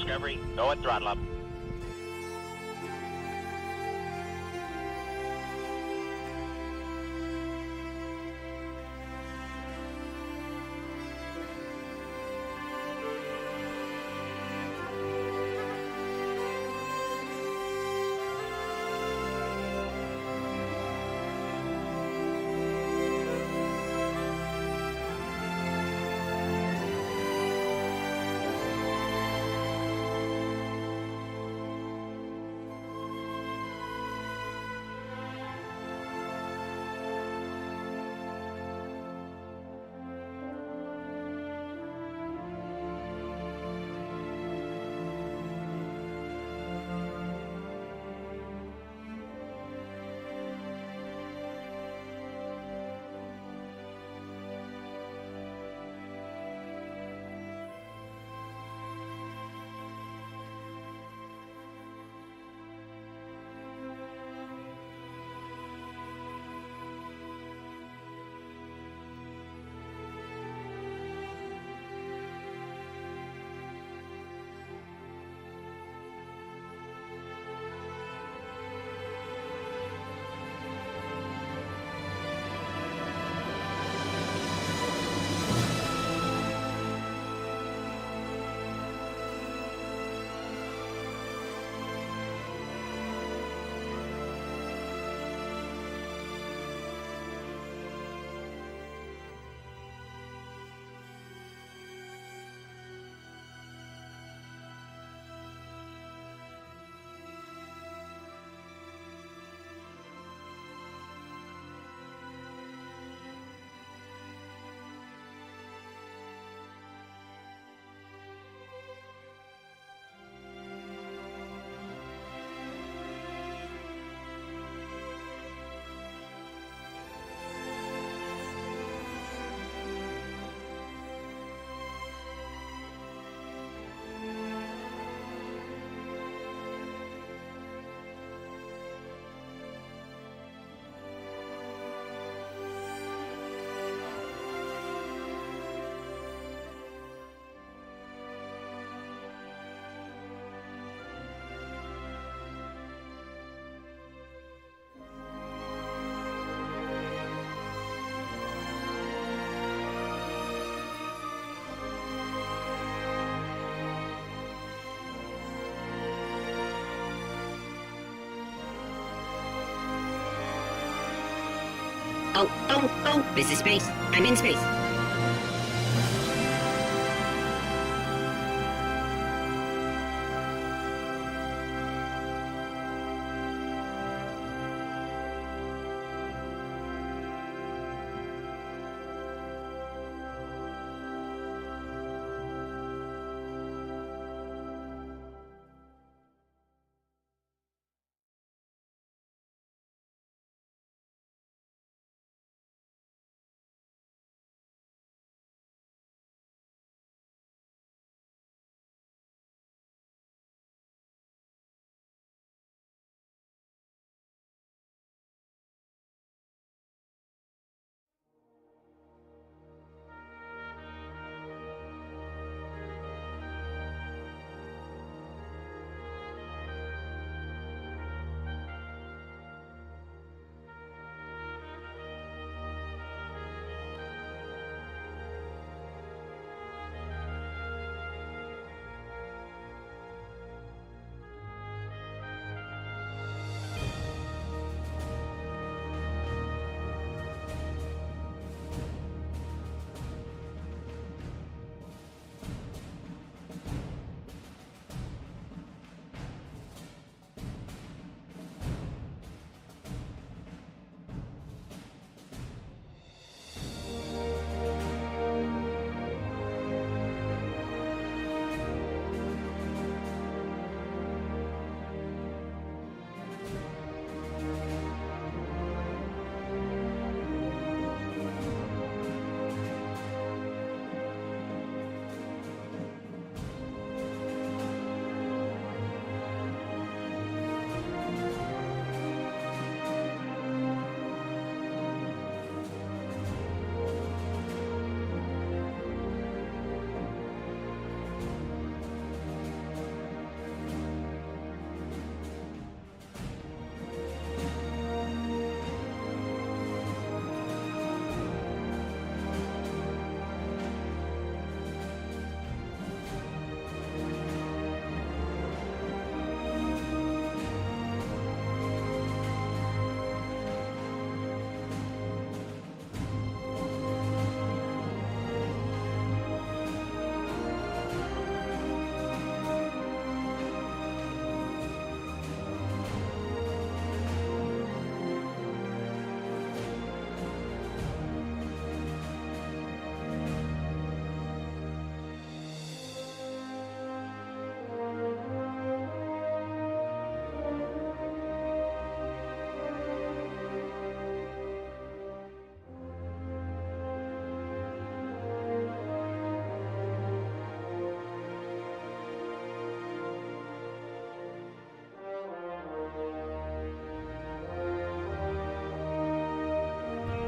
Discovery, go at throttle up. Oh, this is space. I'm in space.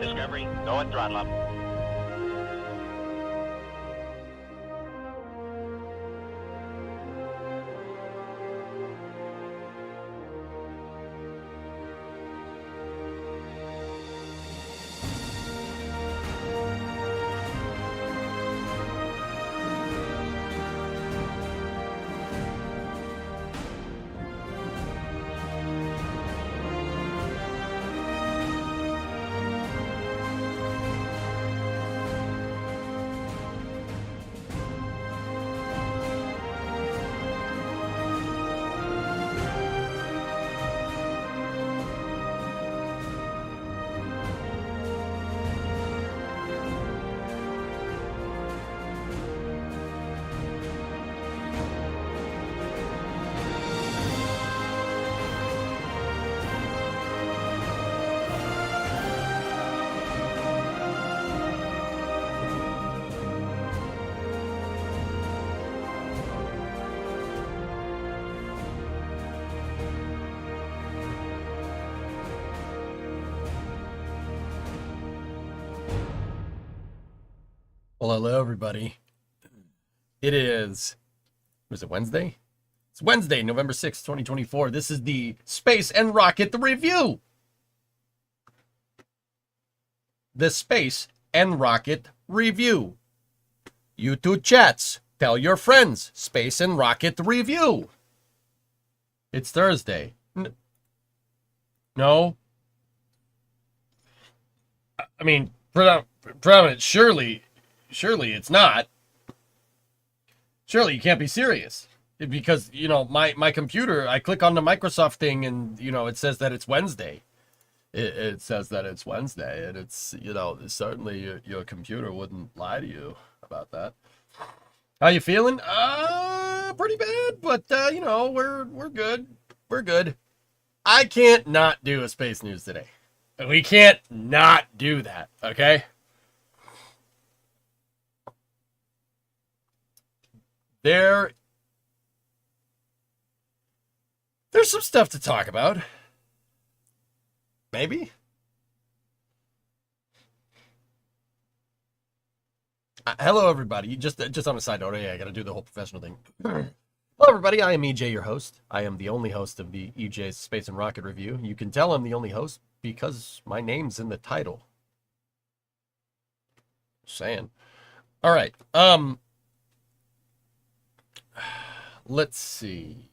Discovery, go and throttle up. Well, hello, everybody. It is, was it Wednesday? It's Wednesday, November 6th, 2024. This is the Space and Rocket, the review. The Space and Rocket review. YouTube chats. Tell your friends. Space and Rocket review. It's Thursday. No. I mean, predominant, surely it's not. Surely you can't be serious. Because, you know, my computer, I click on the Microsoft thing and, you know, it says that it's Wednesday. It says that it's Wednesday, and it's, you know, certainly your computer wouldn't lie to you about that. How you feeling? Pretty bad, but, you know, we're good. We're good. I can't not do a space news today. We can't not do that, okay? There's some stuff to talk about. Maybe. Hello, everybody. Just on a side note, yeah, I got to do the whole professional thing. Hello, everybody. I am EJ, your host. I am the only host of the EJ's Space and Rocket Review. You can tell I'm the only host because my name's in the title. Just saying. All right. Let's see.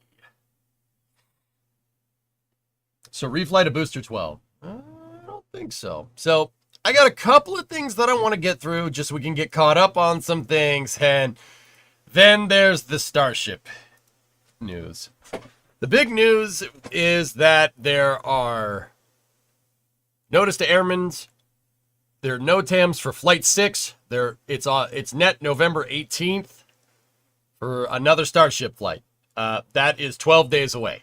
So, reflight of Booster 12. I don't think so. So, I got a couple of things that I want to get through just so we can get caught up on some things. And then there's the Starship news. The big news is that there are notice to airmen's. There are NOTAMs for Flight 6. It's net November 18th for another Starship flight. That is 12 days away.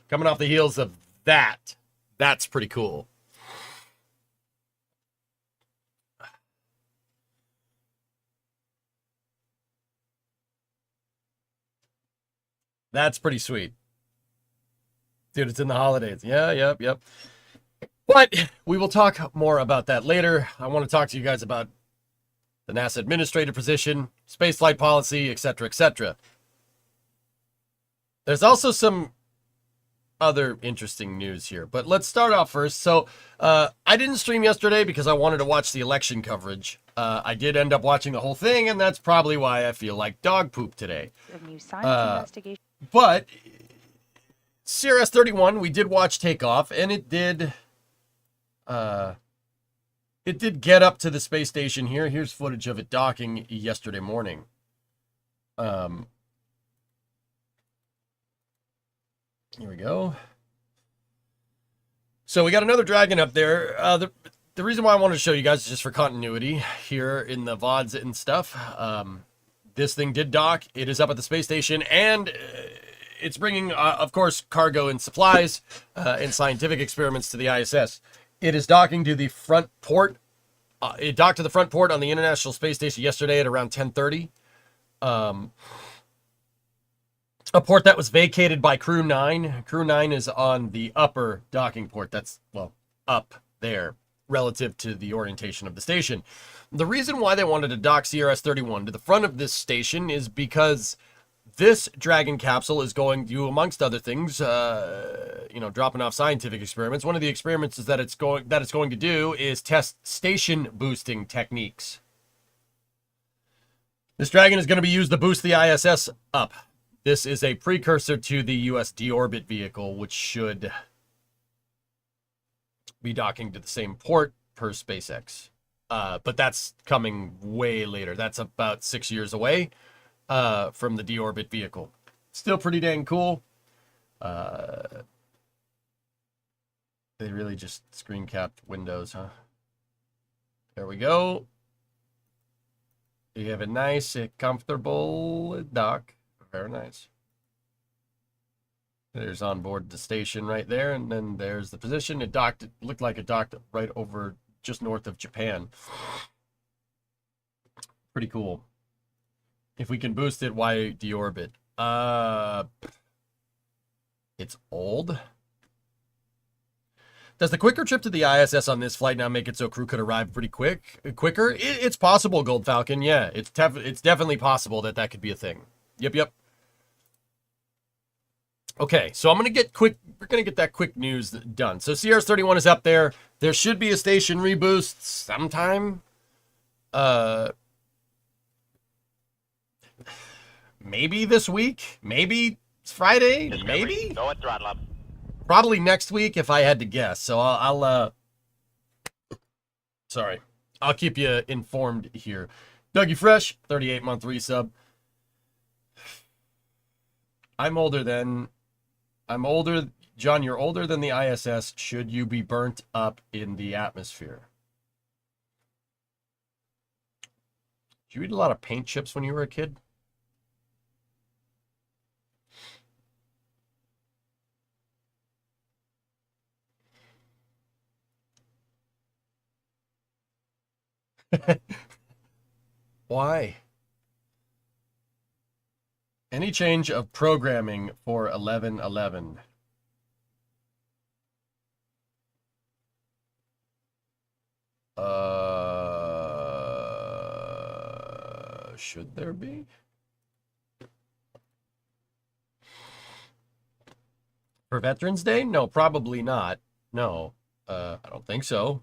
Coming off the heels of that, that's pretty cool. That's pretty sweet. Dude, it's in the holidays. Yeah, yep. But we will talk more about that later. I want to talk to you guys about the NASA administrative position, spaceflight policy, etc., etc. There's also some other interesting news here, but let's start off first. So I didn't stream yesterday because I wanted to watch the election coverage. I did end up watching the whole thing, and that's probably why I feel like dog poop today. But CRS-31, we did watch takeoff, and it did get up to the space station here. Here's footage of it docking yesterday morning. Here we go. So we got another Dragon up there. The reason why I wanted to show you guys is just for continuity here in the VODs and stuff. This thing did dock. It is up at the space station, and it's bringing, of course, cargo and supplies and scientific experiments to the ISS. It is docking to the front port. It docked to the front port on the International Space Station yesterday at around 10:30. A port that was vacated by Crew 9. Crew 9 is on the upper docking port. That's, well, up there. relative to the orientation of the station. The reason why they wanted to dock CRS-31 to the front of this station is because this Dragon capsule is going to, amongst other things, dropping off scientific experiments. One of the experiments is that it's going to do is test station boosting techniques. This Dragon is going to be used to boost the ISS up. This is a precursor to the US deorbit vehicle, which should be docking to the same port per SpaceX. But that's coming way later. That's about 6 years away from the deorbit vehicle. Still pretty dang cool. They really just screen capped Windows, huh? There we go. You have a nice, comfortable dock. Very nice. There's on board the station right there, and then there's the position. It looked like it docked right over just north of Japan. Pretty cool. If we can boost it, why deorbit? It's old. Does the quicker trip to the ISS on this flight now make it so crew could arrive pretty quicker? It's possible, Gold Falcon. Yeah, it's definitely possible that could be a thing. Yep. Okay, so we're gonna get that quick news done. So CRS-31 is up there. There should be a station reboost sometime. Maybe this week. Maybe Friday. Maybe. Go at throttle up. Probably next week if I had to guess. So I'll keep you informed here. Dougie Fresh, 38-month resub. I'm older, John, you're older than the ISS. Should you be burnt up in the atmosphere? Did you eat a lot of paint chips when you were a kid? Why? Any change of programming for 1111? Should there be? For Veterans Day? No, probably not. No, I don't think so.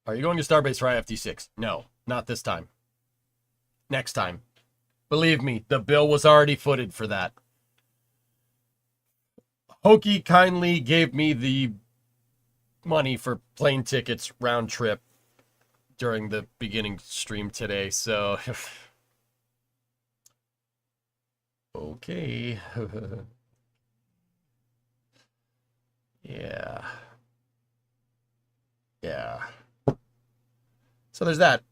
Are you going to Starbase for IFT6? No, not this time. Next time. Believe me, the bill was already footed for that. Hokey kindly gave me the money for plane tickets round trip during the beginning stream today, so okay. Yeah. So there's that.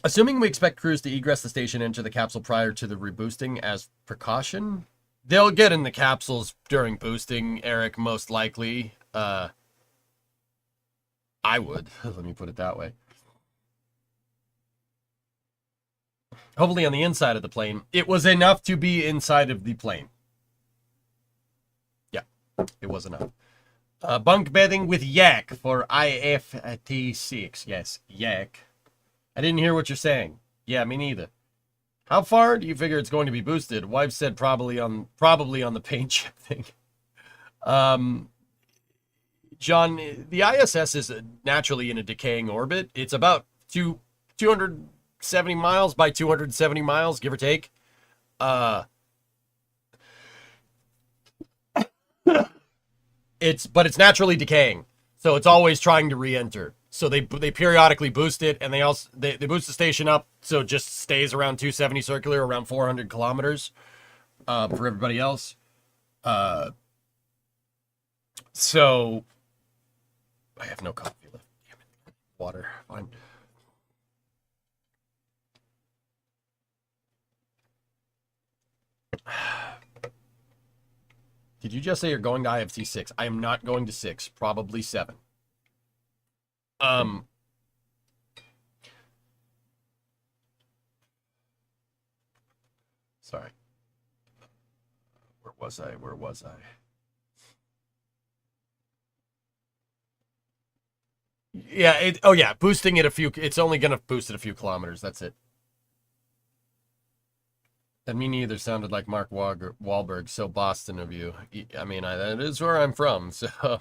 Assuming we expect crews to egress the station into the capsule prior to the reboosting as precaution, they'll get in the capsules during boosting, Eric, most likely. I would. Let me put it that way. Hopefully on the inside of the plane. It was enough to be inside of the plane. Yeah, it was enough. Bunk bedding with yak for IFT6. Yes, yak. I didn't hear what you're saying. Yeah, me neither. How far do you figure it's going to be boosted? Wife said probably on the paint chip thing. John, the ISS is naturally in a decaying orbit. It's about 270 miles by 270 miles, give or take. But it's naturally decaying, so it's always trying to re-enter. So they periodically boost it, and they boost the station up so it just stays around 270 circular, around 400 kilometers for everybody else. So I have no coffee left. Damn it. Water. Fine. Did you just say you're going to IFT 6? I am not going to 6, probably 7. Sorry. Where was I? Yeah, oh yeah, boosting it a few, it's only going to boost it a few kilometers. That's it. And me neither sounded like Mark Wahlberg, so Boston of you. I mean, that is where I'm from, so.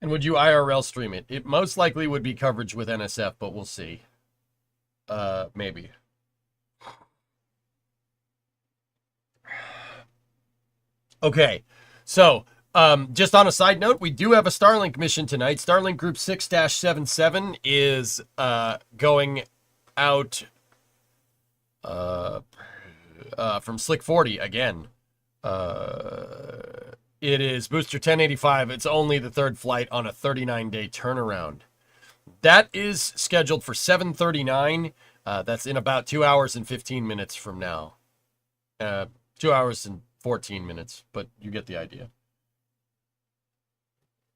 And would you IRL stream it? It most likely would be coverage with NSF, but we'll see. Maybe. Okay, so just on a side note, we do have a Starlink mission tonight. Starlink Group 6-77 is going out from Slick 40 again. It is booster 1085. It's only the third flight on a 39-day turnaround. That is scheduled for 7:39. That's in about 2 hours and 15 minutes from now. 2 hours and 14 minutes, but you get the idea.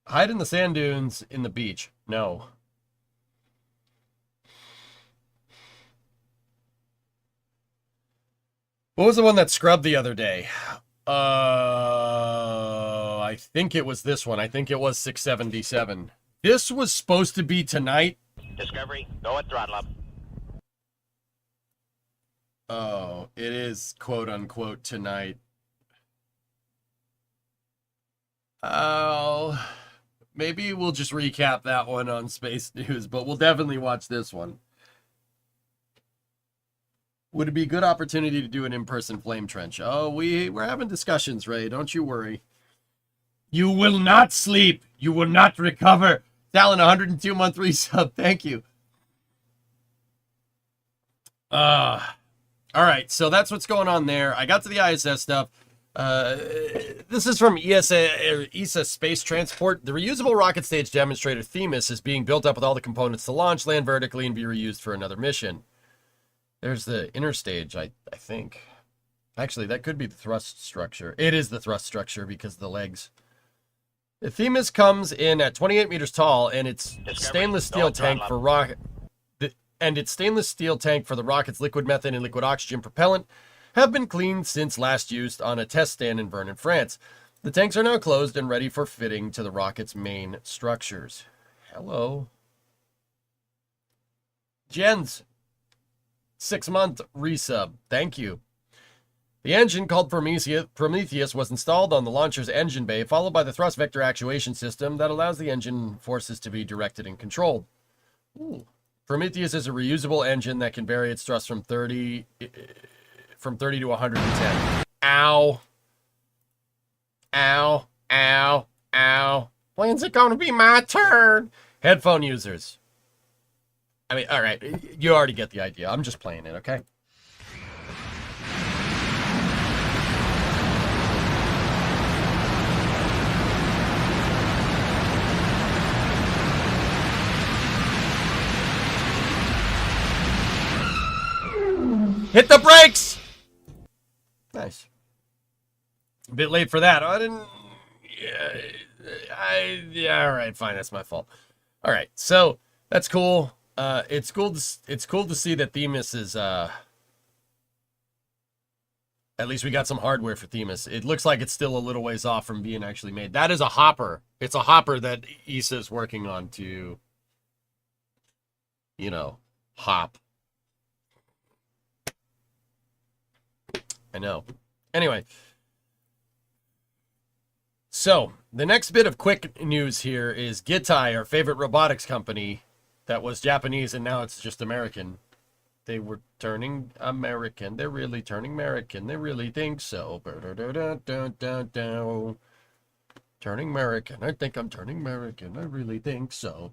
Hide in the sand dunes in the beach. No. What was the one that scrubbed the other day? I think it was this one. I think it was 677. This was supposed to be tonight. Discovery, go at throttle up. Oh, it is quote unquote tonight. Oh, maybe we'll just recap that one on Space News, but we'll definitely watch this one. Would it be a good opportunity to do an in-person flame trench? Oh, we're having discussions, Ray. Don't you worry. You will not sleep. You will not recover. Dallin, 102-month resub. Thank you. All right, so that's what's going on there. I got to the ISS stuff. This is from ESA Space Transport. The reusable rocket stage demonstrator Themis is being built up with all the components to launch, land vertically, and be reused for another mission. There's the inner stage, I think. Actually, that could be the thrust structure. It is the thrust structure because of the legs. The Themis comes in at 28 meters tall, and it's stainless steel tank for rocket. And its stainless steel tank for the rocket's liquid methane and liquid oxygen propellant have been cleaned since last used on a test stand in Vernon, France. The tanks are now closed and ready for fitting to the rocket's main structures. Hello. Jens. 6-month resub. Thank you. The engine, called Prometheus, was installed on the launcher's engine bay, followed by the thrust vector actuation system that allows the engine forces to be directed and controlled. Ooh. Prometheus is a reusable engine that can vary its thrust from 30 to 110. Ow. Ow. Ow. Ow. When's it going to be my turn? Headphone users. I mean, all right, you already get the idea. I'm just playing it, okay? Hit the brakes! Nice. A bit late for that. I didn't... Yeah, all right, fine. That's my fault. All right, so that's cool. It's cool to see that Themis is at least we got some hardware for Themis. It looks like it's still a little ways off from being actually made. That is a hopper. It's a hopper that ESA is working on to, you know, hop. I know. Anyway, so the next bit of quick news here is Gitai, our favorite robotics company that was Japanese and now it's just American. They were turning American. They're really turning American. They really think so. Turning American. I think I'm turning American. I really think so.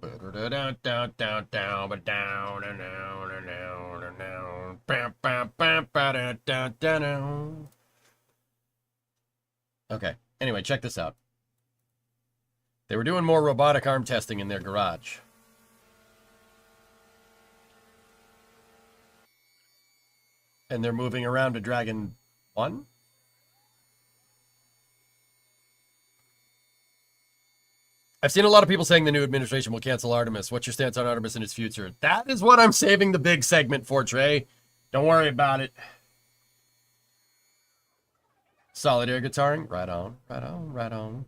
Okay. Anyway, check this out. They were doing more robotic arm testing in their garage. And they're moving around to Dragon 1? I've seen a lot of people saying the new administration will cancel Artemis. What's your stance on Artemis and its future? That is what I'm saving the big segment for, Trey. Don't worry about it. Solid air guitaring? Right on, right on, right on.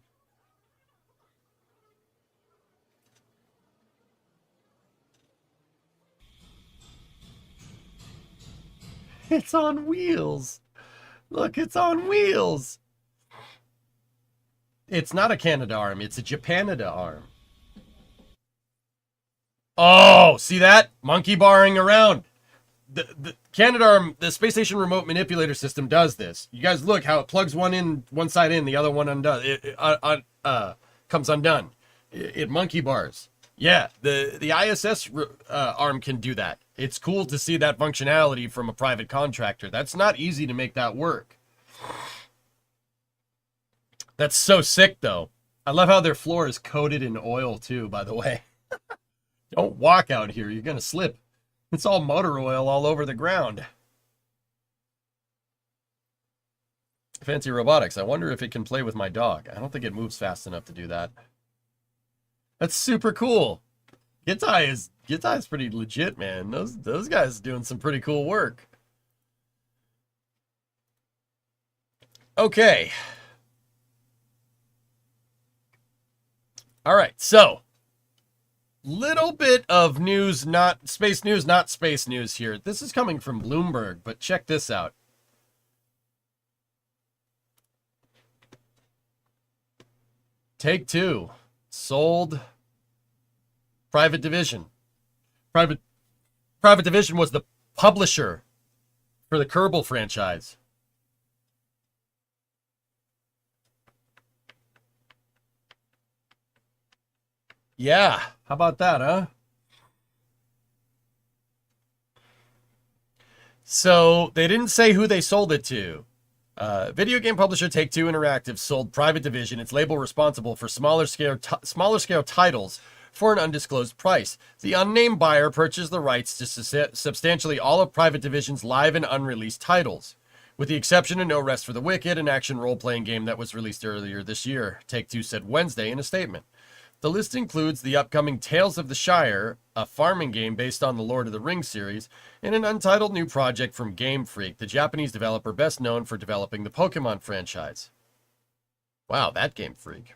It's on wheels. Look, it's on wheels. It's not a Canadarm. It's a Japanada arm. Oh, see that? Monkey barring around. The Canadarm, the space station remote manipulator system does this. You guys look how it plugs one side in, the other one undone. Comes undone. It monkey bars. Yeah, the ISS arm can do that. It's cool to see that functionality from a private contractor. That's not easy to make that work. That's so sick, though. I love how their floor is coated in oil, too, by the way. Don't walk out here. You're going to slip. It's all motor oil all over the ground. Fancy robotics. I wonder if it can play with my dog. I don't think it moves fast enough to do that. That's super cool. Gitai is pretty legit, man. Those guys doing some pretty cool work. Okay. All right, so little bit of news, not space news here. This is coming from Bloomberg, but check this out. Take-Two sold Private Division. Private Division was the publisher for the Kerbal franchise. Yeah, how about that, huh? So they didn't say who they sold it to. Video game publisher Take-Two Interactive sold Private Division, its label responsible for smaller scale titles, for an undisclosed price. The unnamed buyer purchased the rights to substantially all of Private Division's live and unreleased titles, with the exception of No Rest for the Wicked, an action role-playing game that was released earlier this year, Take-Two said Wednesday in a statement. The list includes the upcoming Tales of the Shire, a farming game based on the Lord of the Rings series, and an untitled new project from Game Freak, the Japanese developer best known for developing the Pokemon franchise. Wow, that Game Freak.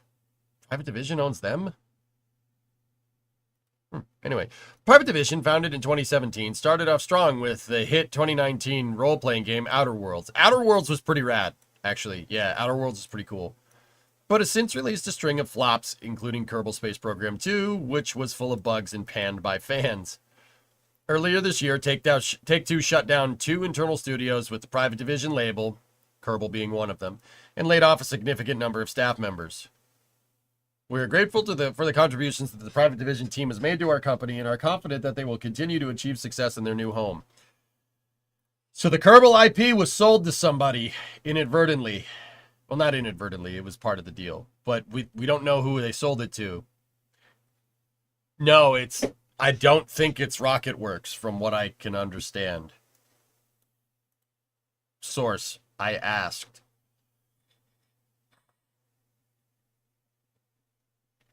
Private Division owns them? Anyway, Private Division, founded in 2017, started off strong with the hit 2019 role-playing game Outer Worlds. Outer Worlds was pretty rad, actually. Yeah, Outer Worlds is pretty cool. But has since released a string of flops, including Kerbal Space Program 2, which was full of bugs and panned by fans. Earlier this year, Take-Two shut down 2 internal studios with the Private Division label, Kerbal being one of them, and laid off a significant number of staff members. We are grateful for the contributions that the Private Division team has made to our company and are confident that they will continue to achieve success in their new home. So the Kerbal IP was sold to somebody inadvertently. Well, not inadvertently, it was part of the deal. But we don't know who they sold it to. No, I don't think it's RocketWorks, from what I can understand. Source, I asked.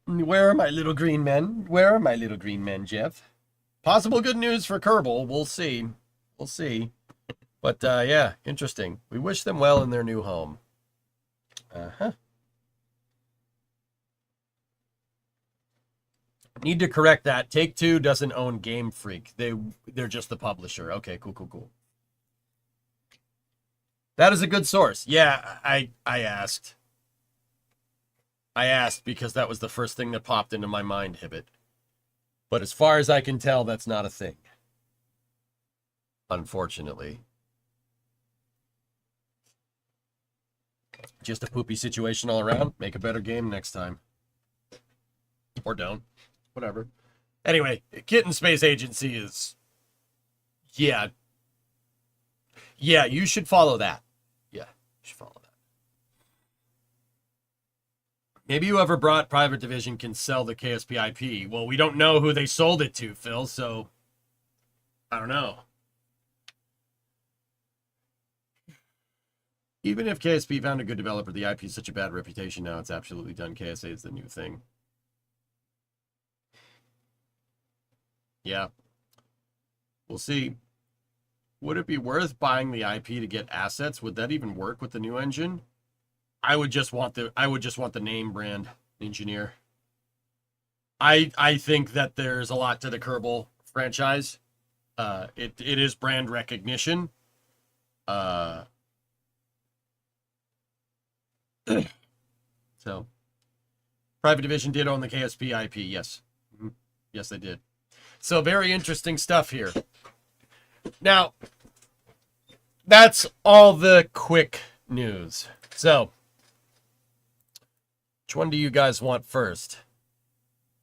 Where are my little green men? Where are my little green men, Jeff? Possible good news for Kerbal. We'll see. We'll see. But, yeah, interesting. We wish them well in their new home. Uh-huh. Need to correct that. Take-Two doesn't own Game Freak. They're just the publisher. Okay, cool. That is a good source. Yeah, I asked. I asked because that was the first thing that popped into my mind, Hibbit. But as far as I can tell, that's not a thing. Unfortunately. Just a poopy situation all around. Make a better game next time. Or don't. Whatever. Anyway, Kitten Space Agency is... Yeah. Yeah, you should follow that. Yeah, you should follow that. Maybe whoever brought Private Division can sell the KSP IP. Well, we don't know who they sold it to, Phil, so... I don't know. Even if KSP found a good developer, the IP is such a bad reputation now, it's absolutely done. KSA is the new thing. Yeah. We'll see. Would it be worth buying the IP to get assets? Would that even work with the new engine? I would just want the name brand engineer. I think that there's a lot to the Kerbal franchise. It is brand recognition. So, private division did own the KSP IP. Yes. Yes, they did. So, very interesting stuff here. Now, that's all the quick news. So, which one do you guys want first?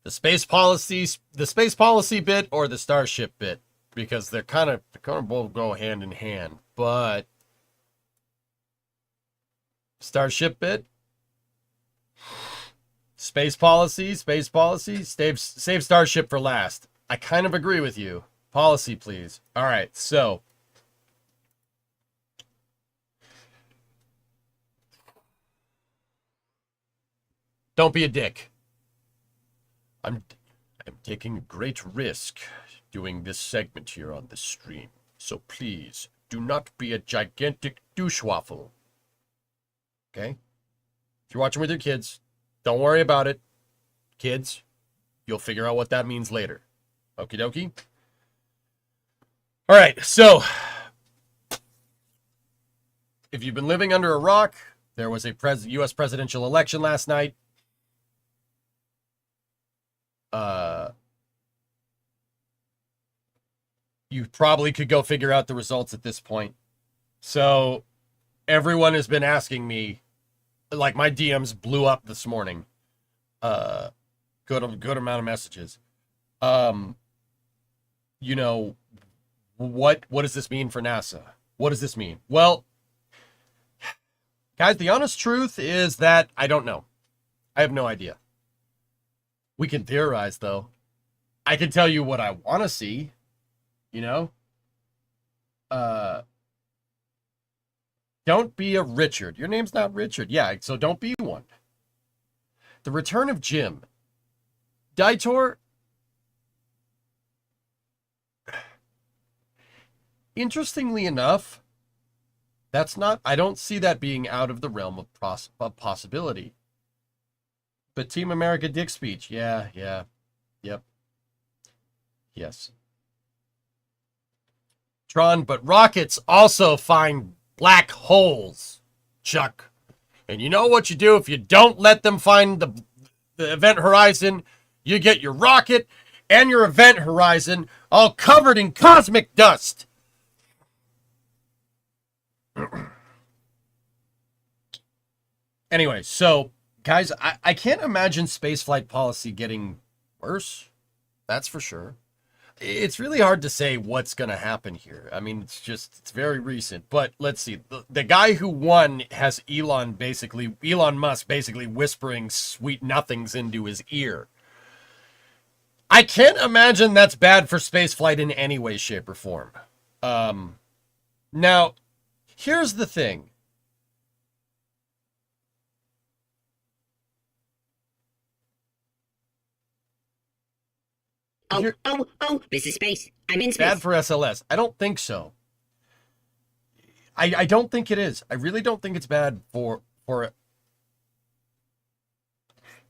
The space policy bit or the Starship bit? Because they're kind of both go hand in hand. But Starship bit, space policy, save Starship for last. I kind of agree with you. Policy, please. All right, so don't be a dick. I'm taking a great risk doing this segment here on the stream. So please do not be a gigantic douchewaffle. Okay? If you're watching with your kids, don't worry about it. Kids, you'll figure out what that means later. Okie dokie? All right, so if you've been living under a rock, there was a U.S. presidential election last night. You probably could go figure out the results at this point. So everyone has been asking me, like my DMs blew up this morning. Good amount of messages. You know, what does this mean for NASA? What does this mean? Well, guys, the honest truth is that I don't know. I have no idea. We can theorize, though. I can tell you what I want to see, you know? Don't be a Richard. Your name's not Richard. Yeah, so don't be one. The return of Jim. Daitor. Interestingly enough, I don't see that being out of the realm of possibility. But Team America dick speech. Yeah. Yep. Yes. Tron, but rockets also find black holes, Chuck. And you know what you do if you don't let them find the event horizon? You get your rocket and your event horizon all covered in cosmic dust. Anyway, so, guys, I can't imagine spaceflight policy getting worse. That's for sure. It's really hard to say what's going to happen here. I mean, it's very recent. But let's see. The guy who won has Elon Musk basically whispering sweet nothings into his ear. I can't imagine that's bad for spaceflight in any way, shape, or form. Now, here's the thing. This is space. I'm in space. Bad for SLS. I don't think so. I don't think it is. I really don't think it's bad for it.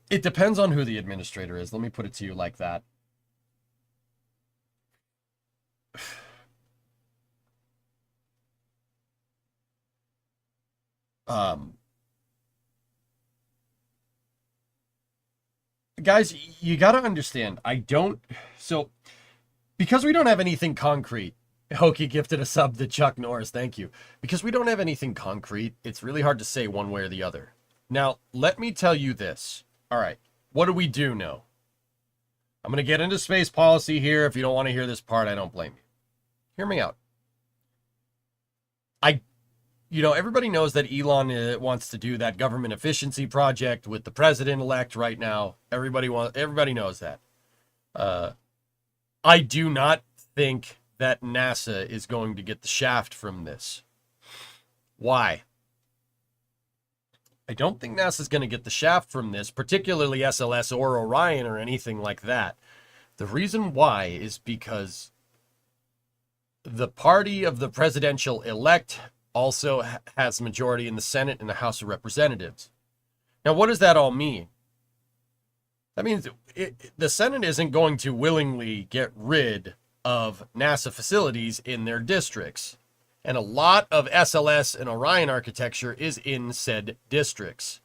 It depends on who the administrator is. Let me put it to you like that. Guys, you got to understand, because we don't have anything concrete, Hokey gifted a sub to Chuck Norris, thank you. Because we don't have anything concrete, it's really hard to say one way or the other. Now, let me tell you this. All right, what do we do know? I'm going to get into space policy here. If you don't want to hear this part, I don't blame you. Hear me out. Everybody knows that Elon wants to do that government efficiency project with the president-elect right now. Everybody knows that. I do not think that NASA is going to get the shaft from this. Why? I don't think NASA's going to get the shaft from this, particularly SLS or Orion or anything like that. The reason why is because the party of the presidential elect also has majority in the Senate and the House of Representatives. Now, what does that all mean? That means the Senate isn't going to willingly get rid of NASA facilities in their districts. And a lot of SLS and Orion architecture is in said districts.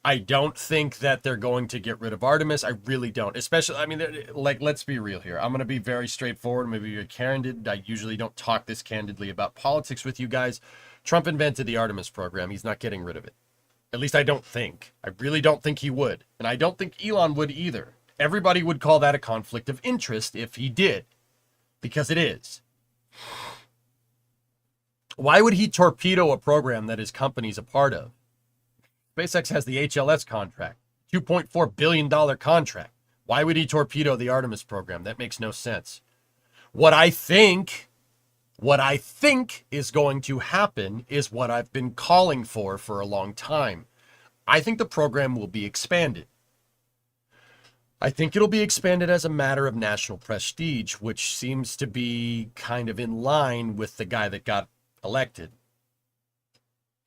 I don't think that they're going to get rid of Artemis. I really don't. Especially, I mean, like, let's be real here. I'm going to be very straightforward, maybe very candid. I usually don't talk this candidly about politics with you guys. Trump invented the Artemis program. He's not getting rid of it. At least I don't think. I really don't think he would. And I don't think Elon would either. Everybody would call that a conflict of interest if he did. Because it is. Why would he torpedo a program that his company's a part of? SpaceX has the HLS contract, $2.4 billion contract. Why would he torpedo the Artemis program? That makes no sense. What I think is going to happen is what I've been calling for a long time. I think the program will be expanded. I think it'll be expanded as a matter of national prestige, which seems to be kind of in line with the guy that got elected.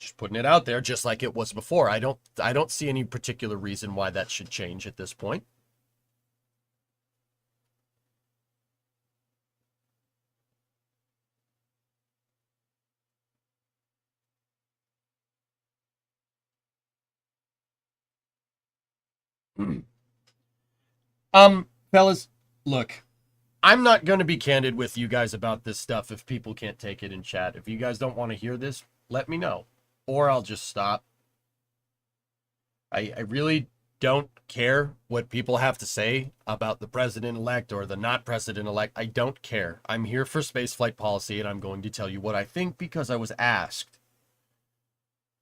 Just putting it out there, just like it was before. I don't see any particular reason why that should change at this point. Fellas, look, I'm not going to be candid with you guys about this stuff if people can't take it in chat. If you guys don't want to hear this, let me know. Or I'll just stop. I really don't care what people have to say about the president-elect or the not president-elect. I don't care. I'm here for spaceflight policy, and I'm going to tell you what I think because I was asked.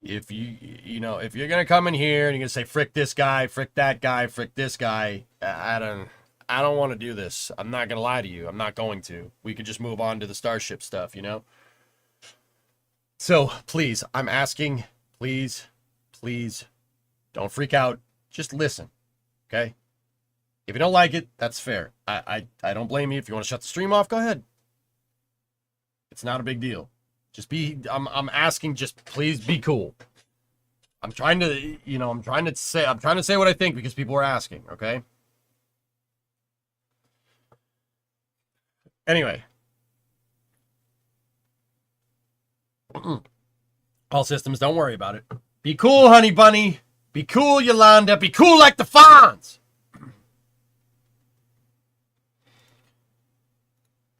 If you know, if you're going to come in here and you're going to say, frick this guy, frick that guy, frick this guy, I don't want to do this. I'm not going to lie to you. I'm not going to. We could just move on to the Starship stuff, you know? So, please, I'm asking, please, don't freak out. Just listen, okay? If you don't like it, that's fair. I don't blame you. If you want to shut the stream off, go ahead. It's not a big deal. Just I'm asking, just please be cool. I'm trying to, I'm trying to say what I think because people are asking, okay? Anyway. All systems, don't worry about it. Be cool, honey bunny. Be cool, Yolanda. Be cool like the Fonz.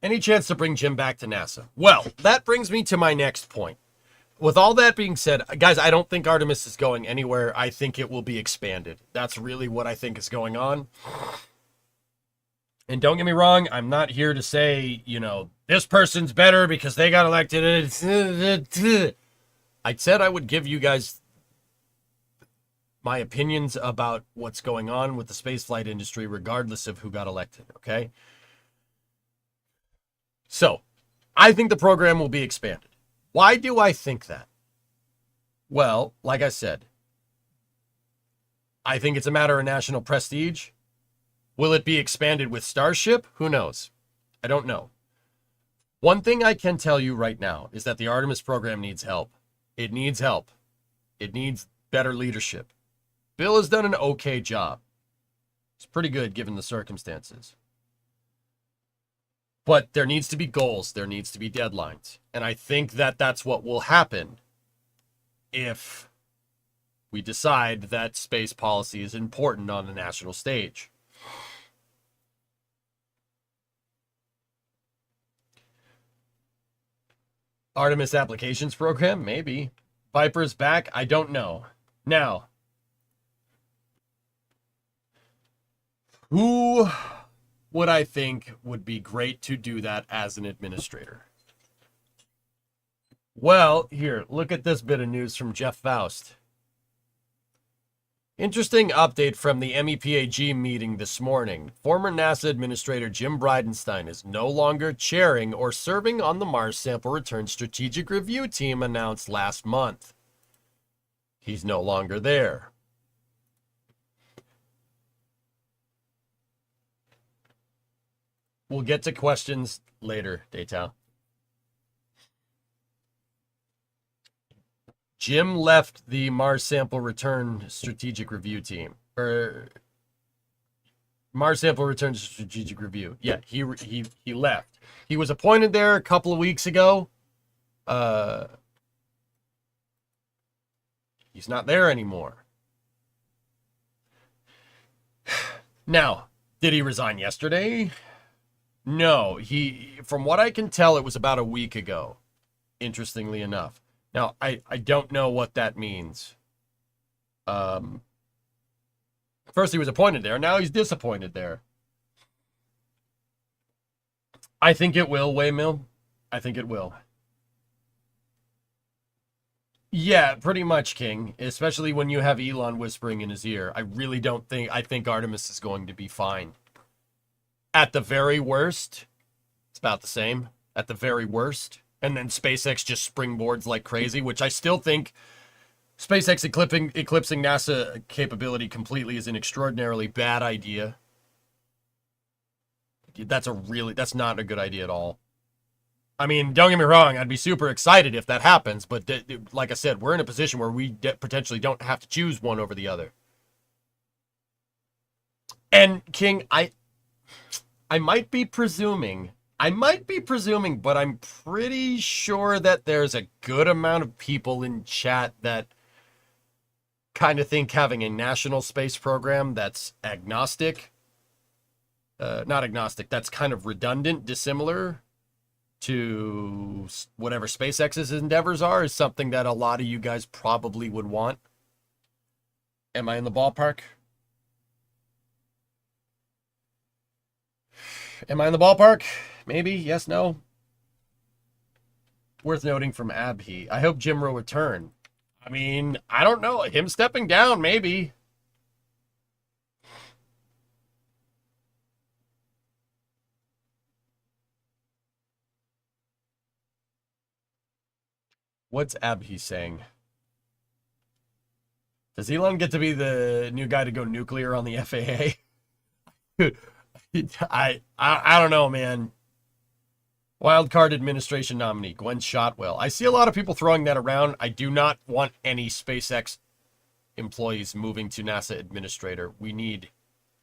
Any chance to bring Jim back to NASA? Well, that brings me to my next point. With all that being said, guys, I don't think Artemis is going anywhere. I think it will be expanded. That's really what I think is going on. And don't get me wrong, I'm not here to say, this person's better because they got elected. I said I would give you guys my opinions about what's going on with the spaceflight industry, regardless of who got elected, okay? So, I think the program will be expanded. Why do I think that? Well, like I said, I think it's a matter of national prestige. Will it be expanded with Starship? Who knows? I don't know. One thing I can tell you right now is that the Artemis program needs help. It needs help. It needs better leadership. Bill has done an okay job. It's pretty good given the circumstances. But there needs to be goals. There needs to be deadlines. And I think that that's what will happen if we decide that space policy is important on the national stage. Artemis applications program? Maybe. Viper's back? I don't know. Now, who would I think would be great to do that as an administrator? Well, here, look at this bit of news from Jeff Faust. Interesting update from the MEPAG meeting this morning. Former NASA Administrator Jim Bridenstine is no longer chairing or serving on the Mars Sample Return Strategic Review team announced last month. He's no longer there. We'll get to questions later, Data. Jim left the Mars Sample Return Strategic Review team. Mars Sample Return Strategic Review. Yeah, he left. He was appointed there a couple of weeks ago, He's not there anymore. Now, did he resign yesterday? No, from what I can tell, it was about a week ago, interestingly enough. Now, I don't know what that means. First he was appointed there, now he's disappointed there. I think it will, Waymill. I think it will. Yeah, pretty much, King. Especially when you have Elon whispering in his ear. I really don't think... I think Artemis is going to be fine. At the very worst, it's about the same. At the very worst. And then SpaceX just springboards like crazy, which I still think SpaceX eclipsing NASA capability completely is an extraordinarily bad idea. That's not a good idea at all. I mean, don't get me wrong, I'd be super excited if that happens, but like I said, we're in a position where we potentially don't have to choose one over the other. And King, I might be presuming, but I'm pretty sure that there's a good amount of people in chat that kind of think having a national space program that's agnostic, not agnostic, that's kind of redundant, dissimilar to whatever SpaceX's endeavors are, is something that a lot of you guys probably would want. Am I in the ballpark? Am I in the ballpark? Maybe, yes, no. Worth noting from Abhi. I hope Jim will return. I mean, I don't know. Him stepping down, maybe. What's Abhi saying? Does Elon get to be the new guy to go nuclear on the FAA? I don't know, man. Wildcard administration nominee, Gwen Shotwell. I see a lot of people throwing that around. I do not want any SpaceX employees moving to NASA administrator. We need,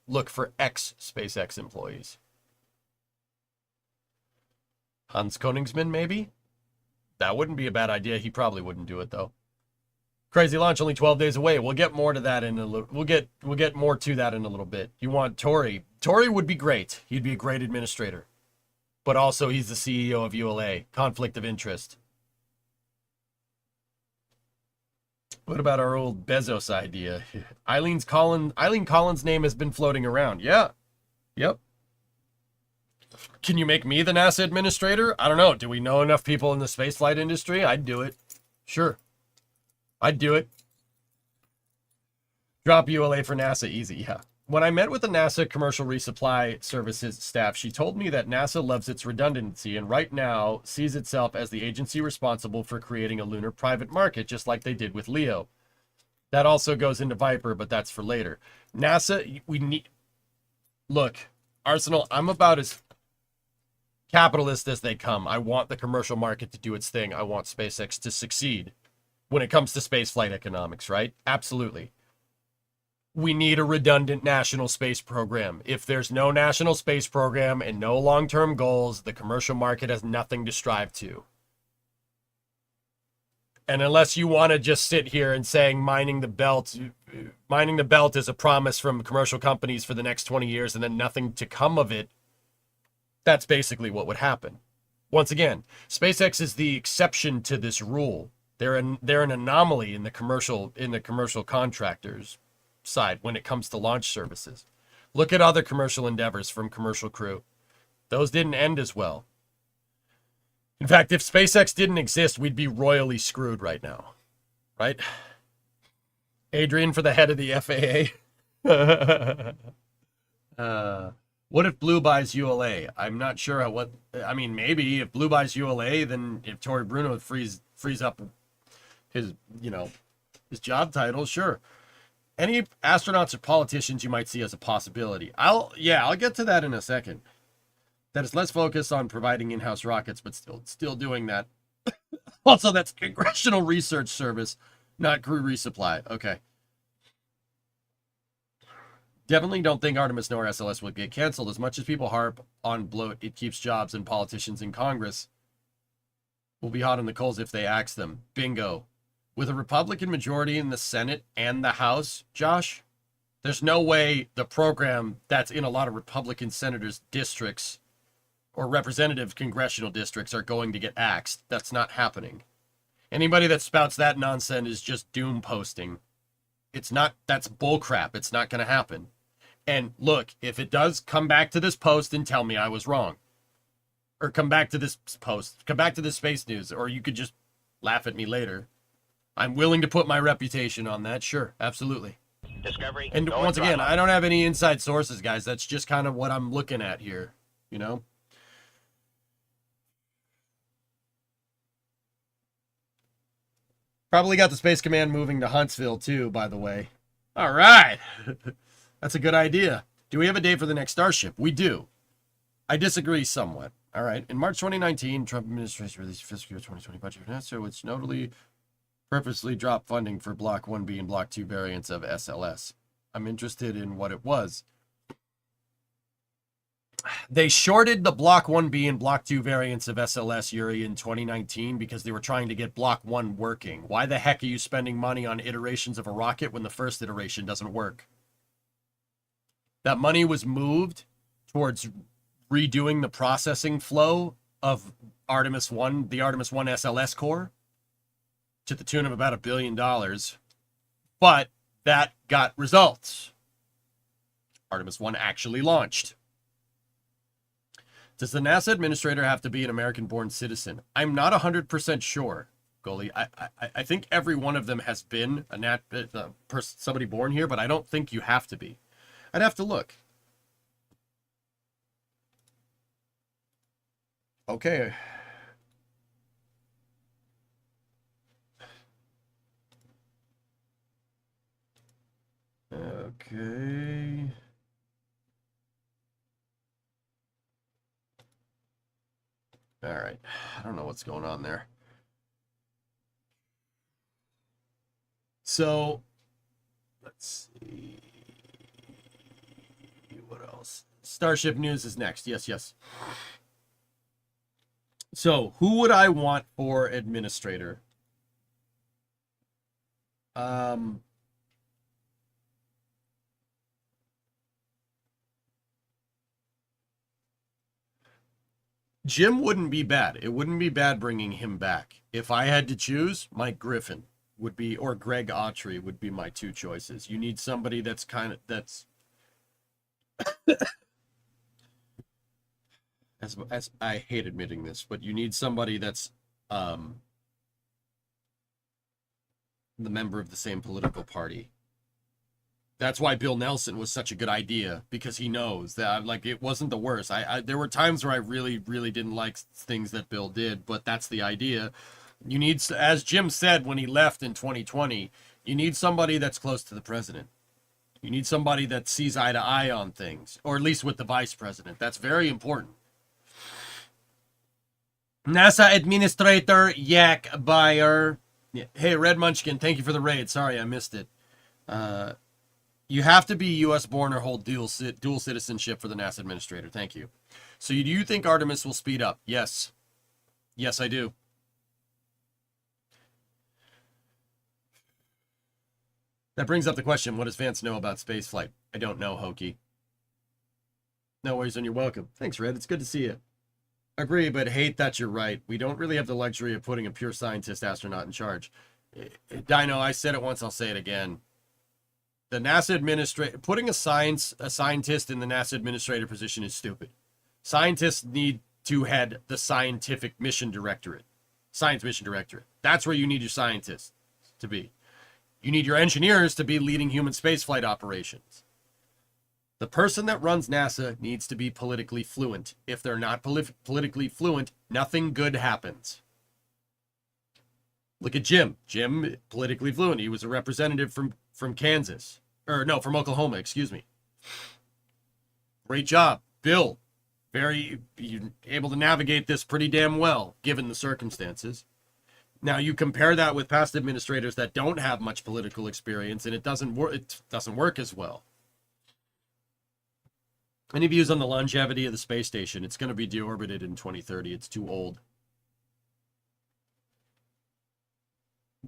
look for ex-SpaceX employees. Hans Koningsman, maybe? That wouldn't be a bad idea. He probably wouldn't do it, though. Crazy launch only 12 days away. We'll get more to that in a little. We'll get more to that in a little bit. You want Tory? Tory would be great. He'd be a great administrator. But also, he's the CEO of ULA. Conflict of interest. What about our old Bezos idea? Eileen Collins' name has been floating around. Yeah. Yep. Can you make me the NASA administrator? I don't know. Do we know enough people in the spaceflight industry? I'd do it. Sure. I'd do it. Drop ULA for NASA, easy, yeah. When I met with the NASA Commercial Resupply Services staff, she told me that NASA loves its redundancy and right now sees itself as the agency responsible for creating a lunar private market, just like they did with Leo. That also goes into Viper, but that's for later. NASA, we need... Look, Arsenal, I'm about as capitalist as they come. I want the commercial market to do its thing. I want SpaceX to succeed when it comes to spaceflight economics, right? Absolutely. We need a redundant national space program. If there's no national space program and no long-term goals, the commercial market has nothing to strive to. And unless you want to just sit here and saying mining the belt is a promise from commercial companies for the next 20 years and then nothing to come of it, that's basically what would happen. Once again, SpaceX is the exception to this rule. They're an anomaly in the commercial contractors side when it comes to launch services. Look at other commercial endeavors from Commercial Crew. Those didn't end as well. In fact, if SpaceX didn't exist, we'd be royally screwed right now. Right? Adrian for the head of the FAA. What if Blue buys ULA? I'm not sure what... I mean, maybe if Blue buys ULA, then if Tory Bruno frees up his, his job title, sure. Any astronauts or politicians you might see as a possibility? I'll get to that in a second. That is less focused on providing in-house rockets, but still doing that. Also, that's Congressional Research Service, not crew resupply. Okay. Definitely don't think Artemis nor SLS will get canceled. As much as people harp on bloat, it keeps jobs and politicians in Congress will be hot on the coals if they axe them. Bingo. With a Republican majority in the Senate and the House, Josh, there's no way the program that's in a lot of Republican senators' districts or representative congressional districts are going to get axed. That's not happening. Anybody that spouts that nonsense is just doom posting. It's not, that's bullcrap. It's not going to happen. And look, if it does, come back to this post and tell me I was wrong. Or come back to this post, come back to this space news, or you could just laugh at me later. I'm willing to put my reputation on that. Sure, absolutely. Discovery. And once again, I don't have any inside sources, guys. That's just kind of what I'm looking at here, you know? Probably got the Space Command moving to Huntsville, too, by the way. All right. That's a good idea. Do we have a date for the next Starship? We do. I disagree somewhat. All right. In March 2019, Trump administration released fiscal year 2020 budget for NASA, which notably purposely dropped funding for Block 1B and Block 2 variants of SLS. I'm interested in what it was. They shorted the Block 1B and Block 2 variants of SLS, Yuri, in 2019 because they were trying to get Block 1 working. Why the heck are you spending money on iterations of a rocket when the first iteration doesn't work? That money was moved towards redoing the processing flow of Artemis 1, the Artemis 1 SLS core, to the tune of about $1 billion. But that got results. Artemis 1 actually launched. Does the NASA administrator have to be an American-born citizen? I'm not 100% sure, Goalie. I think every one of them has been somebody born here, but I don't think you have to be. I'd have to look. Okay. Okay. All right. I don't know what's going on there. So, let's see. What else? Starship News is next. Yes, yes. So, who would I want for administrator? Jim wouldn't be bad. It wouldn't be bad bringing him back. If I had to choose, Mike Griffin would be, or Greg Autry would be my two choices. You need somebody that's that's as I hate admitting this, but you need somebody that's the member of the same political party. That's why Bill Nelson was such a good idea, because he knows that, like, it wasn't the worst. There were times where I really, really didn't like things that Bill did, but that's the idea. You need, as Jim said when he left in 2020, you need somebody that's close to the president. You need somebody that sees eye to eye on things, or at least with the vice president. That's very important. NASA Administrator Yak Bayer. Hey, Red Munchkin, thank you for the raid. Sorry, I missed it. You have to be U.S. born or hold dual citizenship for the NASA administrator. Thank you. So do you think Artemis will speed up? Yes. Yes, I do. That brings up the question, what does Vance know about spaceflight? I don't know, Hokey. No worries, and you're welcome. Thanks, Red. It's good to see you. Agree, but hate that you're right. We don't really have the luxury of putting a pure scientist astronaut in charge. Dino, I said it once, I'll say it again. The NASA administrator, putting a scientist in the NASA administrator position is stupid. Scientists need to head the scientific mission directorate. Science mission directorate. That's where you need your scientists to be. You need your engineers to be leading human spaceflight operations. The person that runs NASA needs to be politically fluent. If they're not politically fluent, nothing good happens. Look at Jim. Jim, politically fluent. He was a representative from Kansas. Or no, from Oklahoma, excuse me. Great job. Bill, very able to navigate this pretty damn well, given the circumstances. Now you compare that with past administrators that don't have much political experience, and it doesn't work as well. Any views on the longevity of the space station? It's going to be deorbited in 2030. It's too old.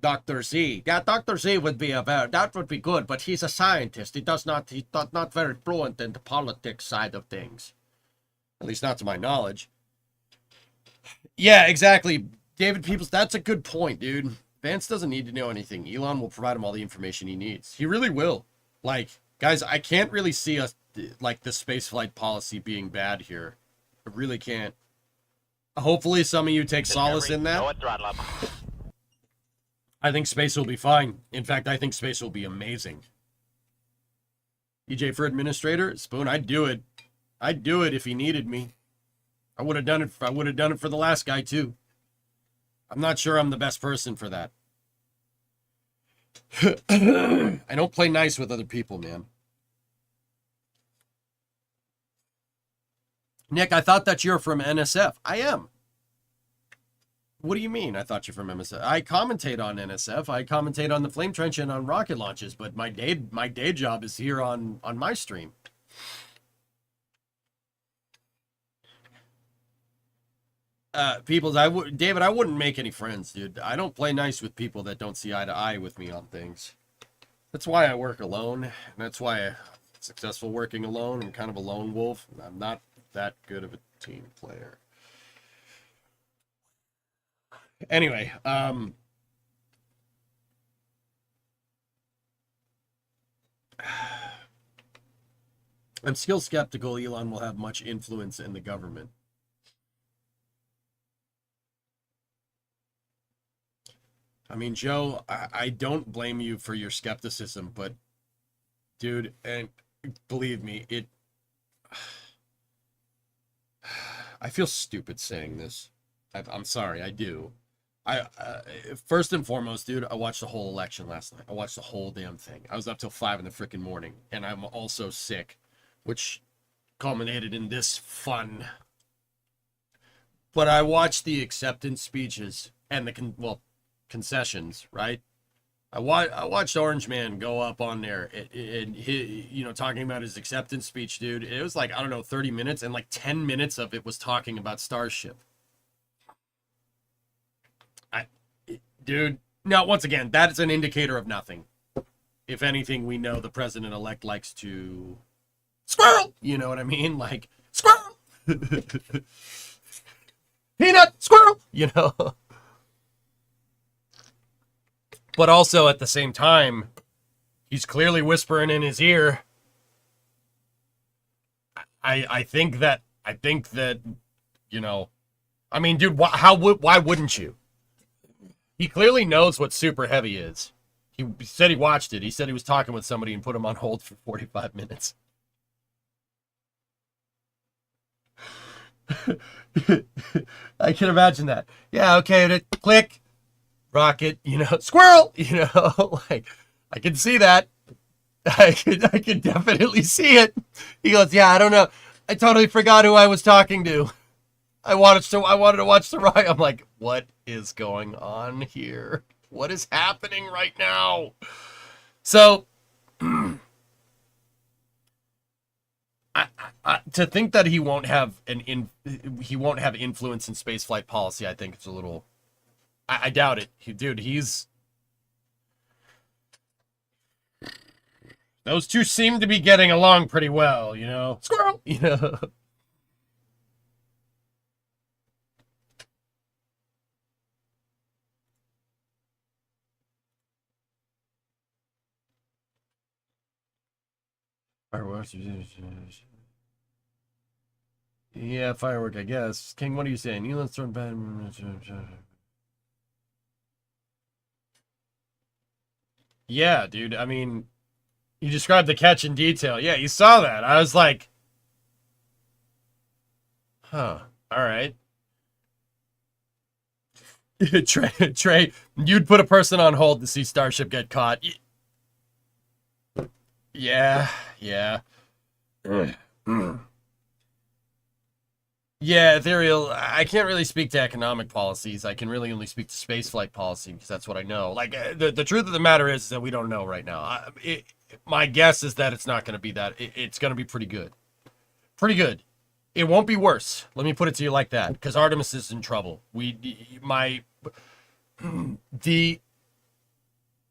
Dr. Z. Yeah, Dr. Z would be that would be good, but he's a scientist. He's not very fluent in the politics side of things. At least not to my knowledge. Yeah, exactly. David Peoples, that's a good point, dude. Vance doesn't need to know anything. Elon will provide him all the information he needs. He really will. Like, guys, I can't really see the spaceflight policy being bad here. I really can't. Hopefully some of you take solace in that. Go at throttle up. I think space will be fine. In fact, I think space will be amazing. EJ for administrator? Spoon, I'd do it. I'd do it if he needed me. I would have done it. I would have done it for the last guy too. I'm not sure I'm the best person for that. I don't play nice with other people, man. Nick, I thought that you're from NSF. I am. What do you mean? I thought you're from NSF. I commentate on NSF. I commentate on the Flame Trench and on rocket launches, but my day job is here on my stream. David, I wouldn't make any friends, dude. I don't play nice with people that don't see eye to eye with me on things. That's why I work alone, and that's why I'm successful working alone. I'm kind of a lone wolf. I'm not that good of a team player. Anyway, I'm still skeptical Elon will have much influence in the government. I mean, Joe, I don't blame you for your skepticism, but dude, and believe me, I feel stupid saying this. I'm sorry, I do. First and foremost, dude, I watched the whole election last night. I watched the whole damn thing. I was up till 5 in the freaking morning, and I'm also sick, which culminated in this fun. But I watched the acceptance speeches and the concessions, right? I watched Orange Man go up on there and he, talking about his acceptance speech, dude. It was like, I don't know, 30 minutes, and like 10 minutes of it was talking about Starship. Dude, now, once again, that is an indicator of nothing. If anything, we know the president-elect likes to squirrel. You know what I mean? Like, squirrel. Peanut, squirrel. But also, at the same time, he's clearly whispering in his ear. I think that, I mean, dude, why wouldn't you? He clearly knows what super heavy is. He said he watched it. He said he was talking with somebody and put him on hold for 45 minutes. I can imagine that. Yeah, okay, click, rocket, squirrel, like, I can see that. I can definitely see it. He goes, yeah, I don't know. I totally forgot who I was talking to. I wanted to watch the ride. I'm like, what is going on here? What is happening right now? So, to think that he won't have influence in spaceflight policy, I think it's a little. I doubt it, dude. Those two seem to be getting along pretty well, Squirrel, Fireworks. Yeah, firework, I guess. King, what are you saying? Elon's throwing bad. Yeah, dude. I mean, you described the catch in detail. Yeah, you saw that. I was like, huh. All right. Trey, you'd put a person on hold to see Starship get caught. Yeah. Yeah, Ethereal, I can't really speak to economic policies. I can really only speak to spaceflight policy because that's what I know. Like, the truth of the matter is that we don't know right now. My guess is that it's not going to be that. It's going to be pretty good. Pretty good. It won't be worse. Let me put it to you like that, because Artemis is in trouble.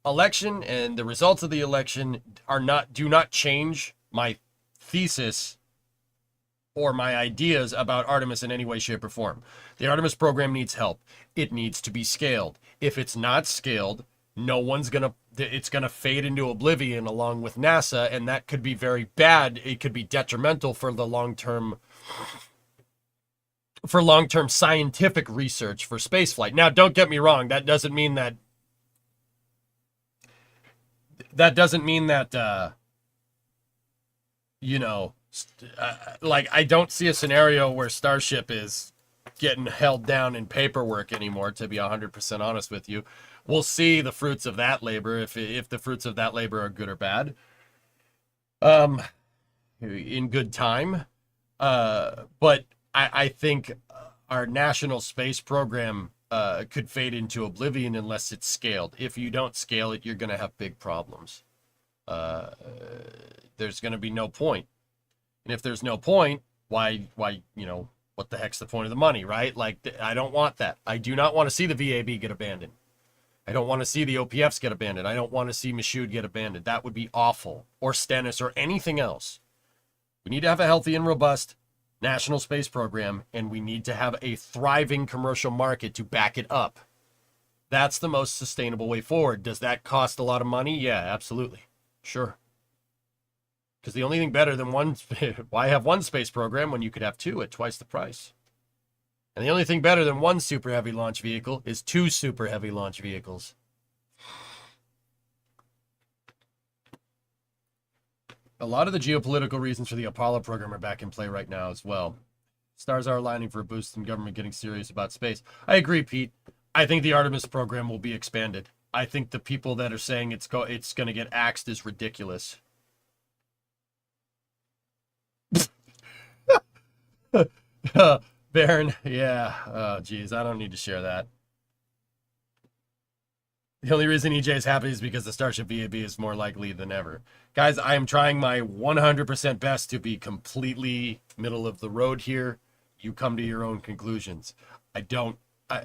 election and the results of the election do not change my thesis or my ideas about Artemis in any way, shape, or form. The Artemis program needs help. It needs to be scaled. If it's not scaled, it's gonna fade into oblivion along with NASA, and that could be very bad. It could be detrimental for the long-term scientific research for spaceflight. Now, don't get me wrong. That doesn't mean that like, I don't see a scenario where Starship is getting held down in paperwork anymore, to be 100% honest with you. We'll see the fruits of that labor, if the fruits of that labor are good or bad, in good time. But I think our national space program could fade into oblivion unless it's scaled. If you don't scale it, you're going to have big problems. There's going to be no point. And if there's no point, why, what the heck's the point of the money, right? Like, I don't want that. I do not want to see the VAB get abandoned. I don't want to see the OPFs get abandoned. I don't want to see Michoud get abandoned. That would be awful. Or Stennis or anything else. We need to have a healthy and robust national space program, and we need to have a thriving commercial market to back it up. That's the most sustainable way forward. Does that cost a lot of money? Yeah, absolutely. Sure. Because the only thing better than why have one space program when you could have two at twice the price? And the only thing better than one super heavy launch vehicle is two super heavy launch vehicles. A lot of the geopolitical reasons for the Apollo program are back in play right now as well. Stars are aligning for a boost in government getting serious about space. I agree, Pete. I think the Artemis program will be expanded. I think the people that are saying it's going to get axed is ridiculous. Baron, yeah. Oh, geez, I don't need to share that. The only reason EJ is happy is because the Starship VAB is more likely than ever. Guys, I am trying my 100% best to be completely middle of the road here. You come to your own conclusions.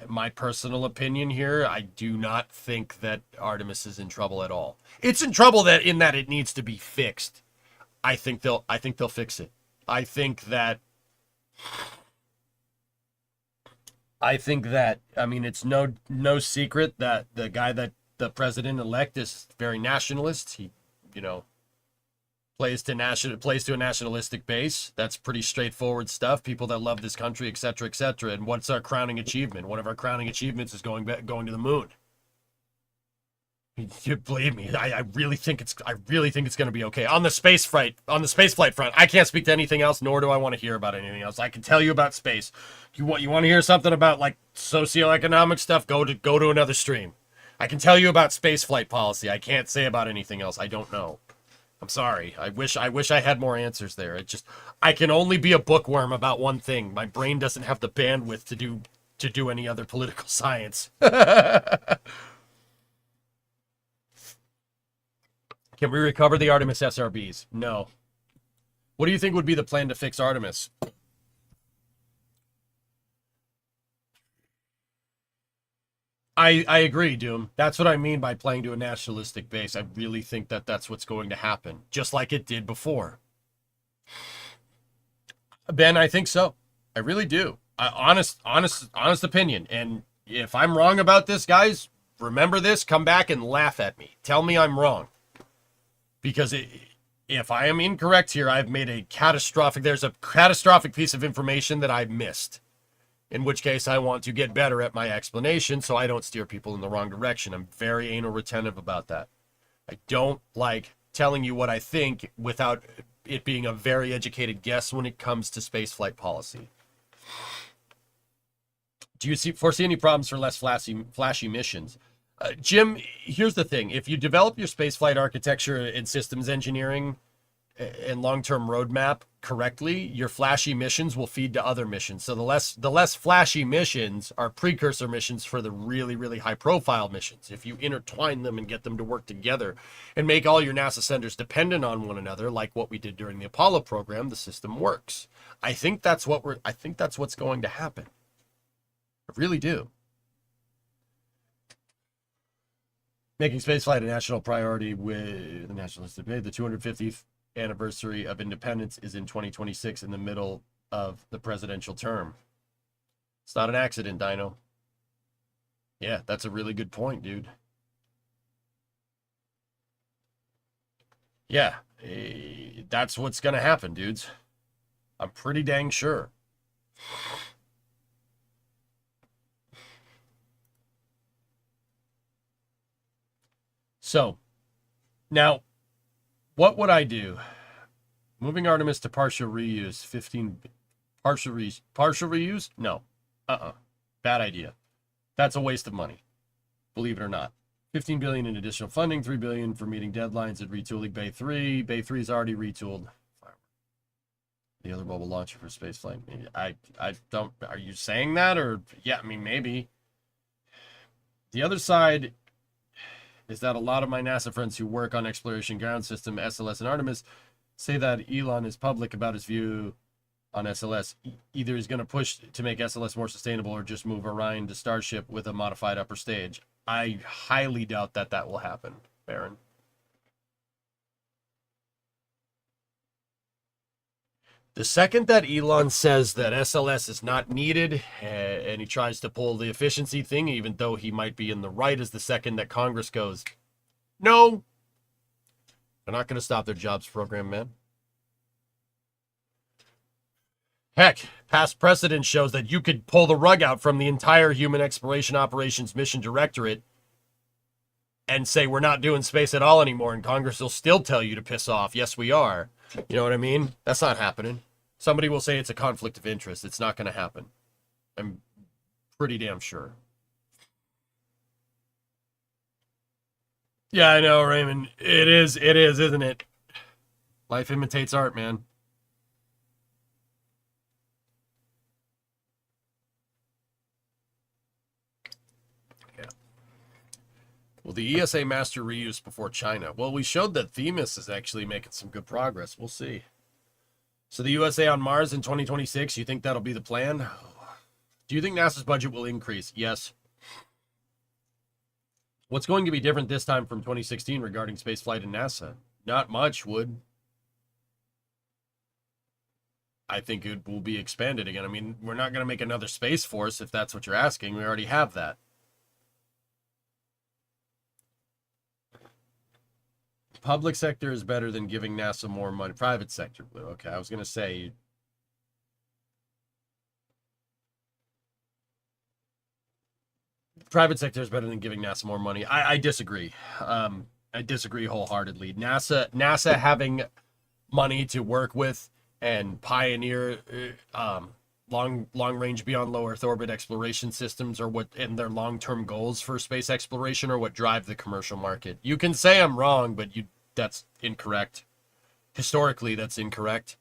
My personal opinion here, I do not think that Artemis is in trouble at all. It's in trouble in that it needs to be fixed. I think they'll fix it. I think that, I mean, it's no secret that the guy that the president-elect is very nationalist. He, plays to a nationalistic base. That's pretty straightforward stuff. People that love this country, et cetera, et cetera. And what's our crowning achievement? One of our crowning achievements is going to the moon. You believe me? I really think it's going to be okay on the spaceflight front. I can't speak to anything else, nor do I want to hear about anything else. I can tell you about space. You want to hear something about like socioeconomic stuff? Go to another stream. I can tell you about spaceflight policy. I can't say about anything else. I don't know. I'm sorry. I wish I had more answers there. I can only be a bookworm about one thing. My brain doesn't have the bandwidth to do any other political science. Can we recover the Artemis SRBs? No. What do you think would be the plan to fix Artemis? I agree, Doom. That's what I mean by playing to a nationalistic base. I really think that that's what's going to happen, just like it did before. Ben, I think so. I really do. Honest opinion. And if I'm wrong about this, guys, remember this. Come back and laugh at me. Tell me I'm wrong. Because if I am incorrect here, there's a catastrophic piece of information that I've missed. In which case, I want to get better at my explanation so I don't steer people in the wrong direction. I'm very anal retentive about that. I don't like telling you what I think without it being a very educated guess when it comes to spaceflight policy. Do you foresee any problems for less flashy missions? Jim, here's the thing. If you develop your spaceflight architecture and systems engineering and long-term roadmap correctly, your flashy missions will feed to other missions. So the less flashy missions are precursor missions for the really, really high-profile missions. If you intertwine them and get them to work together and make all your NASA centers dependent on one another, like what we did during the Apollo program, the system works. I think that's what's going to happen. I really do. Making spaceflight a national priority with the nationalist debate. The 250th anniversary of independence is in 2026, in the middle of the presidential term. It's not an accident, Dino. Yeah, that's a really good point, dude. Yeah, that's what's going to happen, dudes. I'm pretty dang sure. So, now, what would I do? Moving Artemis to partial reuse, 15... Partial reuse? No. Bad idea. That's a waste of money. Believe it or not. 15 billion in additional funding, 3 billion for meeting deadlines and retooling Bay 3. Bay 3 is already retooled. The other mobile launcher for spaceflight. I don't... Are you saying that? Or, yeah, I mean, maybe. The other side is that a lot of my NASA friends who work on Exploration Ground System, SLS, and Artemis say that Elon is public about his view on SLS. Either he's going to push to make SLS more sustainable or just move Orion to Starship with a modified upper stage. I highly doubt that that will happen, Baron. The second that Elon says that SLS is not needed, and he tries to pull the efficiency thing, even though he might be in the right, is the second that Congress goes, no, they're not going to stop their jobs program, man. Heck, past precedent shows that you could pull the rug out from the entire Human Exploration Operations Mission Directorate and say we're not doing space at all anymore, and Congress will still tell you to piss off. Yes, we are. You know what I mean? That's not happening. Somebody will say it's a conflict of interest. It's not going to happen. I'm pretty damn sure. Yeah, I know, Raymond. It is, isn't it? Life imitates art, man. Yeah. Will the ESA master reuse before China? Well, we showed that Themis is actually making some good progress. We'll see. So the USA on Mars in 2026, you think that'll be the plan? Do you think NASA's budget will increase? Yes. What's going to be different this time from 2016 regarding spaceflight and NASA? Not much, Wood. I think it will be expanded again. I mean, we're not going to make another Space Force if that's what you're asking. We already have that. Public sector is better than giving NASA more money. Private sector, Blue. Okay, I was going to say... Private sector is better than giving NASA more money. I disagree. I disagree wholeheartedly. NASA having money to work with and pioneer long range beyond low Earth orbit exploration systems are what, and their long-term goals for space exploration are what drive the commercial market. You can say I'm wrong, but that's incorrect. Historically, that's incorrect.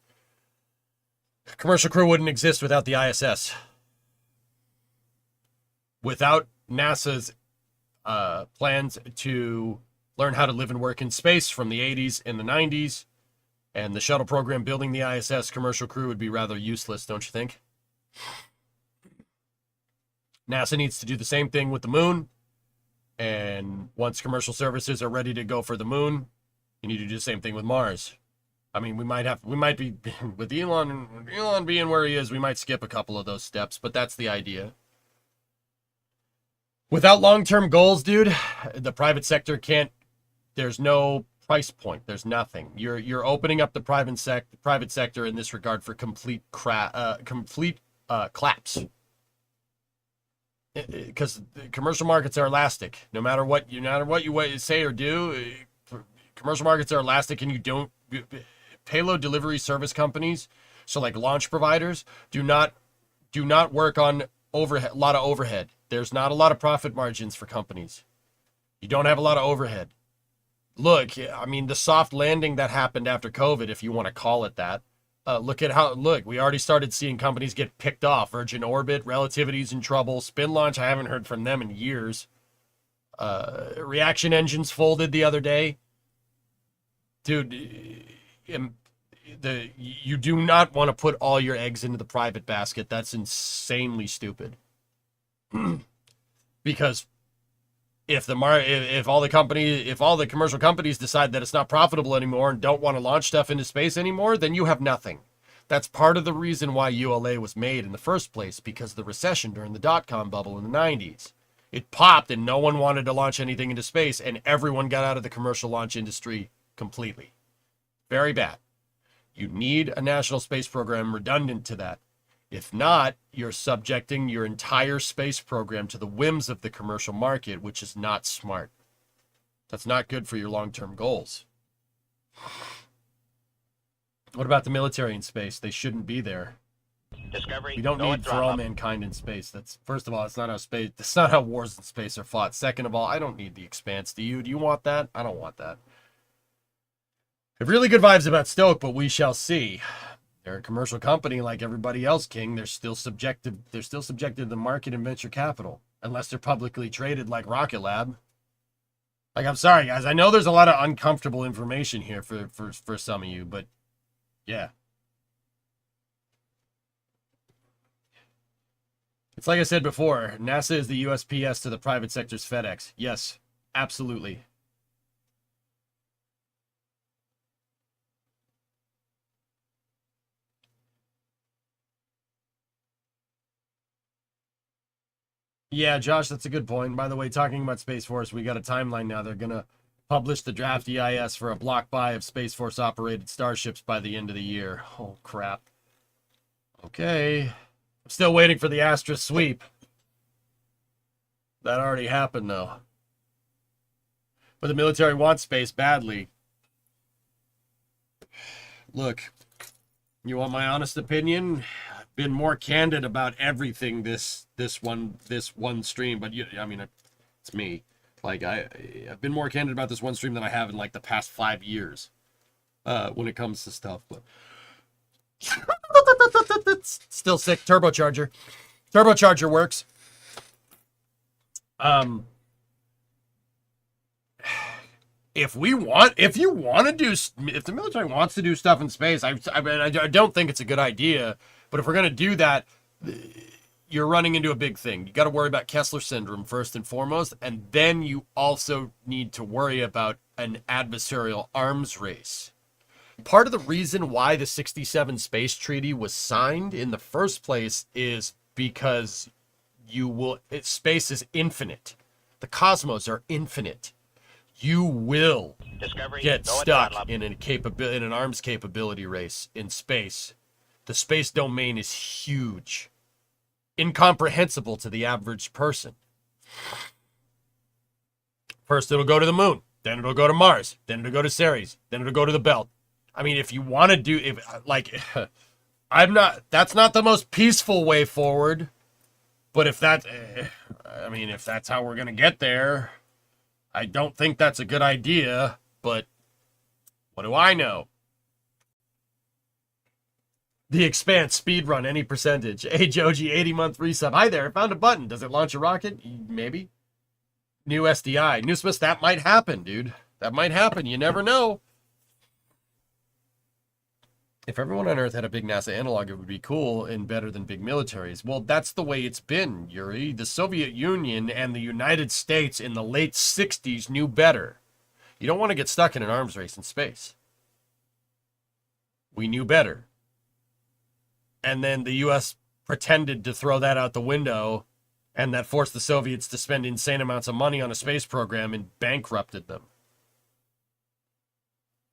Commercial crew wouldn't exist without the ISS. Without NASA's plans to learn how to live and work in space from the 80s and the 90s, and the shuttle program building the ISS, commercial crew would be rather useless, don't you think? NASA needs to do the same thing with the moon, and once commercial services are ready to go for the moon, you need to do the same thing with Mars. I mean, we might be, with Elon being where he is, we might skip a couple of those steps, but that's the idea. Without long-term goals, dude, the private sector can't, there's no price point. There's nothing. You're opening up the private sector in this regard for complete collapse. Because commercial markets are elastic. No matter what you say or do, commercial markets are elastic, and you don't. Payload delivery service companies, so like launch providers, do not work on a lot of overhead. There's not a lot of profit margins for companies. You don't have a lot of overhead. Look, I mean, the soft landing that happened after COVID, if you want to call it that. Look, we already started seeing companies get picked off. Virgin Orbit, Relativity's in trouble. Spin Launch, I haven't heard from them in years. Reaction Engines folded the other day. Dude, you do not want to put all your eggs into the private basket. That's insanely stupid. Because if all the commercial companies decide that it's not profitable anymore and don't want to launch stuff into space anymore, then you have nothing. That's part of the reason why ULA was made in the first place, because of the recession during the dot-com bubble in the 90s. It popped and no one wanted to launch anything into space, and everyone got out of the commercial launch industry completely. Very bad. You need a national space program redundant to that. If not, you're subjecting your entire space program to the whims of the commercial market, which is not smart. That's not good for your long-term goals. What about the military in space? They shouldn't be there. Discovery. We don't need for all mankind in space. That's, first of all, it's not how space. That's not how wars in space are fought. Second of all, I don't need the expanse. Do you? Do you want that? I don't want that. I have really good vibes about Stoke, but we shall see. They're a commercial company like everybody else, King. They're still subjected to the market and venture capital, unless they're publicly traded like Rocket Lab. Like, I'm sorry, guys. I know there's a lot of uncomfortable information here for some of you, but yeah. It's like I said before, NASA is the USPS to the private sector's FedEx. Yes, absolutely. Yeah, Josh, that's a good point. By the way, talking about Space Force, we got a timeline now. They're going to publish the draft EIS for a block buy of Space Force operated starships by the end of the year. Oh, crap. Okay. I'm still waiting for the Astra sweep. That already happened, though. But the military wants space badly. Look, you want my honest opinion? I've been more candid about everything this one stream, but I mean, it's me. Like, I've been more candid about this one stream than I have in like the past 5 years when it comes to stuff. But still sick. Turbocharger works. If the military wants to do stuff in space, I don't think it's a good idea. But if we're gonna do that, you're running into a big thing. You got to worry about Kessler syndrome first and foremost, and then you also need to worry about an adversarial arms race. Part of the reason why the 67 Space Treaty was signed in the first place is because space is infinite. The cosmos are infinite. You will get stuck in an arms capability race in space. The space domain is huge. Incomprehensible to the average person. First it'll go to the moon, then it'll go to Mars, then it'll go to Ceres, then it'll go to the belt. I mean, if you want to do, that's not the most peaceful way forward, but if that's how we're going to get there, I don't think that's a good idea, but what do I know? The Expanse speedrun, any percentage. Hey, Joji, 80-month resub. Hi there, I found a button. Does it launch a rocket? Maybe. New SDI. Newsmas, that might happen, dude. That might happen. You never know. If everyone on Earth had a big NASA analog, it would be cool and better than big militaries. Well, that's the way it's been, Yuri. The Soviet Union and the United States in the late 60s knew better. You don't want to get stuck in an arms race in space. We knew better. And then the U.S. pretended to throw that out the window, and that forced the Soviets to spend insane amounts of money on a space program and bankrupted them.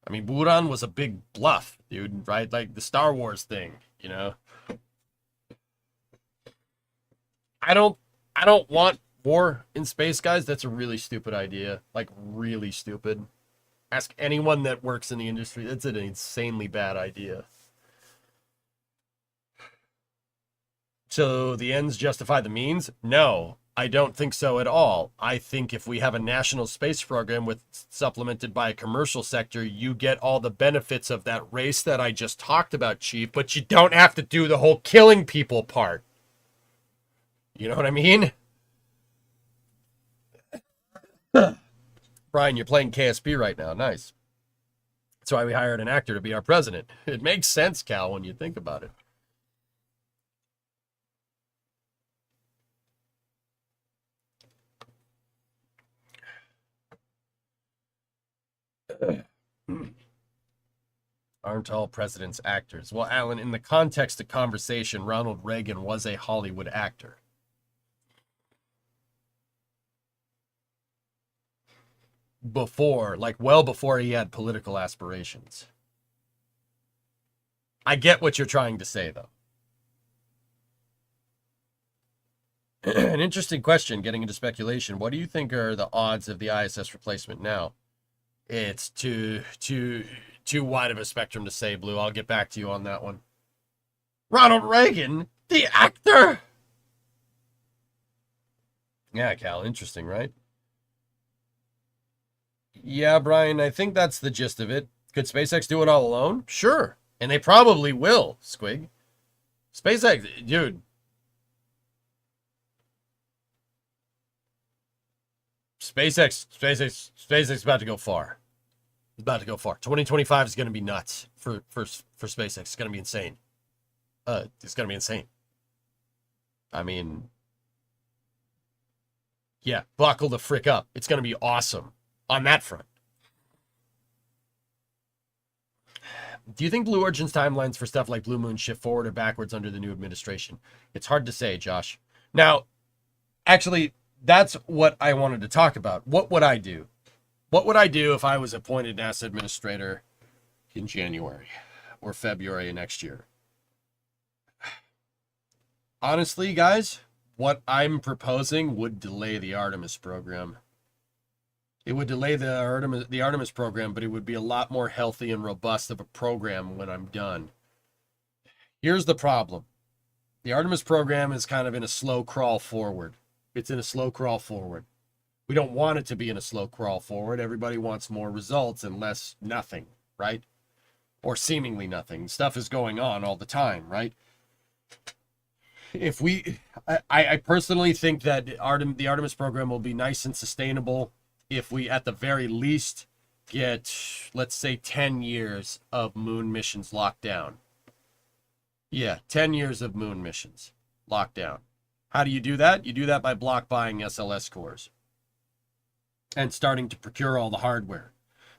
I mean, Buran was a big bluff, dude, right? Like the Star Wars thing, you know? I don't want war in space, guys. That's a really stupid idea. Like, really stupid. Ask anyone that works in the industry. That's an insanely bad idea. So the ends justify the means? No, I don't think so at all. I think if we have a national space program supplemented by a commercial sector, you get all the benefits of that race that I just talked about, Chief, but you don't have to do the whole killing people part. You know what I mean? Brian, you're playing KSP right now. Nice. That's why we hired an actor to be our president. It makes sense, Cal, when you think about it. Aren't all presidents actors? Well, Alan, in the context of conversation, Ronald Reagan was a Hollywood actor. Before, like well before he had political aspirations. I get what you're trying to say, though. An interesting question, getting into speculation. What do you think are the odds of the ISS replacement now? It's too wide of a spectrum to say, Blue. I'll get back to you on that one. Ronald Reagan, the actor! Yeah, Cal, interesting, right? Yeah, Brian, I think that's the gist of it. Could SpaceX do it all alone? Sure. And they probably will, Squig. SpaceX, dude. SpaceX is about to go far. It's about to go far. 2025 is going to be nuts for SpaceX. It's going to be insane. It's going to be insane. I mean, yeah, buckle the frick up. It's going to be awesome on that front. Do you think Blue Origin's timelines for stuff like Blue Moon shift forward or backwards under the new administration? It's hard to say, Josh. Now, actually, that's what I wanted to talk about. What would I do? What would I do if I was appointed NASA administrator in January or February of next year? Honestly, guys, what I'm proposing would delay the Artemis program. It would delay the Artemis program, but it would be a lot more healthy and robust of a program when I'm done. Here's the problem. The Artemis program is kind of in a slow crawl forward. It's in a slow crawl forward. We don't want it to be in a slow crawl forward. Everybody wants more results and less nothing, right? Or seemingly nothing. Stuff is going on all the time, right? I personally think that the Artemis program will be nice and sustainable if we, at the very least, get, let's say, 10 years of moon missions locked down. Yeah, 10 years of moon missions locked down. How do you do that? You do that by block buying SLS cores and starting to procure all the hardware.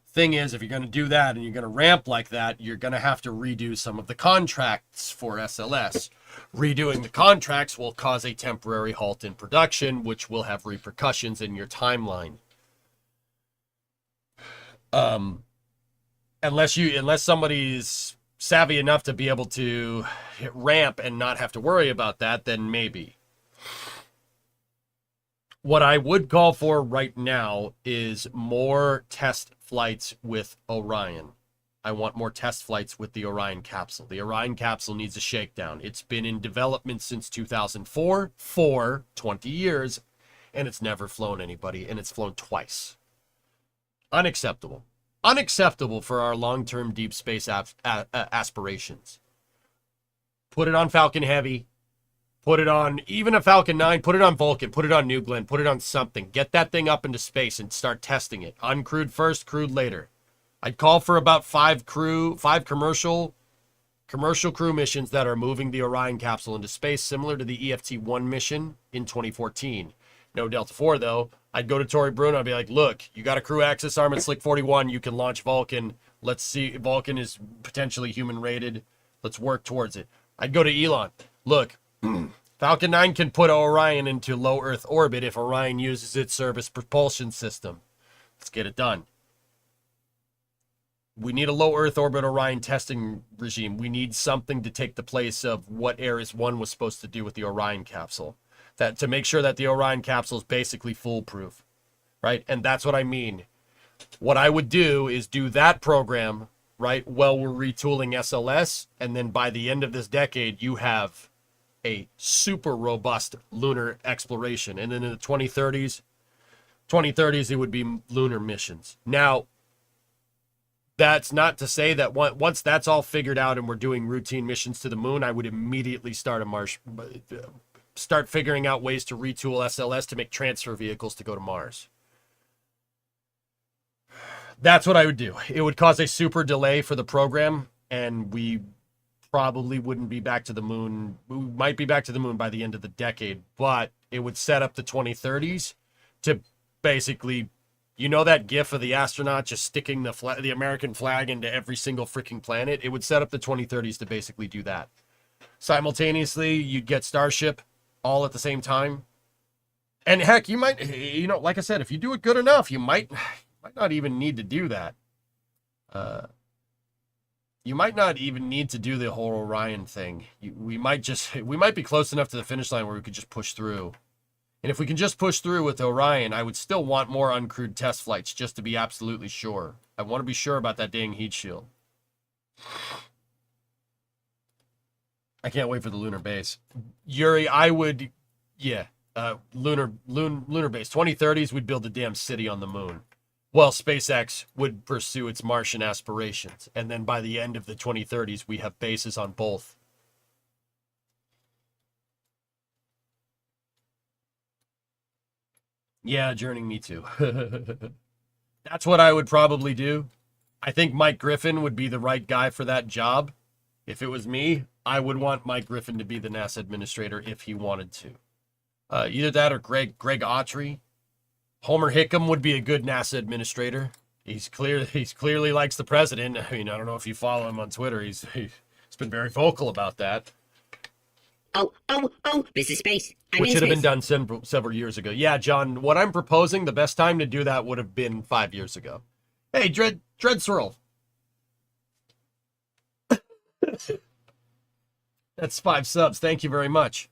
Thing is, if you're going to do that and you're going to ramp like that, you're going to have to redo some of the contracts for SLS. Redoing the contracts will cause a temporary halt in production, which will have repercussions in your timeline. Unless somebody's savvy enough to be able to hit ramp and not have to worry about that, then maybe. What I would call for right now is more test flights with Orion. I want more test flights with the Orion capsule. The Orion capsule needs a shakedown. It's been in development since 2004, for 20 years, and it's never flown anybody, and it's flown twice. Unacceptable. Unacceptable for our long-term deep space aspirations. Put it on Falcon Heavy. Put it on even a Falcon 9. Put it on Vulcan. Put it on New Glenn. Put it on something. Get that thing up into space and start testing it. Uncrewed first, crewed later. I'd call for about five commercial crew missions that are moving the Orion capsule into space, similar to the EFT-1 mission in 2014. No Delta 4, though. I'd go to Tory Bruno. I'd be like, look, you got a crew access arm at Slick 41. You can launch Vulcan. Let's see. Vulcan is potentially human rated. Let's work towards it. I'd go to Elon. Look, Falcon 9 can put Orion into low Earth orbit if Orion uses its service propulsion system. Let's get it done. We need a low Earth orbit Orion testing regime. We need something to take the place of what Ares 1 was supposed to do with the Orion capsule. That to make sure that the Orion capsule is basically foolproof, right? And that's what I mean. What I would do is do that program, right, while we're retooling SLS, and then by the end of this decade, you have a super robust lunar exploration. And then in the 2030s, it would be lunar missions. Now, that's not to say that once that's all figured out and we're doing routine missions to the moon, I would immediately start figuring out ways to retool SLS to make transfer vehicles to go to Mars. That's what I would do. It would cause a super delay for the program, and we probably wouldn't be back to the moon. We might be back to the moon by the end of the decade, but it would set up the 2030s to basically You know that gif of the astronaut just sticking the American flag into every single freaking planet? It would set up the 2030s to basically do that. Simultaneously, you'd get Starship all at the same time. And heck, you might, like I said, if you do it good enough, you might not even need to do that. You might not even need to do the whole Orion thing. We might be close enough to the finish line where we could just push through. And if we can just push through with Orion, I would still want more uncrewed test flights just to be absolutely sure. I want to be sure about that dang heat shield. I can't wait for the lunar base. Yuri, I would, yeah, lunar base. 2030s, we'd build a damn city on the moon. Well, SpaceX would pursue its Martian aspirations. And then by the end of the 2030s, we have bases on both. Yeah, journeying me too. That's what I would probably do. I think Mike Griffin would be the right guy for that job. If it was me, I would want Mike Griffin to be the NASA administrator if he wanted to. Either that or Greg Autry. Homer Hickam would be a good NASA administrator. He's clearly likes the president. I mean, I don't know if you follow him on Twitter. He's been very vocal about that. Oh, this is space. Which should have been done several years ago. Yeah, John, what I'm proposing, the best time to do that would have been 5 years ago. Hey, Dread Swirl. That's 5 subs. Thank you very much.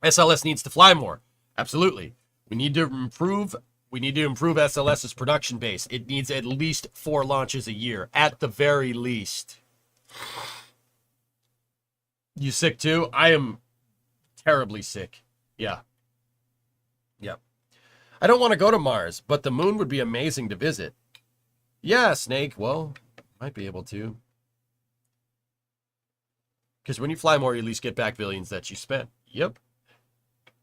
SLS needs to fly more. Absolutely. We need to improve SLS's production base. It needs at least 4 launches a year, at the very least. You sick too? I am terribly sick. Yeah. Yep. I don't want to go to Mars, but the moon would be amazing to visit. Yeah, Snake. Well, might be able to. Because when you fly more, you at least get back billions that you spent. Yep.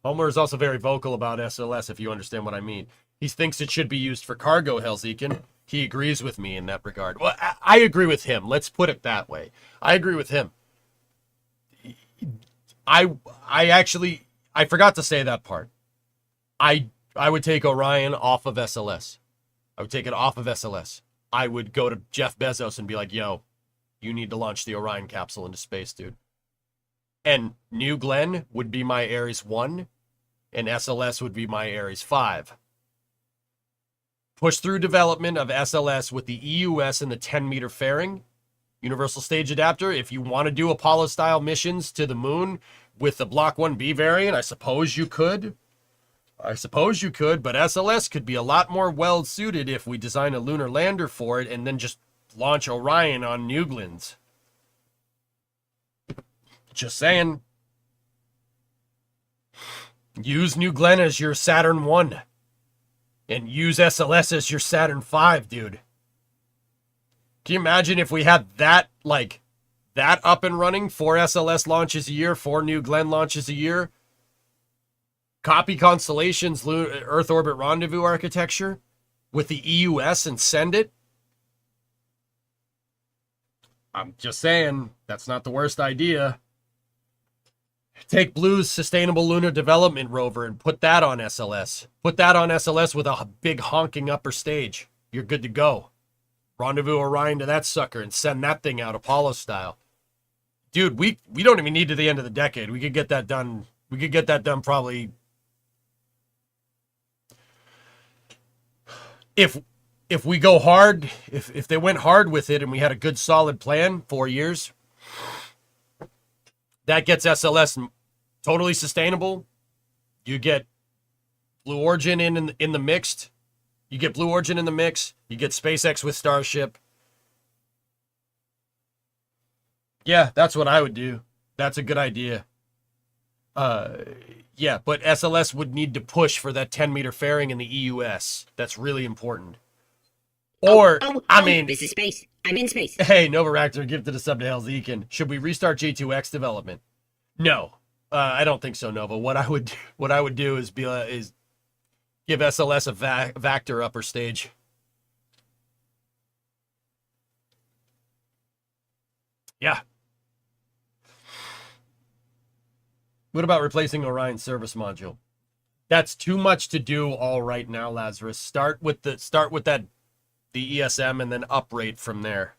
Homer is also very vocal about SLS, if you understand what I mean. He thinks it should be used for cargo, Helzekin. He agrees with me in that regard. Well, I agree with him. Let's put it that way. I agree with him. I forgot to say that part. I would take Orion off of SLS. I would take it off of SLS. I would go to Jeff Bezos and be like, yo, you need to launch the Orion capsule into space, dude. And New Glenn would be my Ares 1, and SLS would be my Ares 5. Push through development of SLS with the EUS and the 10-meter fairing. Universal Stage Adapter, if you want to do Apollo-style missions to the moon with the Block 1B variant, I suppose you could. But SLS could be a lot more well-suited if we design a lunar lander for it and then just launch Orion on New Glenn's. Just saying. Use New Glenn as your Saturn 1. And use SLS as your Saturn 5, dude. Can you imagine if we had that up and running? 4 SLS launches a year, 4 New Glenn launches a year. Copy Constellation's Earth Orbit Rendezvous architecture with the EUS and send it. I'm just saying, that's not the worst idea. Take Blue's Sustainable Lunar Development rover and put that on SLS. Put that on SLS with a big honking upper stage. You're good to go. Rendezvous Orion to that sucker and send that thing out Apollo style. Dude, we don't even need to the end of the decade. We could get that done. We could get that done probably. If we go hard, if they went hard with it and we had a good solid plan, 4 years, that gets SLS totally sustainable. You get Blue Origin in the mixed. You get Blue Origin in the mix. You get SpaceX with Starship. Yeah, that's what I would do. That's a good idea. Yeah, but SLS would need to push for that 10-meter fairing in the EUS. That's really important. Or, I mean... This is space. I'm in space. Hey, Novaractor, gifted a sub to Helzekin. Should we restart J2X development? No. I don't think so, Nova. What I would do is give SLS a Vector upper stage. Yeah. What about replacing Orion's service module? That's too much to do all right now, Lazarus. Start with the ESM and then uprate from there.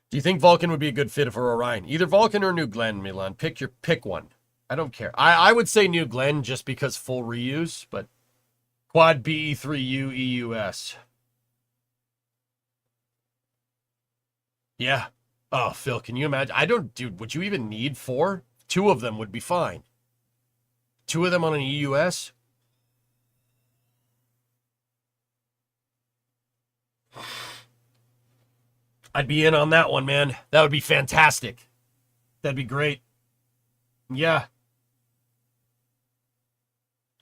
Do you think Vulcan would be a good fit for Orion? Either Vulcan or New Glenn, Milan. Pick one. I don't care. I would say New Glenn just because full reuse, but quad BE3U EUS. Yeah. Oh, Phil, can you imagine? Dude, would you even need 4? 2 of them would be fine. 2 of them on an EUS? I'd be in on that one, man. That would be fantastic. That'd be great. Yeah.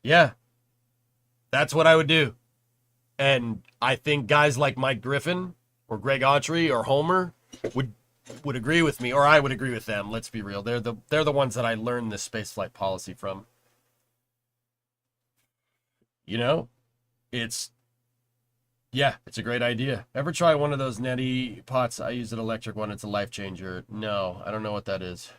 Yeah. That's what I would do. And I think guys like Mike Griffin or Greg Autry or Homer would agree with me, or I would agree with them. Let's be real. They're the ones that I learned this spaceflight policy from. You know, it's a great idea. Ever try one of those neti pots? I use an electric one. It's a life changer. No, I don't know what that is.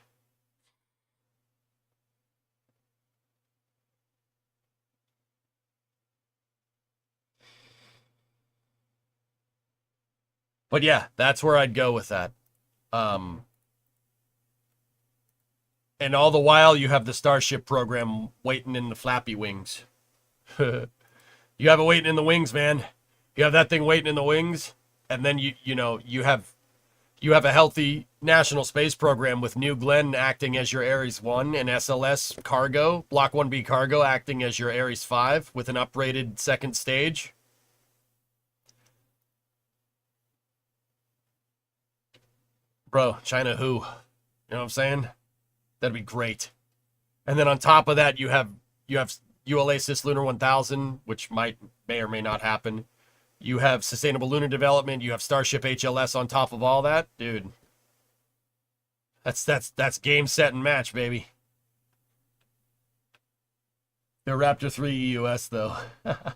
But yeah, that's where I'd go with that. And all the while you have the Starship program waiting in the flappy wings. You have it waiting in the wings, man. You have that thing waiting in the wings, and then you have a healthy national space program with New Glenn acting as your Ares 1 and SLS cargo, Block 1B cargo acting as your Ares 5 with an uprated second stage. Bro, China who? You know what I'm saying? That'd be great. And then on top of that, you have ULA Cislunar 1000, which may or may not happen. You have Sustainable Lunar Development. You have Starship HLS on top of all that. Dude, that's game, set, and match, baby. The Raptor 3 EUS, though. That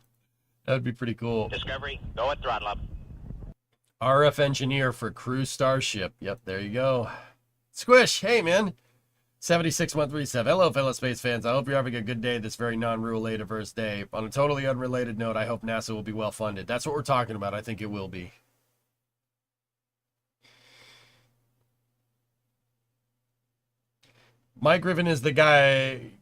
would be pretty cool. Discovery, go at throttle up. RF engineer for crew Starship. Yep, there you go. Squish, hey, man. 76-month reset. Hello, fellow space fans. I hope you're having a good day this very non-rule diverse day. On a totally unrelated note, I hope NASA will be well funded. That's what we're talking about. I think it will be. Mike Griffin is the guy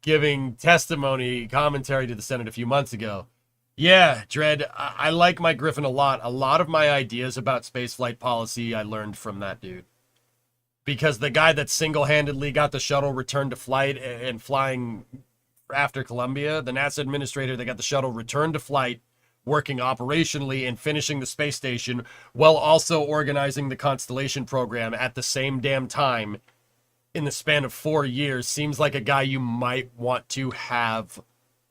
giving commentary to the Senate a few months ago. Yeah, Dredd, I like Mike Griffin a lot. A lot of my ideas about spaceflight policy I learned from that dude. Because the guy that single-handedly got the shuttle returned to flight and flying after Columbia, the NASA administrator that got the shuttle returned to flight, working operationally and finishing the space station, while also organizing the Constellation program at the same damn time in the span of 4 years, seems like a guy you might want to have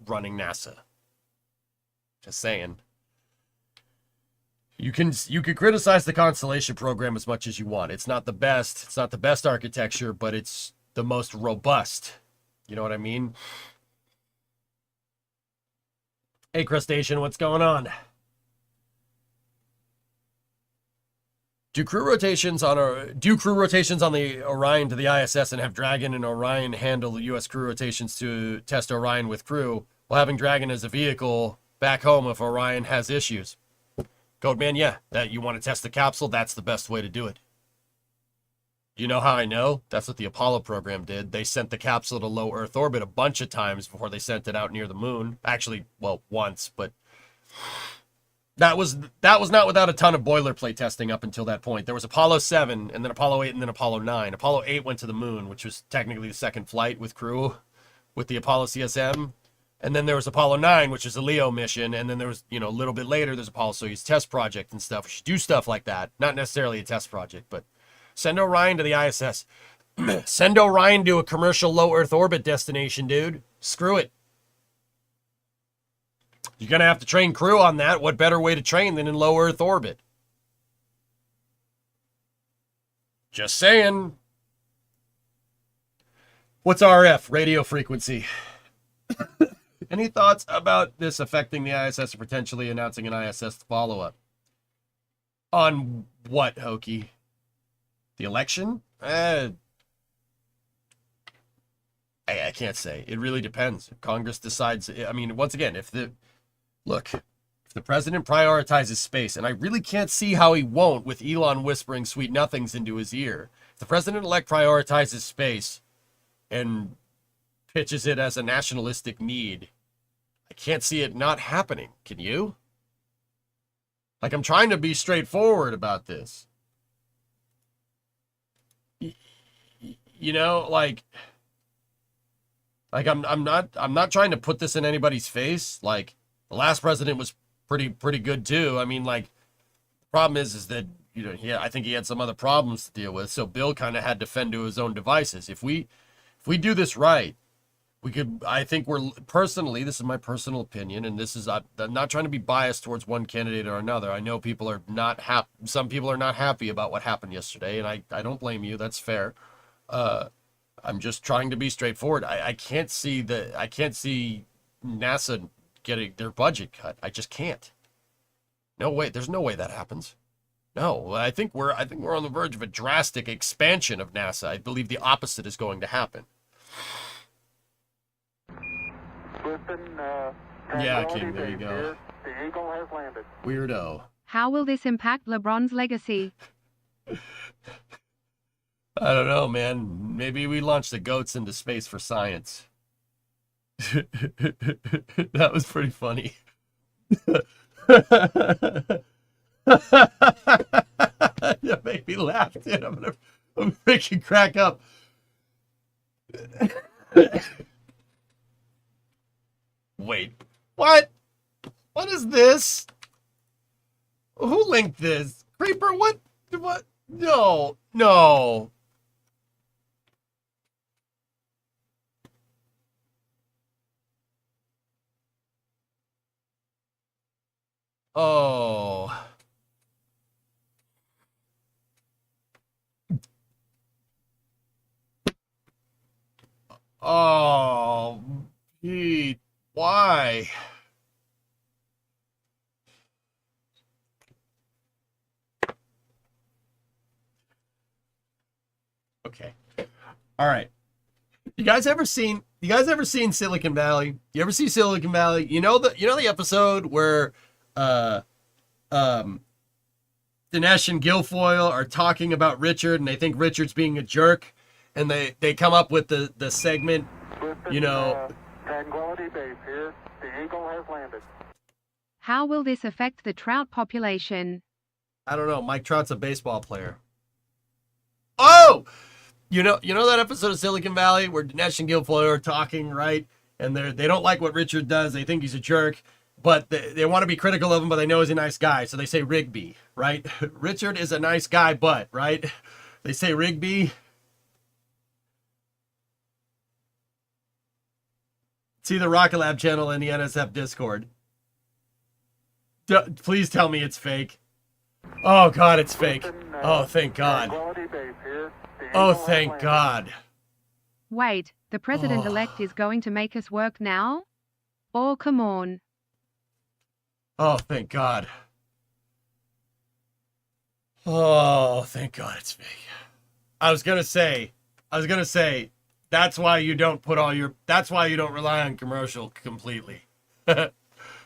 running NASA. Just saying. You can criticize the Constellation program as much as you want. It's not the best. It's not the best architecture, but it's the most robust. You know what I mean? Hey, Crustacean, what's going on? Do crew rotations on the Orion to the ISS and have Dragon and Orion handle the U.S. crew rotations to test Orion with crew, while having Dragon as a vehicle back home if Orion has issues? Goatman, yeah, that you want to test the capsule, that's the best way to do it. You know how I know? That's what the Apollo program did. They sent the capsule to low Earth orbit a bunch of times before they sent it out near the moon. Actually, well, once, but that was not without a ton of boilerplate testing up until that point. There was Apollo 7, and then Apollo 8, and then Apollo 9. Apollo 8 went to the moon, which was technically the second flight with crew, with the Apollo CSM. And then there was Apollo 9, which is a LEO mission. And then there was, a little bit later, there's Apollo Soyuz test project and stuff. We should do stuff like that. Not necessarily a test project, but send Orion to the ISS. Send Orion to a commercial low Earth orbit destination, dude. Screw it. You're going to have to train crew on that. What better way to train than in low Earth orbit? Just saying. What's RF? Radio frequency. Any thoughts about this affecting the ISS or potentially announcing an ISS follow-up? On what, Hokey? The election? I can't say. It really depends. If Congress decides, I mean, once again, if the president prioritizes space, and I really can't see how he won't with Elon whispering sweet nothings into his ear. If the president-elect prioritizes space and pitches it as a nationalistic need, I can't see it not happening. Can you? Like, I'm trying to be straightforward about this. You know, like I'm not trying to put this in anybody's face. Like, the last president was pretty good too. I mean, like, the problem is that, you know, yeah, I think he had some other problems to deal with. So Bill kind of had to fend to his own devices. If we do this right, we could, I think we're, personally, this is my personal opinion, and this is, I'm not trying to be biased towards one candidate or another. I know people are not happy, some people are not happy about what happened yesterday, and I don't blame you, that's fair. I'm just trying to be straightforward. I can't see NASA getting their budget cut. I just can't. No way, there's no way that happens. No, I think we're on the verge of a drastic expansion of NASA. I believe the opposite is going to happen. Yeah, King, there you go. The Eagle has landed. Weirdo. How will this impact LeBron's legacy? I don't know, man. Maybe we launch the goats into space for science. That was pretty funny. That made me laugh, dude. I'm freaking crack up. Wait, what? What is this? Who linked this? Creeper, what? What? No, no. Oh. Oh, Pete, why? Okay. All right. You guys ever seen Silicon Valley? You ever see Silicon Valley? You know the episode where Dinesh and Guilfoyle are talking about Richard, and they think Richard's being a jerk, and they come up with the segment, you know. Tranquility Base here. The Eagle has landed. How will this affect the trout population? I don't know. Mike Trout's a baseball player. Oh, you know that episode of Silicon Valley where Dinesh and Guilfoyle are talking, right? And they don't like what Richard does. They think he's a jerk. But they want to be critical of him, but they know he's a nice guy. So they say Rigby, right? Richard is a nice guy, but, right? They say Rigby. See the Rocket Lab channel in the NSF Discord. Please tell me it's fake. Oh, God, it's fake. Oh, thank God. Oh, thank God. Wait, the president-elect is going to make us work now? Oh, come on. Oh, thank God. Oh, thank God it's fake. I was gonna say, that's why you don't rely on commercial completely. But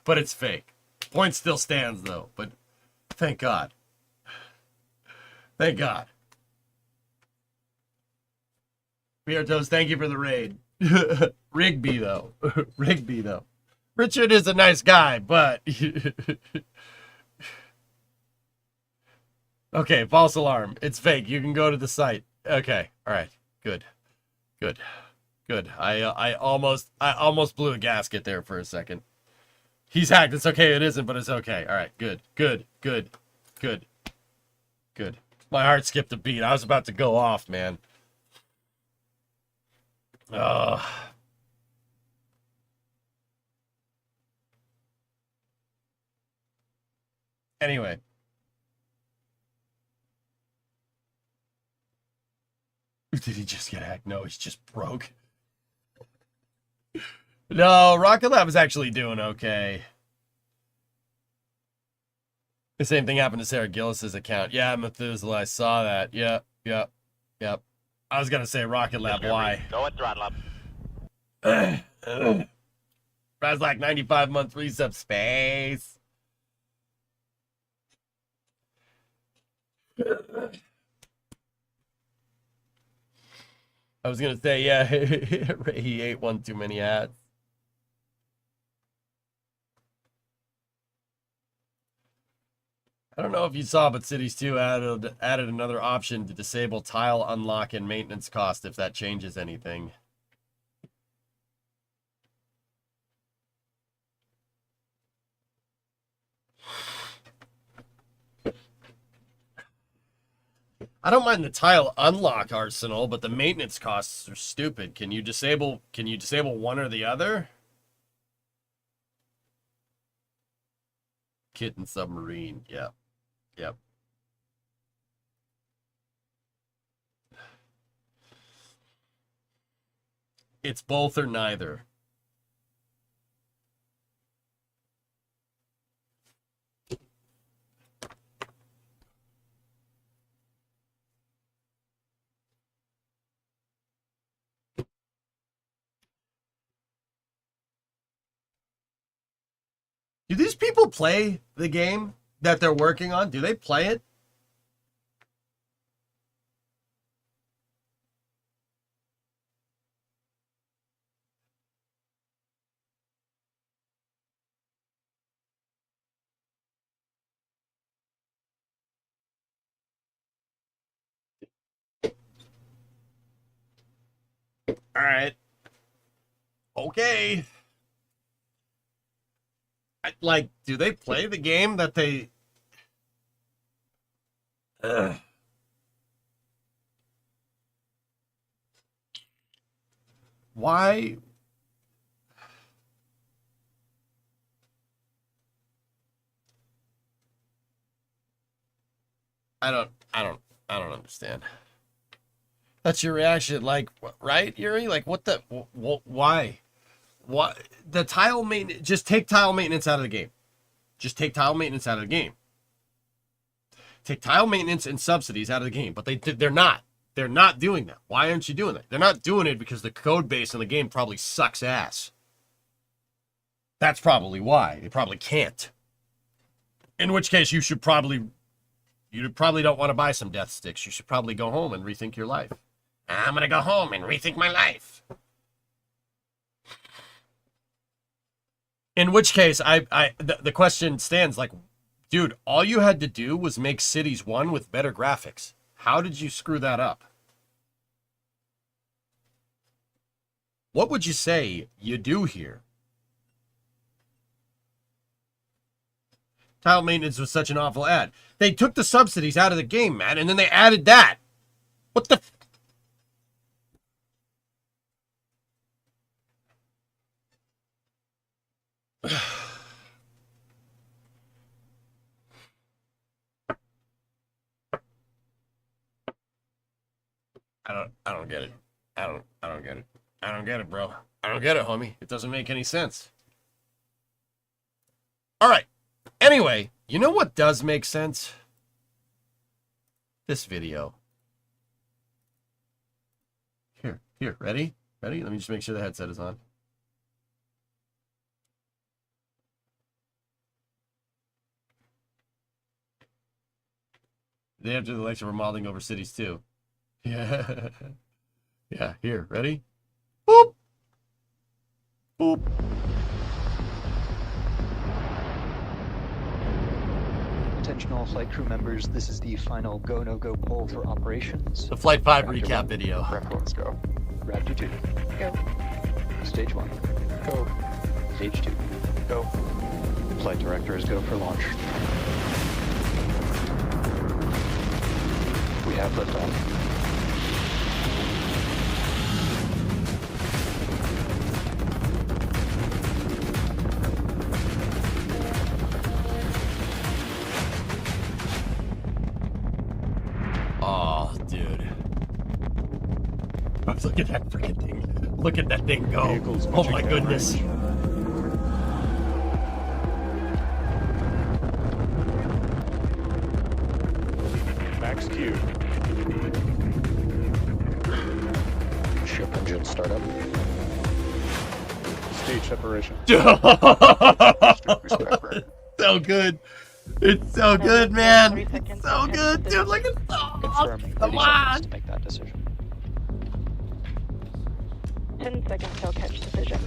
it's fake. Point still stands though, but thank God. Thank God. Beartos, thank you for the raid. Rigby though. Rigby though. Richard is a nice guy, but... Okay, false alarm. It's fake. You can go to the site. Okay, all right. Good. Good. Good. I almost blew a gasket there for a second. He's hacked. It's okay. It isn't, but it's okay. All right. Good. Good. Good. Good. Good. My heart skipped a beat. I was about to go off, man. Anyway. Did he just get hacked? No, he's just broke. No, Rocket Lab is actually doing okay. The same thing happened to Sarah Gillis's account. Yeah, Methuselah, I saw that. Yep. I was going to say Rocket Lab, why? Go at throttle up. Razak 95-month resub space. I was gonna say, yeah, he ate one too many hats. I don't know if you saw, but Cities 2 added another option to disable tile unlock and maintenance cost if that changes anything. I don't mind the tile unlock arsenal, but the maintenance costs are stupid. Can you disable one or the other? Kit and submarine. Yeah. Yep. It's both or neither. Do these people play the game that they're working on? Do they play it? All right. Okay. Like, do they play the game that they... Why? I don't understand. That's your reaction, like, right, Yuri? Like, what the, why? Why? The tile maintenance, just take tile maintenance out of the game. Just take tile maintenance out of the game. Take tile maintenance and subsidies out of the game, but they're not. They're not doing that. Why aren't you doing that? They're not doing it because the code base in the game probably sucks ass. That's probably why. They probably can't. In which case, you probably don't want to buy some death sticks. You should probably go home and rethink your life. I'm going to go home and rethink my life. In which case, the question stands like, dude, all you had to do was make Cities 1 with better graphics. How did you screw that up? What would you say you do here? Tile maintenance was such an awful ad. They took the subsidies out of the game, man, and then they added that. What the... I don't get it. I don't get it. I don't get it, bro. I don't get it, homie. It doesn't make any sense. All right. Anyway, you know what does make sense? This video. Here, ready? Ready? Let me just make sure the headset is on. The day after the election, we're modeling over Cities too. Yeah. Yeah, here, ready? Boop! Boop. Attention all flight crew members, this is the final go, no-go poll for operations. The Flight 5 Roger recap one. video. Let's go. Raptor 2. Go. Stage 1. Go. Stage 2. Go. Flight directors go for launch. We have liftoff. Oh, dude. Look at that freaking thing. Look at that thing go. Vehicles Oh my goodness. Max Q. Ship engine startup. stage separation. So good. It's so good, man. It's so good, dude. Look at Confirming 30 seconds to make that decision. 10 seconds till catch decision.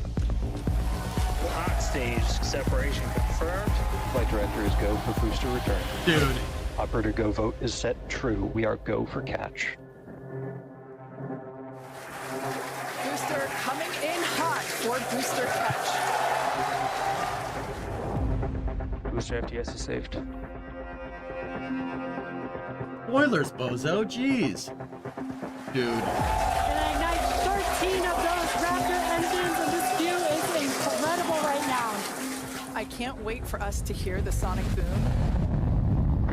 Hot stage separation confirmed. Flight director is go for booster return. dude. Operator go vote is set true. We are go for catch. Booster coming in hot for booster catch. Booster FTS is saved. Spoilers, bozo. Jeez. Dude. And I ignite 13 of those Raptor engines, and this view is incredible right now. I can't wait for us to hear the sonic boom.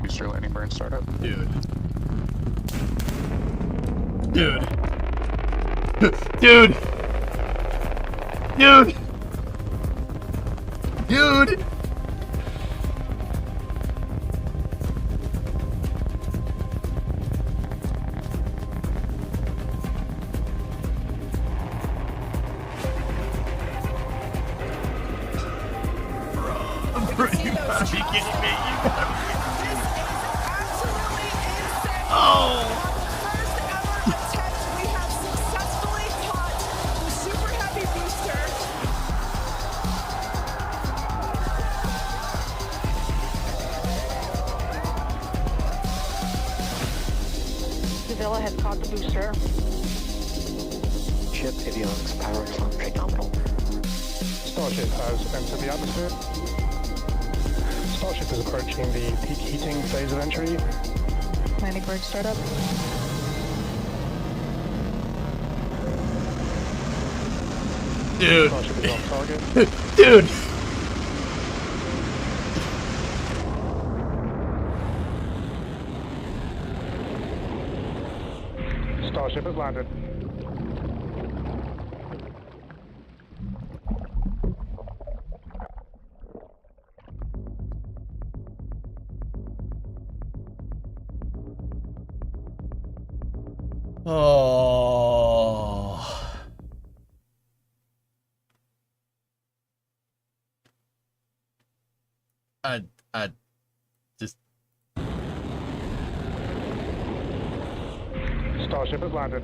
Booster landing burn startup. Dude. Dude. Dude. Dude. Dude. Are you kidding me? This is absolutely insane. Oh. On the first ever attempt, we have successfully caught the Super Heavy booster. Sevilla has caught the booster. Ship avionics power and telemetry nominal. Starship has entered the atmosphere. Starship is approaching the peak heating phase of entry. Landing bird startup. Dude. Starship is on target. Dude. Starship has landed. Oh. I just Starship has landed.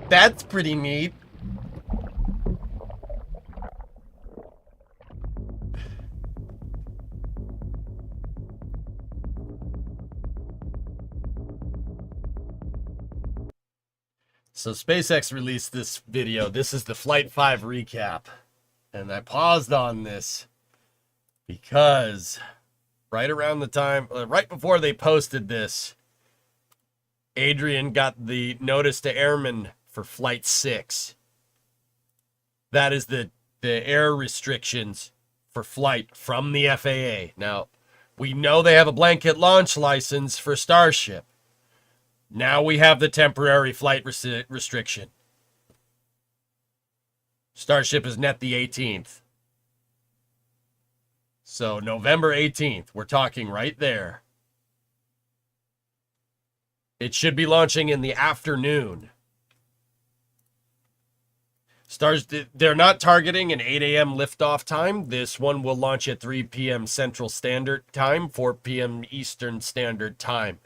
that's pretty neat. So SpaceX released this video. This is the Flight 5 recap. And I paused on this because right around the time, right before they posted this, Adrian got the notice to airmen for Flight 6. That is the air restrictions for flight from the FAA. Now, we know they have a blanket launch license for Starship. Now we have the temporary flight restriction. Starship is net the 18th. So November 18th, we're talking right there. It should be launching in the afternoon. They're not targeting an 8 a.m. liftoff time. This one will launch at 3 p.m. Central Standard Time, 4 p.m. Eastern Standard Time,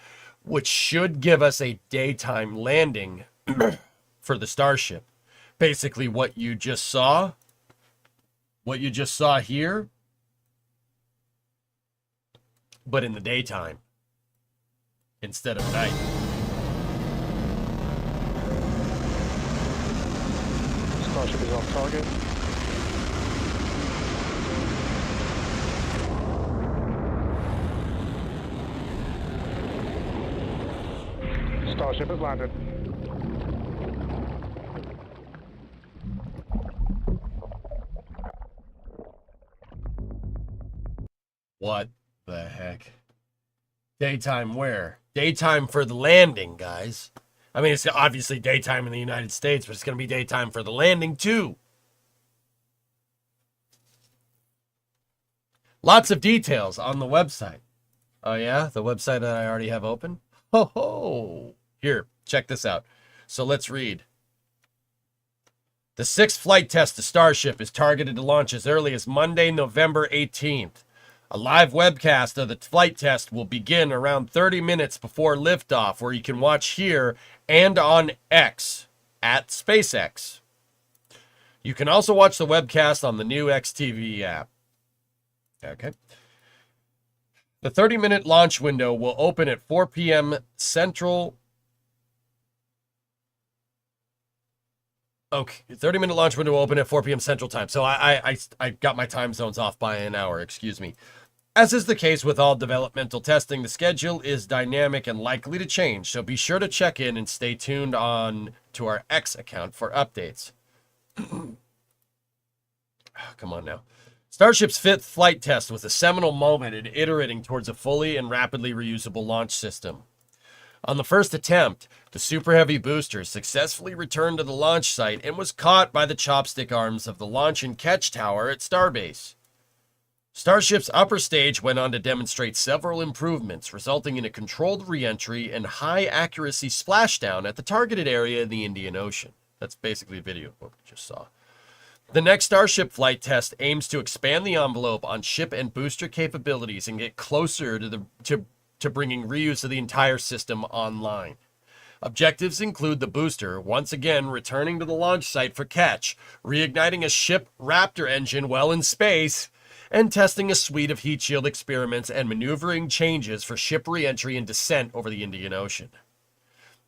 which should give us a daytime landing for the Starship. Basically what you just saw here, but in the daytime instead of night. Starship is on target. Starship has landed. What the heck? Daytime where? Daytime for the landing, guys. I mean, it's obviously daytime in the United States, but it's going to be daytime for the landing, too. Lots of details on the website. Oh, yeah? The website that I already have open? Ho, ho. Here, check this out. So let's read. The 6th flight test to Starship is targeted to launch as early as Monday, November 18th. A live webcast of the flight test will begin around 30 minutes before liftoff, where you can watch here and on X at SpaceX. You can also watch the webcast on the new XTV app. Okay. The 30-minute launch window will open at 4 p.m. Central. Okay, 30-minute launch window will open at 4 p.m. Central Time. So I got my time zones off by an hour, excuse me. As is the case with all developmental testing, the schedule is dynamic and likely to change, so be sure to check in and stay tuned on to our X account for updates. Come on now. Starship's 5th flight test was a seminal moment in iterating towards a fully and rapidly reusable launch system. On the first attempt, the Super Heavy booster successfully returned to the launch site and was caught by the chopstick arms of the launch and catch tower at Starbase. Starship's upper stage went on to demonstrate several improvements, resulting in a controlled re-entry and high-accuracy splashdown at the targeted area in the Indian Ocean. That's basically a video of what we just saw. The next Starship flight test aims to expand the envelope on ship and booster capabilities and get closer to bringing reuse of the entire system online. Objectives include the booster, once again returning to the launch site for catch, reigniting a ship Raptor engine while in space, and testing a suite of heat shield experiments and maneuvering changes for ship re-entry and descent over the Indian Ocean.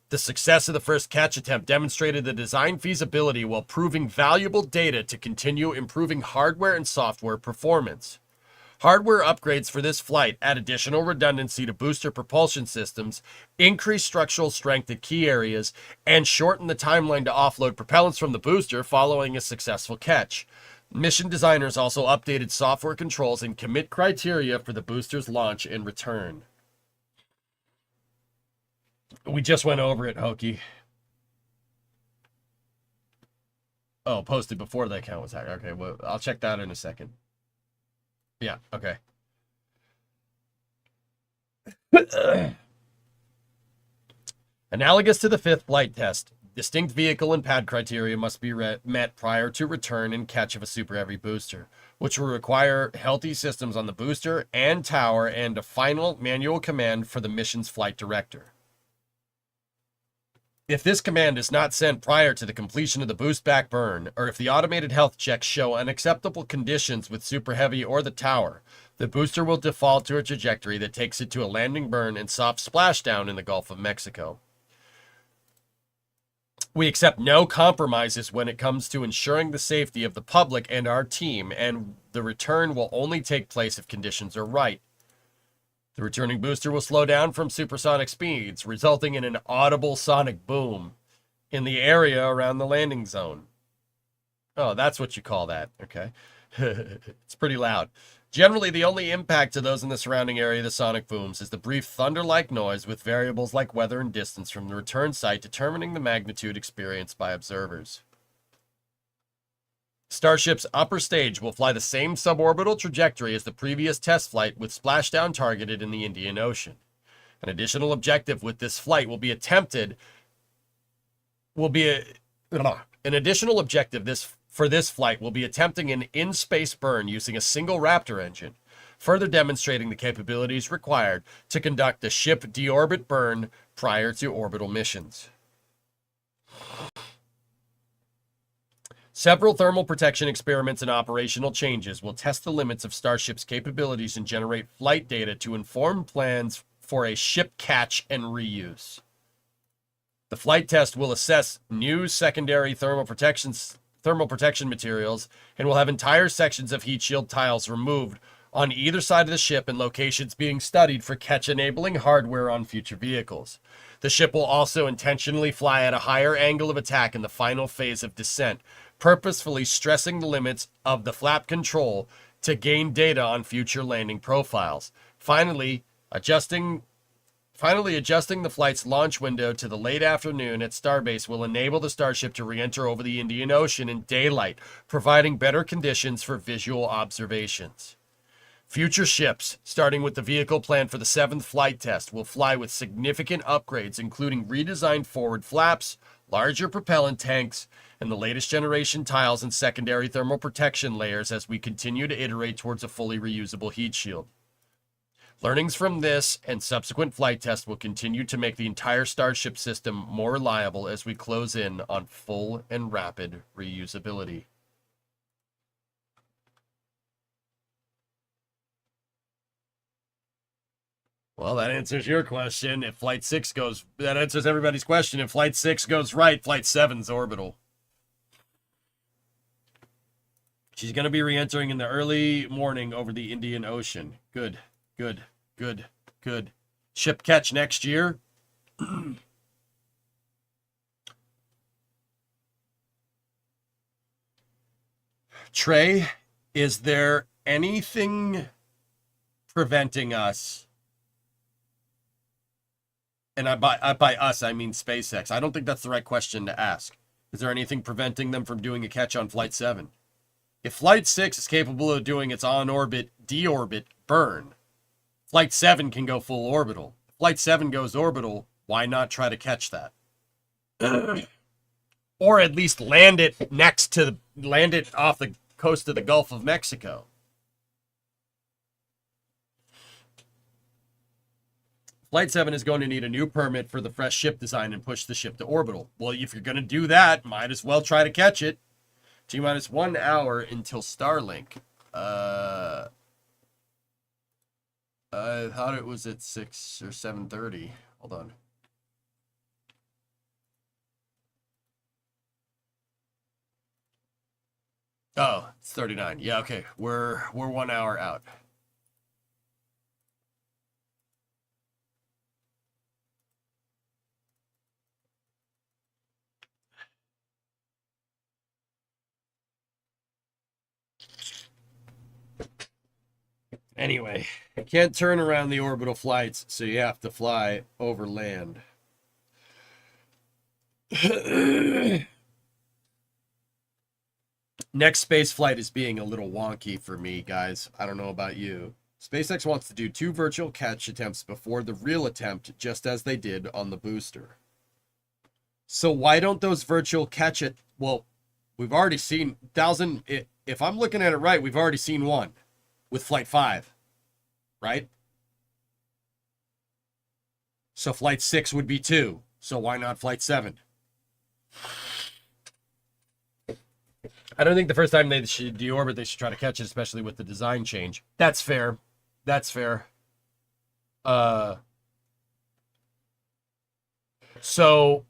The success of the first catch attempt demonstrated the design feasibility while proving valuable data to continue improving hardware and software performance. Hardware upgrades for this flight add additional redundancy to booster propulsion systems, increase structural strength at key areas, and shorten the timeline to offload propellants from the booster following a successful catch. Mission designers also updated software controls and commit criteria for the booster's launch and return. We just went over it, Hokie. Oh, posted before the account was hacked. Okay, well, I'll check that in a second. Yeah, okay. Analogous to the 5th flight test, distinct vehicle and pad criteria must be met prior to return and catch of a Super Heavy booster, which will require healthy systems on the booster and tower and a final manual command for the mission's flight director. If this command is not sent prior to the completion of the boost back burn, or if the automated health checks show unacceptable conditions with Super Heavy or the tower, the booster will default to a trajectory that takes it to a landing burn and soft splashdown in the Gulf of Mexico. We accept no compromises when it comes to ensuring the safety of the public and our team, and the return will only take place if conditions are right. The returning booster will slow down from supersonic speeds, resulting in an audible sonic boom in the area around the landing zone. Oh, that's what you call that. Okay. It's pretty loud. Generally, the only impact to those in the surrounding area of the sonic booms is the brief thunder-like noise, with variables like weather and distance from the return site determining the magnitude experienced by observers. Starship's upper stage will fly the same suborbital trajectory as the previous test flight, with splashdown targeted in the Indian Ocean. An additional objective with this flight will be attempted for this flight will be attempting an in-space burn using a single Raptor engine, further demonstrating the capabilities required to conduct a ship deorbit burn prior to orbital missions. Several thermal protection experiments and operational changes will test the limits of Starship's capabilities and generate flight data to inform plans for a ship catch and reuse. The flight test will assess new secondary thermal protection materials and will have entire sections of heat shield tiles removed on either side of the ship and locations being studied for catch-enabling hardware on future vehicles. The ship will also intentionally fly at a higher angle of attack in the final phase of descent, purposefully stressing the limits of the flap control to gain data on future landing profiles. Finally adjusting the flight's launch window to the late afternoon at Starbase will enable the Starship to re-enter over the Indian Ocean in daylight, providing better conditions for visual observations. Future ships, starting with the vehicle planned for the 7th flight test, will fly with significant upgrades, including redesigned forward flaps, larger propellant tanks, and the latest generation tiles and secondary thermal protection layers as we continue to iterate towards a fully reusable heat shield. Learnings from this and subsequent flight tests will continue to make the entire Starship system more reliable as we close in on full and rapid reusability. Well, that answers your question. If Flight 6 goes... That answers everybody's question. If Flight 6 goes right, Flight 7's orbital. She's going to be re-entering in the early morning over the Indian Ocean. Good, good, good, good. Ship catch next year. Trey, is there anything preventing us? And by us, I mean SpaceX. I don't think that's the right question to ask. Is there anything preventing them from doing a catch on Flight 7? If Flight 6 is capable of doing its on-orbit, deorbit burn, Flight 7 can go full orbital. If Flight 7 goes orbital, why not try to catch that? Or at least land it off the coast of the Gulf of Mexico. Flight 7 is going to need a new permit for the fresh ship design and push the ship to orbital. Well, if you're going to do that, might as well try to catch it. T-minus 1 hour until Starlink. I thought it was at 6 or 7:30. Hold on. Oh, it's 39. Yeah, okay. We're 1 hour out. Anyway, you can't turn around the orbital flights, so you have to fly over land. Next space flight is being a little wonky for me, guys. I don't know about you. SpaceX wants to do 2 virtual catch attempts before the real attempt, just as they did on the booster. So why don't those virtual catch it? Well, we've already seen 1,000. If I'm looking at it right, we've already seen one with Flight 5, right? So Flight 6 would be 2. So why not Flight 7? I don't think the first time they should deorbit, they should try to catch it, especially with the design change. That's fair. That's fair. So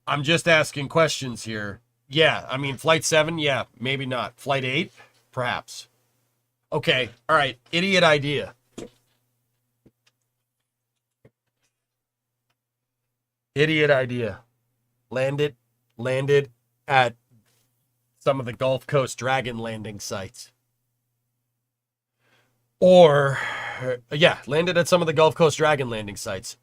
I'm just asking questions here. Yeah, I mean, Flight 7, yeah, maybe not. Flight 8, perhaps. Okay, all right, idiot idea. Idiot idea. Landed at some of the Gulf Coast Dragon landing sites. Or, yeah, landed at some of the Gulf Coast Dragon landing sites.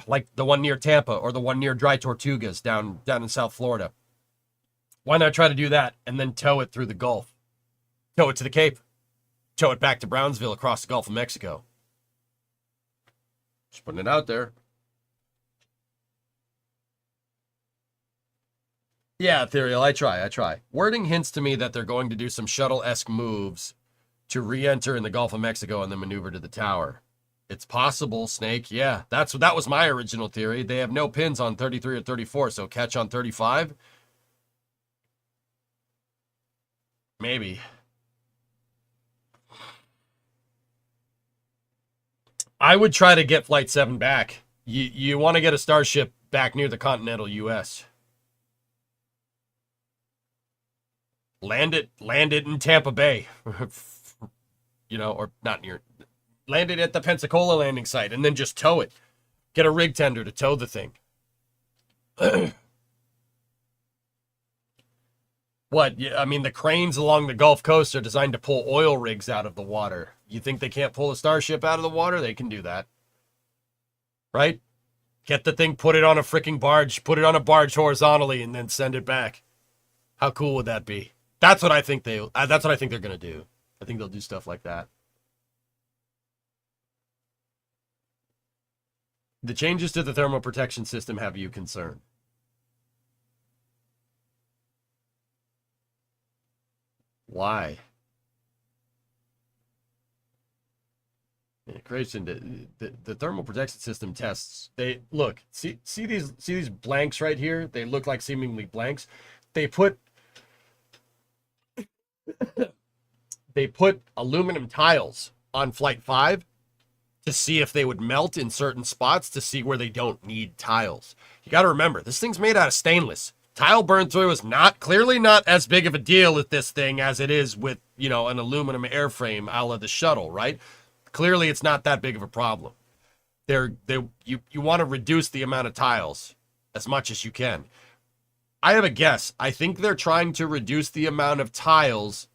Like the one near Tampa or the one near Dry Tortugas down in South Florida. Why not try to do that and then tow it through the Gulf? Tow it to the Cape. Tow it back to Brownsville across the Gulf of Mexico. Just putting it out there. Yeah, Ethereal, I try. Wording hints to me that they're going to do some shuttle-esque moves to re-enter in the Gulf of Mexico and then maneuver to the tower. It's possible, Snake. Yeah, that was my original theory. They have no pins on 33 or 34, so catch on 35? Maybe. I would try to get Flight 7 back. You want to get a Starship back near the continental U.S. Land it in Tampa Bay. You know, or not near. Land it at the Pensacola landing site and then just tow it. Get a rig tender to tow the thing. What? I mean, the cranes along the Gulf Coast are designed to pull oil rigs out of the water. You think they can't pull a Starship out of the water? They can do that. Right? Get the thing, put it on a freaking barge, put it on a barge horizontally, and then send it back. How cool would that be? That's what I think they're going to do. I think they'll do stuff like that. The changes to the thermal protection system have you concerned. Why? Creation, the thermal protection system tests. They look, see these blanks right here. They look like seemingly blanks. They put aluminum tiles on Flight 5 to see if they would melt in certain spots, to see where they don't need tiles. You got to remember, this thing's made out of stainless. Tile burn through is clearly not as big of a deal with this thing as it is with, you know, an aluminum airframe a la the shuttle, right? Clearly it's not that big of a problem. You want to reduce the amount of tiles as much as you can. I have a guess. I think they're trying to reduce the amount of tiles,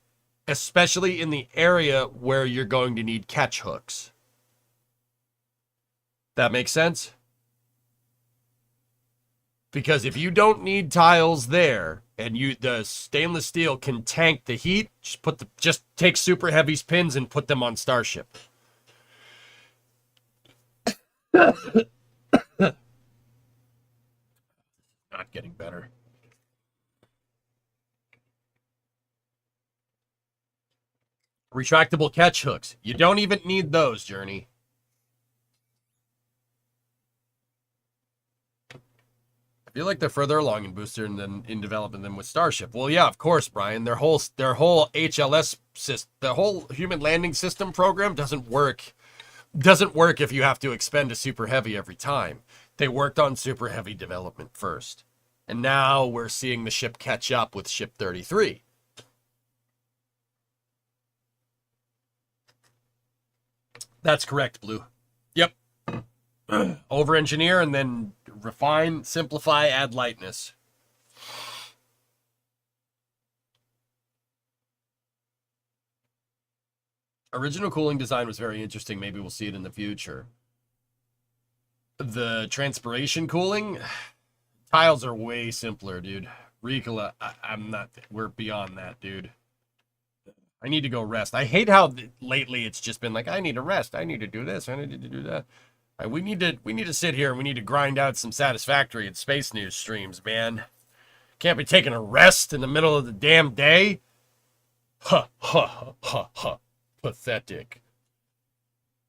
especially in the area where you're going to need catch hooks. That makes sense? Because if you don't need tiles there, and the stainless steel can tank the heat, just take Super Heavy's pins and put them on Starship. Not getting better. Retractable catch hooks. You don't even need those, Journey. I feel like they're further along in booster than in development than with Starship. Well, yeah, of course, Brian. Their whole HLS system, the whole human landing system program doesn't work if you have to expend a Super Heavy every time. They worked on Super Heavy development first. And now we're seeing the ship catch up with Ship 33. That's correct, Blue. Yep. Over-engineer and then refine, simplify, add lightness. Original cooling design was very interesting. Maybe we'll see it in the future. The transpiration cooling, tiles are way simpler, dude. Ricola, I'm not, we're beyond that, dude. I need to go rest. I hate how lately it's just been like, I need to rest. I need to do this. I need to do that. We need to sit here and we need to grind out some Satisfactory and Space News streams, man. Can't be taking a rest in the middle of the damn day. Ha, ha, ha, ha, ha. Pathetic.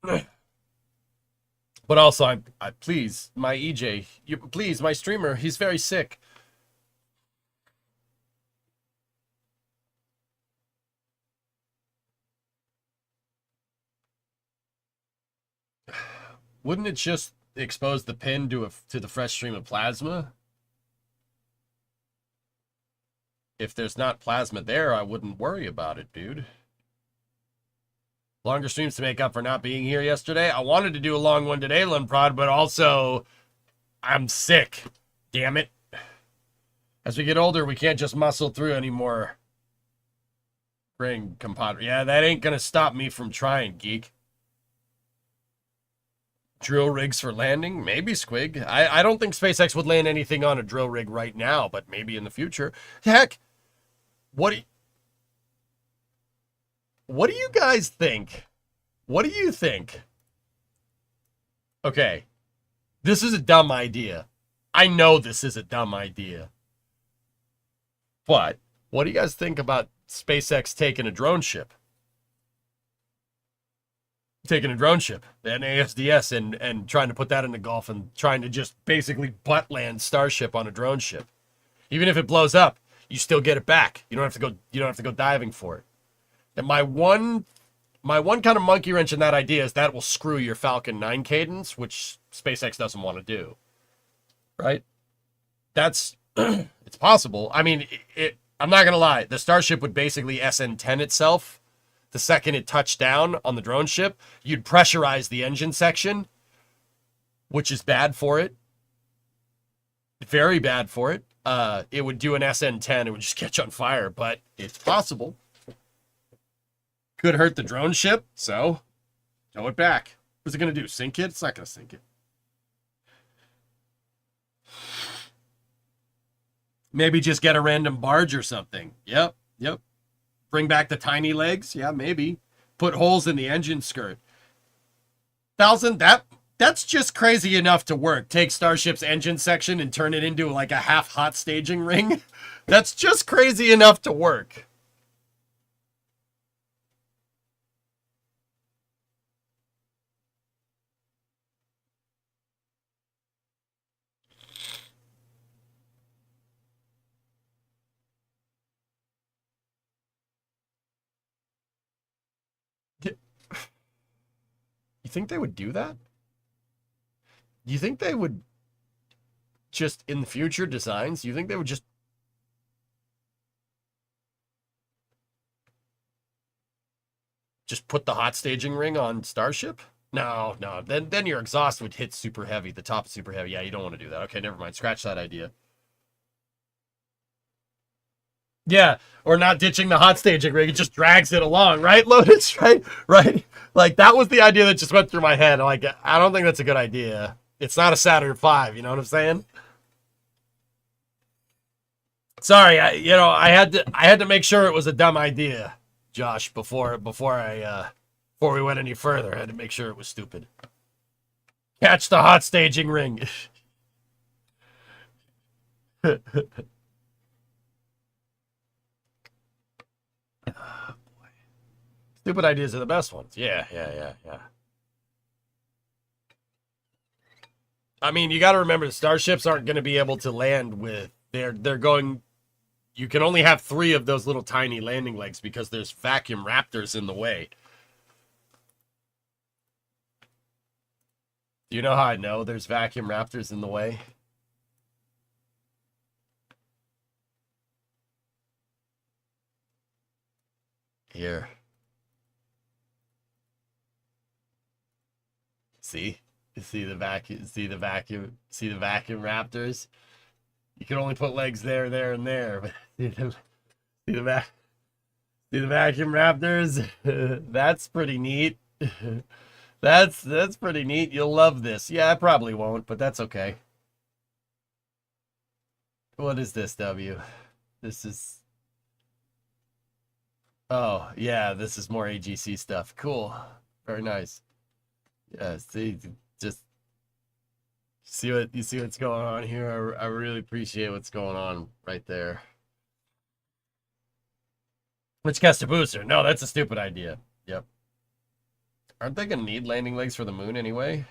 But also, I please, my EJ, please, my streamer, he's very sick. Wouldn't it just expose the pin to the fresh stream of plasma? If there's not plasma there, I wouldn't worry about it, dude. Longer streams to make up for not being here yesterday. I wanted to do a long one today, Lunprod, but also I'm sick. Damn it. As we get older, we can't just muscle through anymore. Bring compadre. Yeah, that ain't gonna stop me from trying, geek. Drill rigs for landing? Maybe, Squig. I don't think SpaceX would land anything on a drill rig right now, but maybe in the future. Heck, what do you guys think? What do you think? Okay, this is a dumb idea. I know this is a dumb idea. But what do you guys think about SpaceX taking a drone ship? Taking a drone ship, an ASDS, and trying to put that in the Gulf and trying to just basically butt land Starship on a drone ship. Even if it blows up, you still get it back. You don't have to go diving for it. And my one kind of monkey wrench in that idea is that will screw your Falcon 9 cadence, which SpaceX doesn't want to do. Right? That's it's possible. I mean, I'm not gonna lie. The Starship would basically SN10 itself. The second it touched down on the drone ship, you'd pressurize the engine section, which is bad for it. Very bad for it. It would do an SN10. It would just catch on fire, but it's possible. Could hurt the drone ship, so tow it back. What's it going to do? Sink it? It's not going to sink it. Maybe just get a random barge or something. Yep. Bring back the tiny legs? Yeah, maybe. Put holes in the engine skirt. 1,000, That's just crazy enough to work. Take Starship's engine section and turn it into like a half hot staging ring. That's just crazy enough to work. You think they would do that? You think they would just, in the future designs, you think they would just put the hot staging ring on Starship? No. Then your exhaust would hit super heavy. The top is super heavy. Yeah, you don't want to do that. Okay, never mind. Scratch that idea. Yeah, or not ditching the hot staging ring. It just drags it along, right, Lotus? Right? Like, that was the idea that just went through my head. Like, I don't think that's a good idea. It's not a Saturn V, you know what I'm saying? Sorry, I had to make sure it was a dumb idea, Josh, before we went any further. I had to make sure it was stupid. Catch the hot staging ring. Stupid ideas are the best ones. Yeah. I mean, you got to remember the starships aren't going to be able to land with they're going. You can only have 3 of those little tiny landing legs because there's vacuum raptors in the way. Do you know how I know there's vacuum raptors in the way? Here. See the vacuum raptors. You can only put legs there, and there. But see the vacuum raptors. That's pretty neat. That's pretty neat. You'll love this. Yeah, I probably won't, but that's okay. What is this, W? This is. Oh yeah, this is more AGC stuff. Cool. Very nice. Yeah, see, just see what's going on here. I really appreciate what's going on right there. Which cast a booster? No, that's a stupid idea. Yep. Aren't they gonna need landing legs for the moon anyway?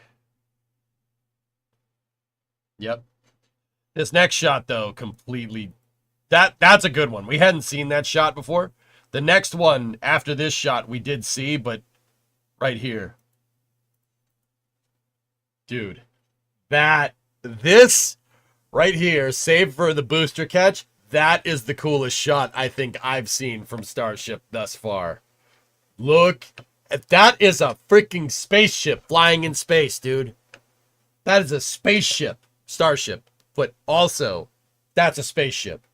Yep. This next shot though, completely that's a good one. We hadn't seen that shot before. The next one after this shot we did see, but right here. Dude, this right here, save for the booster catch, that is the coolest shot I think I've seen from Starship thus far. Look, that is a freaking spaceship flying in space, dude. That is a spaceship, Starship, but also, that's a spaceship.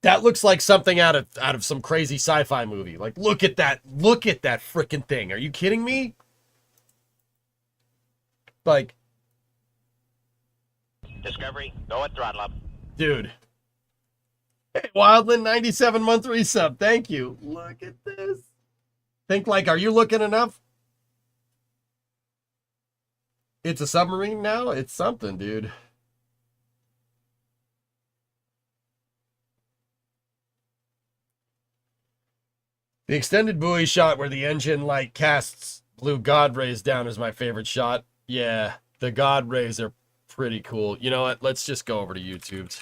That looks like something out of some crazy sci-fi movie. Like, look at that freaking thing. Are you kidding me? Like, Discovery, go at throttle up. Dude. Hey, Wildland 97 month resub. Thank you. Look at this. Think like, are you looking enough? It's a submarine now? It's something, dude. The extended buoy shot where the engine light casts blue god rays down is my favorite shot. Yeah, the god rays are pretty cool. You know what? Let's just go over to YouTube.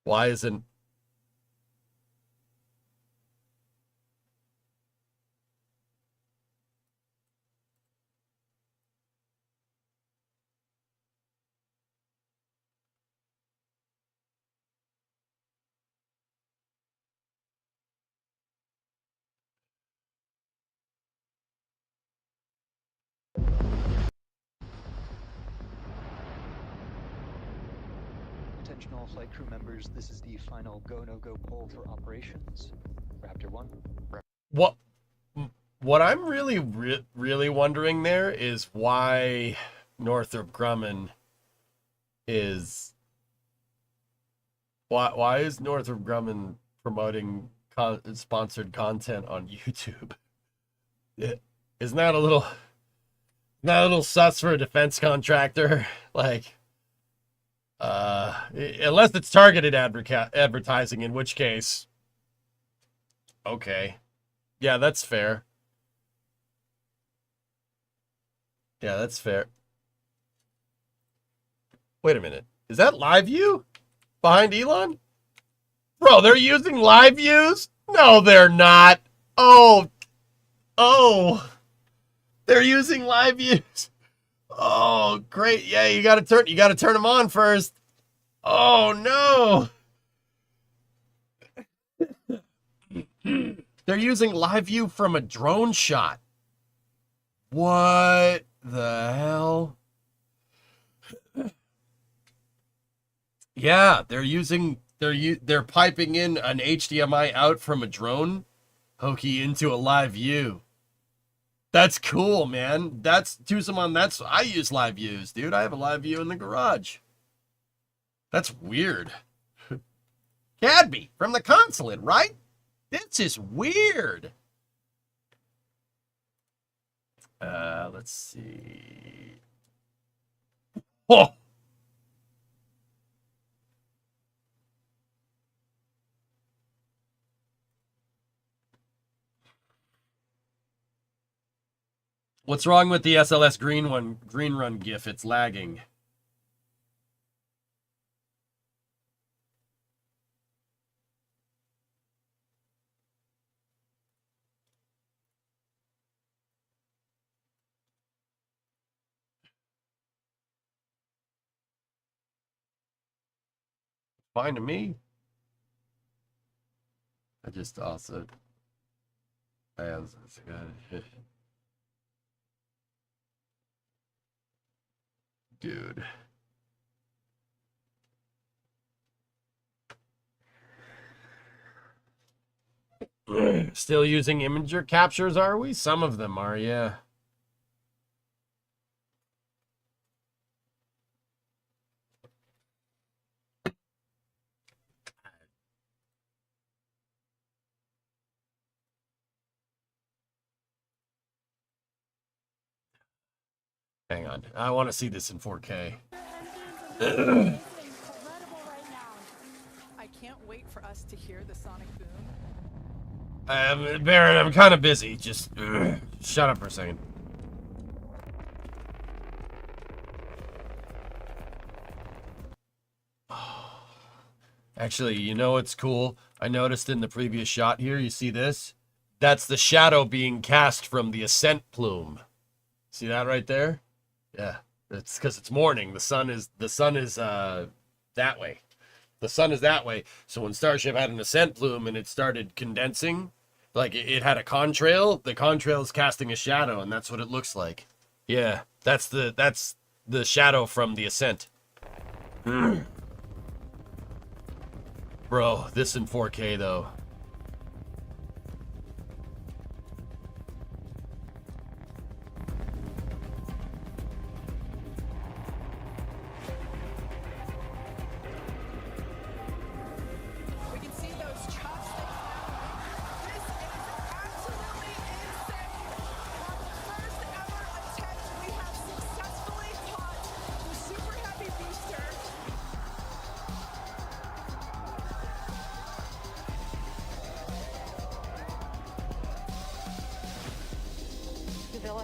Why isn't... Attention all flight crew members, this is the final go-no-go poll for operations. Raptor 1. What I'm really wondering there is why Northrop Grumman is... Why is Northrop Grumman promoting sponsored content on YouTube. Isn't that a little sus for a defense contractor? Like, unless it's targeted advertising, in which case, okay. Yeah, that's fair. Yeah, that's fair. Wait a minute. Is that live view behind Elon? Bro, they're using live views? No, they're not. Oh. They're using live views. Oh, great. Yeah, you got to turn them on first. Oh, no. They're using live view from a drone shot. What the hell? Yeah, they're piping in an HDMI out from a drone hokey into a live view. That's cool, man. That's I use live views, dude. I have a live view in the garage. That's weird. Cadby from the consulate, right? This is weird. Let's see. Oh. What's wrong with the SLS green run GIF? It's lagging. Fine to me. I just also dude. Still using imager captures, are we? Some of them are, yeah. Hang on. I want to see this in 4K. I can't wait for us to hear the sonic boom. Baron, I'm kind of busy. Just shut up for a second. Actually, you know what's cool? I noticed in the previous shot here, you see this? That's the shadow being cast from the ascent plume. See that right there? Yeah, it's because it's morning. The sun is that way. The sun is that way. So when Starship had an ascent plume and it started condensing, like it had a contrail, the contrail is casting a shadow, and that's what it looks like. Yeah, that's the shadow from the ascent. Bro, this in 4K though.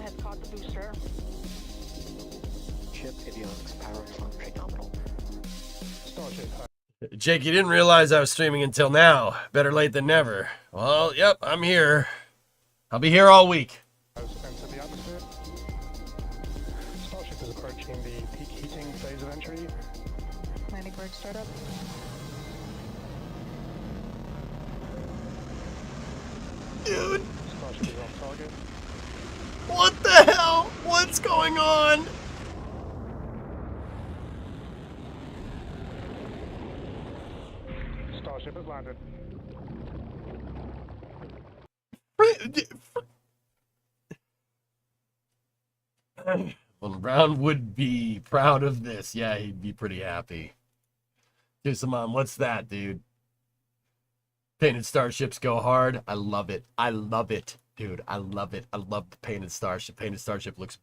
Has caught the booster. Ship avionics power function nominal. Starship. Jake, you didn't realize I was streaming until now. Better late than never. Well, yep, I'm here. I'll be here all week. Has entered the atmosphere. Starship is approaching the peak heating phase of entry. Landing bird startup. Dude, Starship is on target. what the hell? What's going on? Starship has landed. Well, Brown would be proud of this. Yeah, he'd be pretty happy. Dude, Saman, what's that, dude? Painted starships go hard. I love it. I love it, dude. I love it. I love the painted starship. Painted starship looks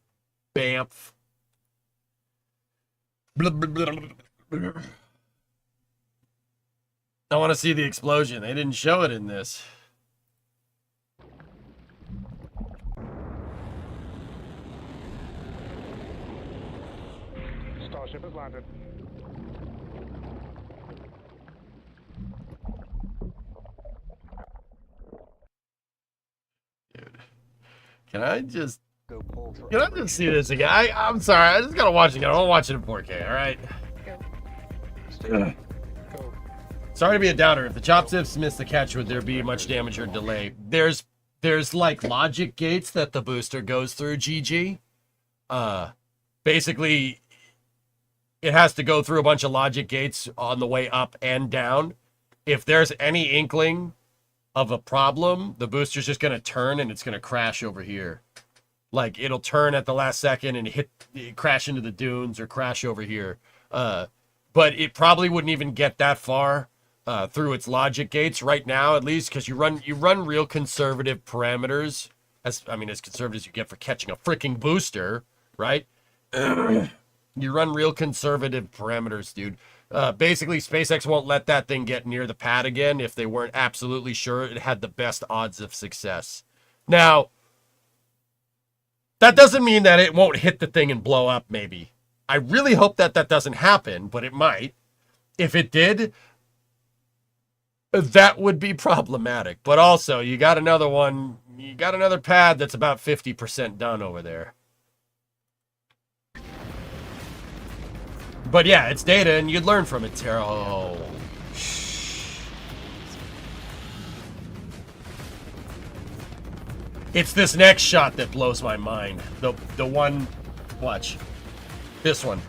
bamf. Blah, blah, blah, blah. I want to see the explosion. They didn't show it in this. Starship has landed. Dude. Can I just Go see this again? I'm sorry. I just gotta watch it again. I want to watch it in 4K. All right. Go. Sorry to be a downer. If the chopsticks miss the catch, would there be much damage or delay? There's like logic gates that the booster goes through. GG. Basically, it has to go through a bunch of logic gates on the way up and down. If there's any inkling of a problem, the booster's just gonna turn and it's gonna crash over here. Like it'll turn at the last second and crash into the dunes or crash over here. But it probably wouldn't even get that far through its logic gates right now, at least, because you run real conservative parameters. As conservative as you get for catching a freaking booster, right? You run real conservative parameters, dude. Basically, SpaceX won't let that thing get near the pad again if they weren't absolutely sure it had the best odds of success. Now, that doesn't mean that it won't hit the thing and blow up, maybe. I really hope that doesn't happen, but it might. If it did, that would be problematic. But also, you got another one. You got another pad that's about 50% done over there. But yeah, it's data, and you'd learn from it, Tara. Oh. It's this next shot that blows my mind. The one... Watch. This one.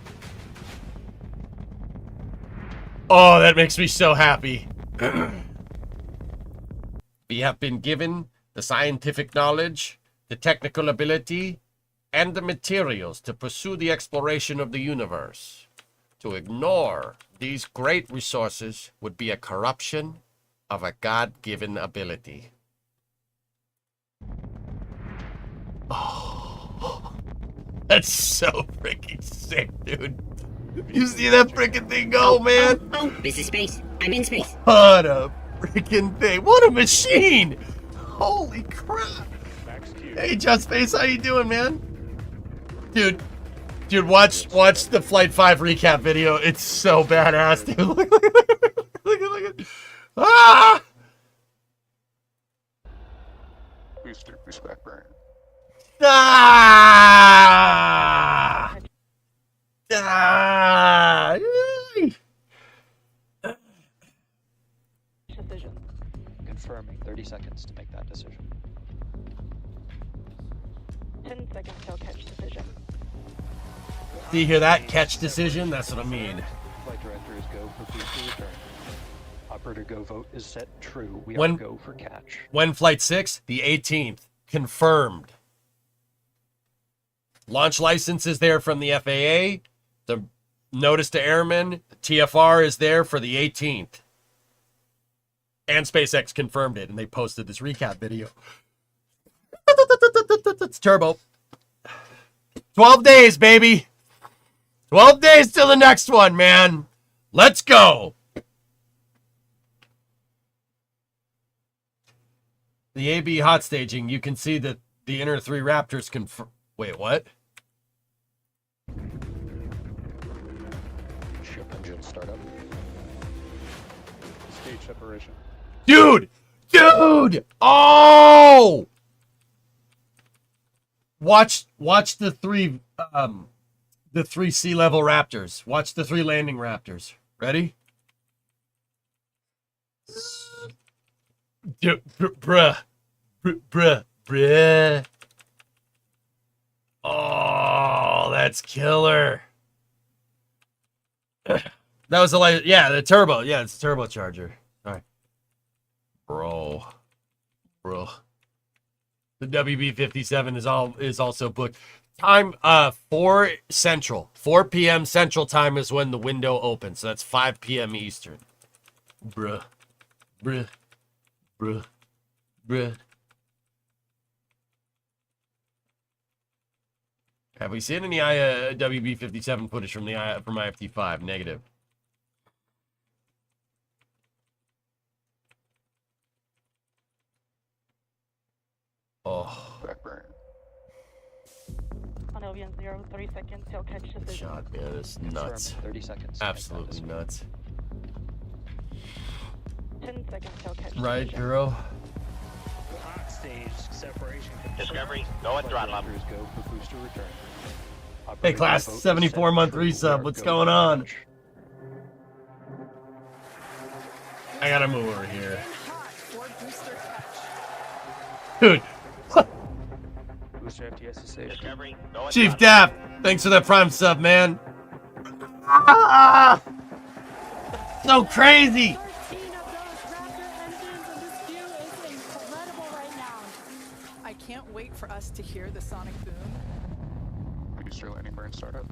Oh, that makes me so happy. We have been given the scientific knowledge, the technical ability, and the materials to pursue the exploration of the universe. To ignore these great resources would be a corruption of a God-given ability. Oh, that's so freaking sick, dude. You see that freaking thing go, man? Oh, this is space. I'm in space. What a freaking thing. What a machine. Holy crap. Hey, Just Space, how you doing, man? Dude, watch the Flight 5 recap video. It's so badass, dude. Look at. Ah! Booster, boost back burn. Ah! Ah! Decision. Confirming 30 seconds to make that decision. 10 seconds till catch decision. Do you hear that? Catch decision? That's what I mean. Flight director is go for booster return. Operator go vote is set true. We When- are go for catch. When Flight 6? The 18th. Confirmed. Launch license is there from the FAA. The notice to airmen, TFR is there for the 18th. And SpaceX confirmed it, and they posted this recap video. It's turbo. 12 days, baby. 12 days till the next one, man. Let's go. The AB hot staging, you can see that the inner three Raptors confirm. Wait, what? Ship engine startup. Stage separation. Dude! Oh! Watch the three sea level Raptors. Watch the three landing Raptors. Ready? Bruh. Oh, that's killer. That was the turbo. Yeah, it's a turbocharger. All right. Bro. The WB-57 is also booked. Time 4 Central. 4 p.m. Central time is when the window opens. So that's 5 p.m. Eastern. Bruh. Bruh. Bruh. Have we seen any WB-57 footage from from IFT-5? Negative. Oh. Back burn. On Albion 0, 30 seconds till catch decision. Shot, man. It's nuts. Confirm 30 seconds. Absolutely nuts. 10 seconds till catch Right, decision. girl? Hot stage separation confirmed. Discovery, go and throttle up. Directors go for booster return. Hey, Operator class, vote is 74-month set true. We resub. are What's go going for on? catch. I gotta move over here. Hot for booster catch. Dude, Booster FTS is safe. Discovery, go and Chief throttle Daff, thanks for that prime sub, man. Ah! So crazy. 13 of those Raptor engines, and this view is incredible right now. I can't wait for us to hear the sonic boom. Booster landing burn startup.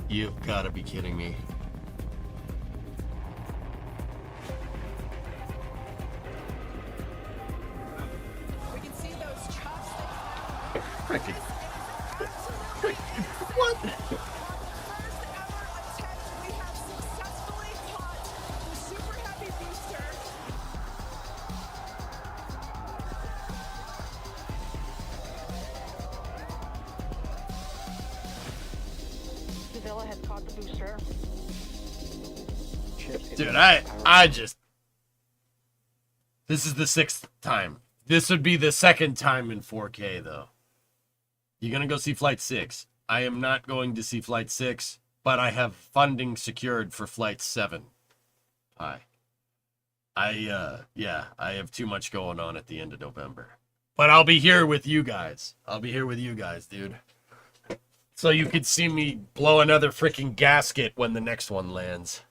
You've gotta be kidding me. We can see those chopsticks. Freaking. What? For the first ever attempt, we have successfully caught the Super Heavy booster. Sevilla has caught the booster. Dude, I just... This is the 6th time. This would be the 2nd time in 4K, though. You're gonna go see Flight 6. I am not going to see Flight 6, but I have funding secured for Flight 7. Hi. Yeah, I have too much going on at the end of November. But I'll be here with you guys. I'll be here with you guys, dude. So you could see me blow another freaking gasket when the next one lands.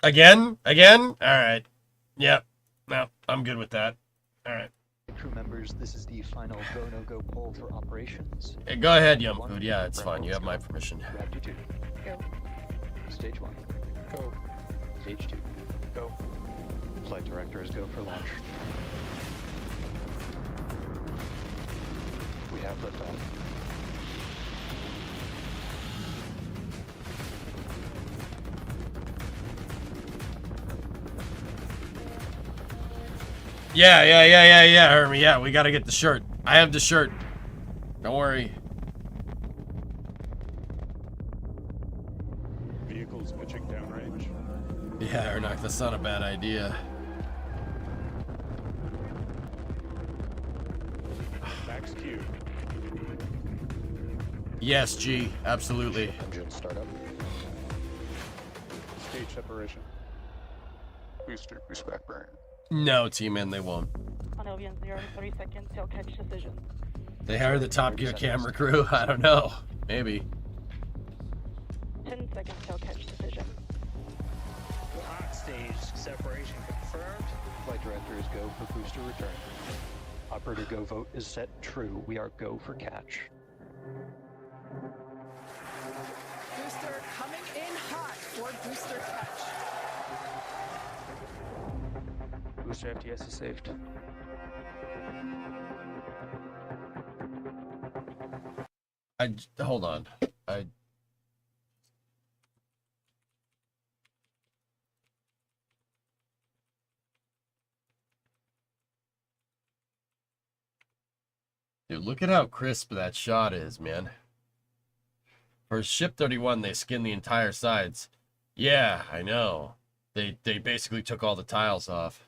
Again? All right. Yep. No, I'm good with that. All right. Crew members, this is the final go no go poll for operations. Hey, go ahead, Yum Food. Yeah, it's fine. You have my permission. Revue 2. Go. Stage 1. Go. Stage 2. Go. Flight directors go for launch. We have liftoff. Yeah, Hermie. Yeah, we gotta get the shirt. I have the shirt. Don't worry. Vehicles pitching downrange. Yeah, Ernock, that's not a bad idea. Max Q. Yes, G. Absolutely. Engine startup. Stage separation. Booster boost back burn. No, T-Man, they won't. On Albion 0, 30 seconds till catch decision. They hire the Top Gear camera crew? I don't know. Maybe. 10 seconds till catch decision. Hot stage separation confirmed. Flight directors go for booster return. Operator go vote is set true. We are go for catch. Booster coming in hot for booster catch. Booster FTS is saved. Hold on. Dude, look at how crisp that shot is, man. For Ship 31, they skinned the entire sides. Yeah, I know. They basically took all the tiles off.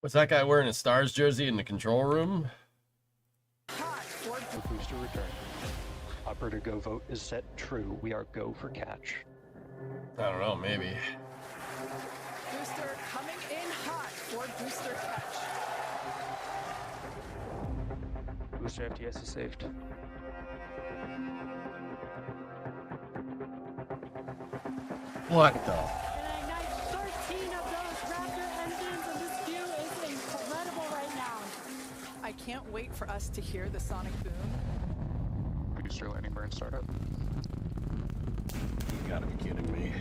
Was that guy wearing a Stars jersey in the control room? Hot Booster return. Operator go vote is set true. We are go for catch. I don't know, maybe. Booster coming in hot for booster catch. Booster FTS is saved. What the? And I ignite 13 of those Raptor engines, and this view is incredible right now. I can't wait for us to hear the sonic boom. Booster landing burn startup. You gotta be kidding me.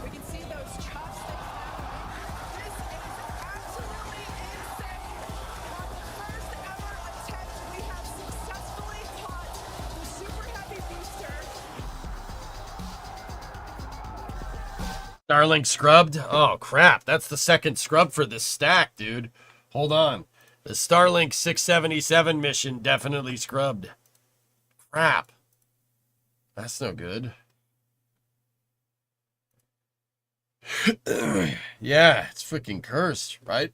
We can see those chopsticks now. This is absolutely insane. On the first ever attempt, we have successfully caught the super heavy booster. Starlink scrubbed? Oh, crap. That's the second scrub for this stack, dude. Hold on. The Starlink 677 mission definitely scrubbed. Crap. That's no good. Yeah, it's freaking cursed, right?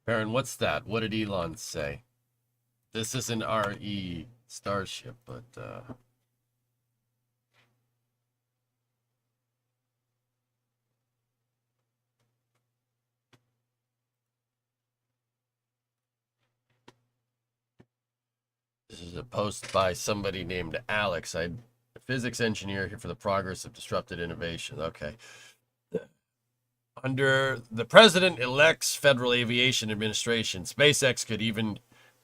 Baron, what's that? What did Elon say? This is an RE Starship, but, this is a post by somebody named Alex. I'm a physics engineer here for the progress of disrupted innovation. Okay. Under the President-elect's Federal Aviation Administration, SpaceX could even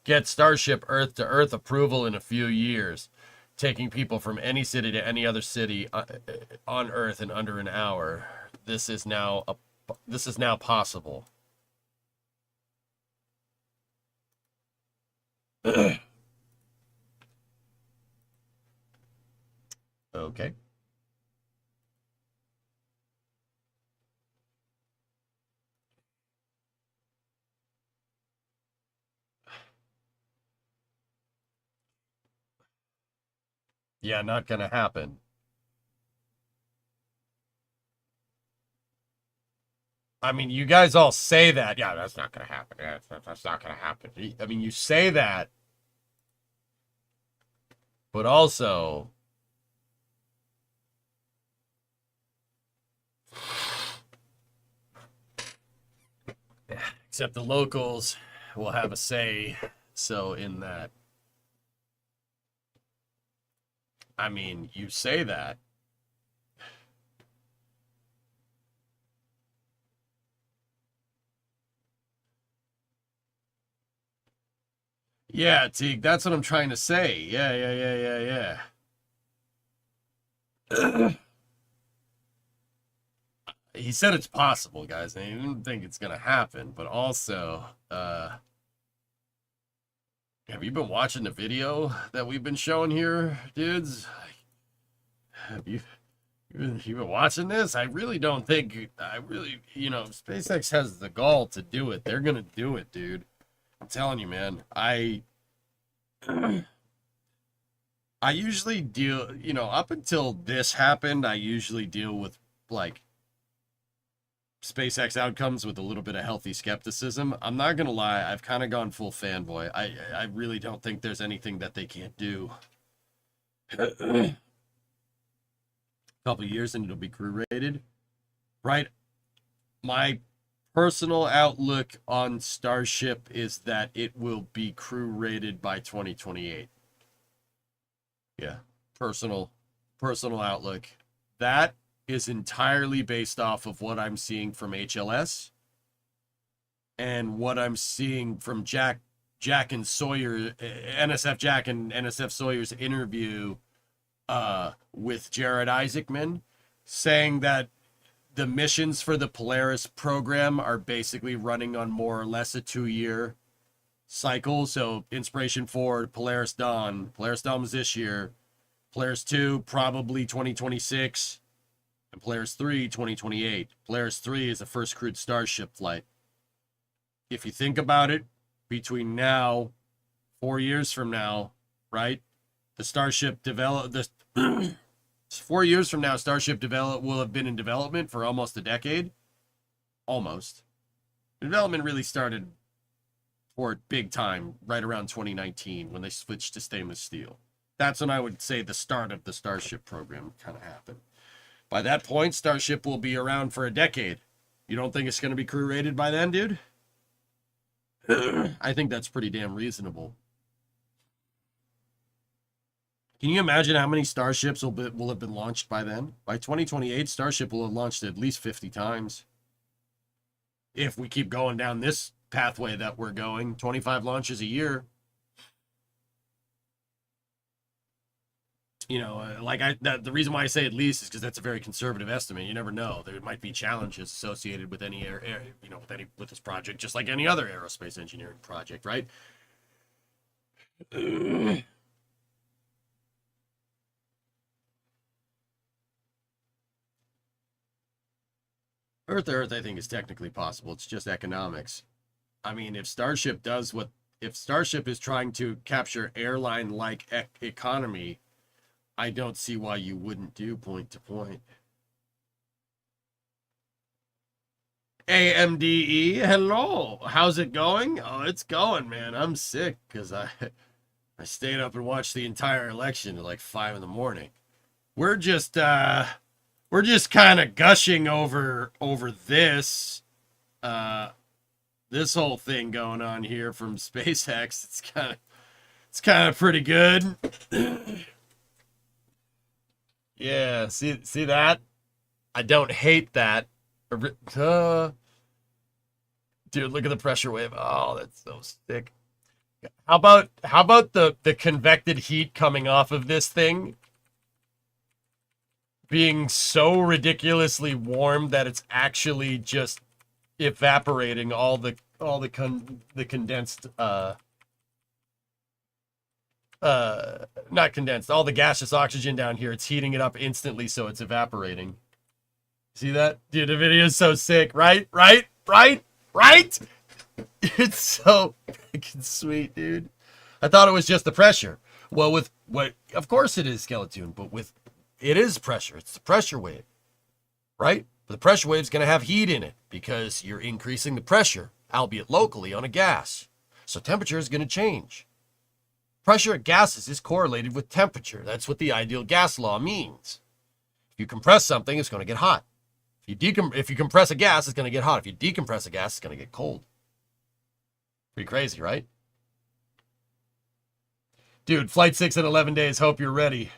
get Starship Earth-to-Earth approval in a few years, taking people from any city to any other city on Earth in under an hour. This is now possible. Okay. Yeah, not gonna happen. I mean, you guys all say that. Yeah, that's not gonna happen. Yeah, that's not gonna happen. I mean, you say that, but also, except the locals will have a say. So in that, I mean, you say that. Yeah, Teague, that's what I'm trying to say. Yeah. He said it's possible, guys. And he didn't think it's gonna happen, but also, have you been watching the video that we've been showing here, dudes? Have you been watching this? I really don't think, SpaceX has the gall to do it. They're gonna do it, dude. I'm telling you, man. I usually deal, up until this happened, I usually deal with, like, SpaceX outcomes with a little bit of healthy skepticism. I'm not gonna lie, I've kind of gone full fanboy. I really don't think there's anything that they can't do. A couple years and it'll be crew rated, right? My personal outlook on Starship is that it will be crew rated by 2028. Yeah, personal outlook. That is entirely based off of what I'm seeing from HLS and what I'm seeing from Jack and Sawyer, NSF Jack and NSF Sawyer's interview with Jared Isaacman, saying that the missions for the Polaris program are basically running on more or less a 2-year cycle. So Inspiration 4, Polaris Dawn was this year. Polaris 2, probably 2026. And Polaris 3, 2028. Polaris 3 is a first crewed Starship flight. If you think about it, between now, 4 years from now, right? The Starship 4 years from now, Starship will have been in development for almost a decade. Almost. The development really started for big time right around 2019 when they switched to stainless steel. That's when I would say the start of the Starship program kind of happened. By that point, Starship will be around for a decade. You don't think it's going to be crew rated by then, dude? I think that's pretty damn reasonable. Can you imagine how many Starships will have been launched by then? By 2028, Starship will have launched at least 50 times. If we keep going down this pathway that we're going, 25 launches a year. You know, the reason why I say at least is because that's a very conservative estimate. You never know. There might be challenges associated with any with this project, just like any other aerospace engineering project, right? Earth-to-Earth, I think, is technically possible. It's just economics. I mean, if Starship is trying to capture airline-like economy, I don't see why you wouldn't do point-to-point. AMDE, hello. How's it going? Oh, it's going, man. I'm sick because I stayed up and watched the entire election at like 5 in the morning. We're just kind of gushing over this this whole thing going on here from SpaceX. It's kind of pretty good. Yeah, see that? I don't hate that. Dude, look at the pressure wave. Oh, that's so sick. How about the convected heat coming off of this thing being so ridiculously warm that it's actually just evaporating all the condensed not condensed, all the gaseous oxygen down here. It's heating it up instantly, so it's evaporating. See that? Dude, the video is so sick, right? It's so freaking sweet, dude. I thought it was just the pressure. Well, of course it is, Skeleton, but it is pressure. It's the pressure wave, right? But the pressure wave is going to have heat in it because you're increasing the pressure, albeit locally, on a gas. So temperature is going to change. Pressure of gases is correlated with temperature. That's what the ideal gas law means. If you compress something, it's going to get hot. If you compress a gas, it's going to get hot. If you decompress a gas, it's going to get cold. Pretty crazy, right? Dude, flight 6 in 11 days. Hope you're ready.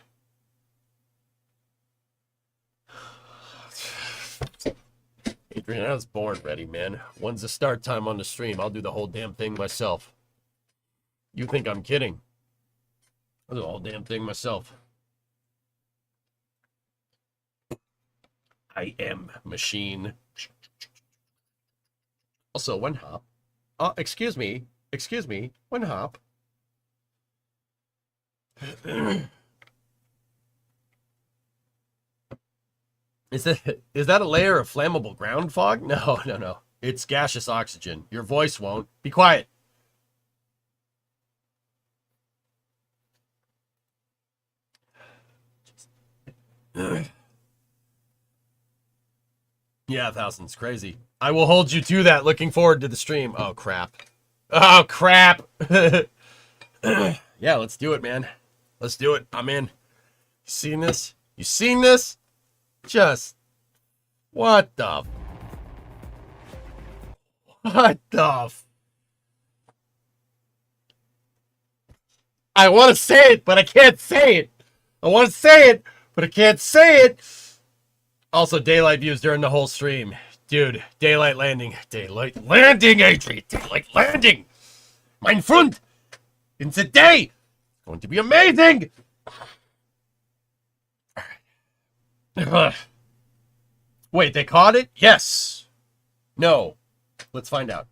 Adrian, I was born ready, man. When's the start time on the stream? I'll do the whole damn thing myself. You think I'm kidding? I'll do the whole damn thing myself. I am machine. Also, one hop. Excuse me, one hop. Is that a layer of flammable ground fog? No. It's gaseous oxygen. Your voice won't. Be quiet. Yeah, 1,000's crazy. I will hold you to that. Looking forward to the stream. Oh, crap. Yeah, let's do it, man. Let's do it. I'm in. You seen this? Just, what the I want to say it, but I can't say it. I want to say it, but I can't say it. Also, daylight views during the whole stream. Dude, daylight landing, Adrian, daylight landing. Mein Freund, in the day, going to be amazing. Wait, they caught it? Yes. No. Let's find out.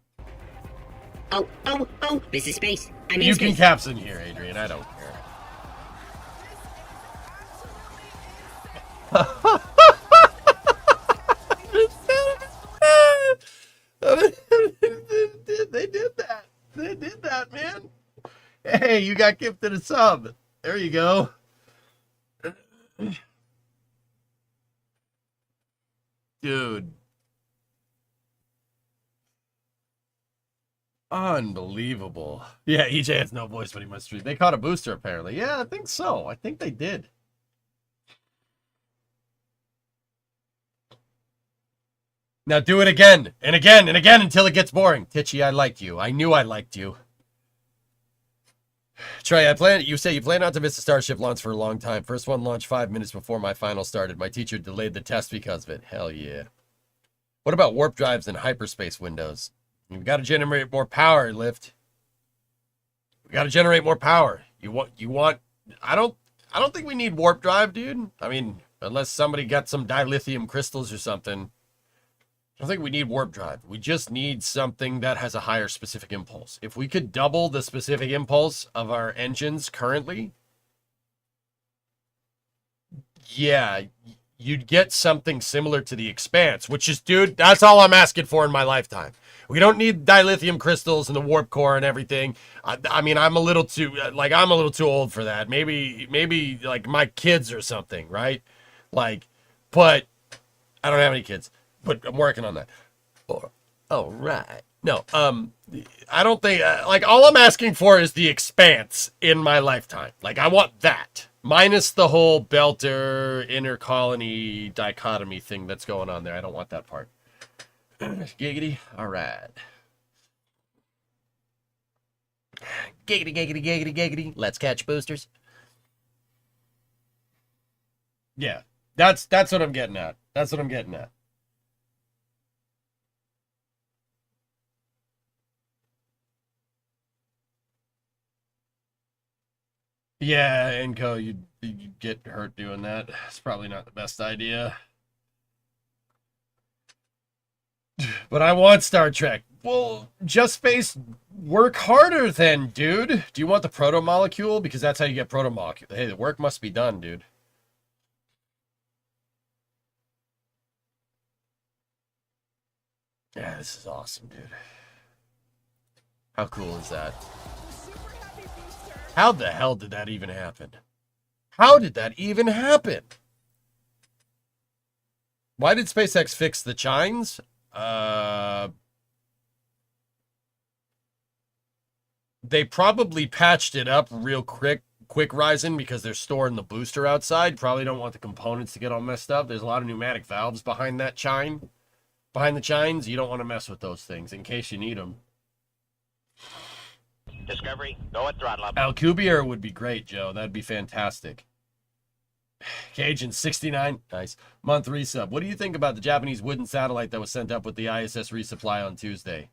Oh, this is space. I'm in You space. can caption here, Adrian. I don't care. Hey, you got gifted a sub. There you go. Dude. Unbelievable. Yeah, EJ has no voice, but he must read. They caught a booster, apparently. Yeah, I think so. I think they did. Now do it again, and again, and again, until it gets boring. Titchy, I liked you. I knew I liked you. Trey, you say you plan not to miss a Starship launch for a long time. First one launched 5 minutes before my final started. My teacher delayed the test because of it. Hell yeah. What about warp drives and hyperspace windows? You've got to generate more power, Lift. We got to generate more power. You want I don't think we need warp drive, dude. I mean, unless somebody got some dilithium crystals or something. I don't think we need warp drive. We just need something that has a higher specific impulse. If we could double the specific impulse of our engines currently, yeah, you'd get something similar to the Expanse, which is, dude, that's all I'm asking for in my lifetime. We don't need dilithium crystals and the warp core and everything. I mean, I'm a little too old for that. Maybe like my kids or something, right? Like, but I don't have any kids. But I'm working on that. Oh, right. No, I don't think, like, all I'm asking for is the Expanse in my lifetime. Like, I want that. Minus the whole Belter, inner colony dichotomy thing that's going on there. I don't want that part. Giggity. All right. Giggity, giggity, giggity, giggity. Let's catch boosters. Yeah, that's what I'm getting at. That's what I'm getting at. Yeah, Enco, you'd get hurt doing that. It's probably not the best idea. But I want Star Trek. Well, Just Space, work harder then, dude. Do you want the proto-molecule? Because that's how you get proto-molecule. Hey, the work must be done, dude. Yeah, this is awesome, dude. How cool is that? How the hell did that even happen? How did that even happen? Why did SpaceX fix the chines? They probably patched it up real quick, Ryzen, because they're storing the booster outside. Probably don't want the components to get all messed up. There's a lot of pneumatic valves behind that chine. Behind the chines, you don't want to mess with those things in case you need them. Discovery, go at throttle up. Alcubierre would be great, Joe. That'd be fantastic. Cajun 69, nice. Month resub. What do you think about the Japanese wooden satellite that was sent up with the ISS resupply on Tuesday?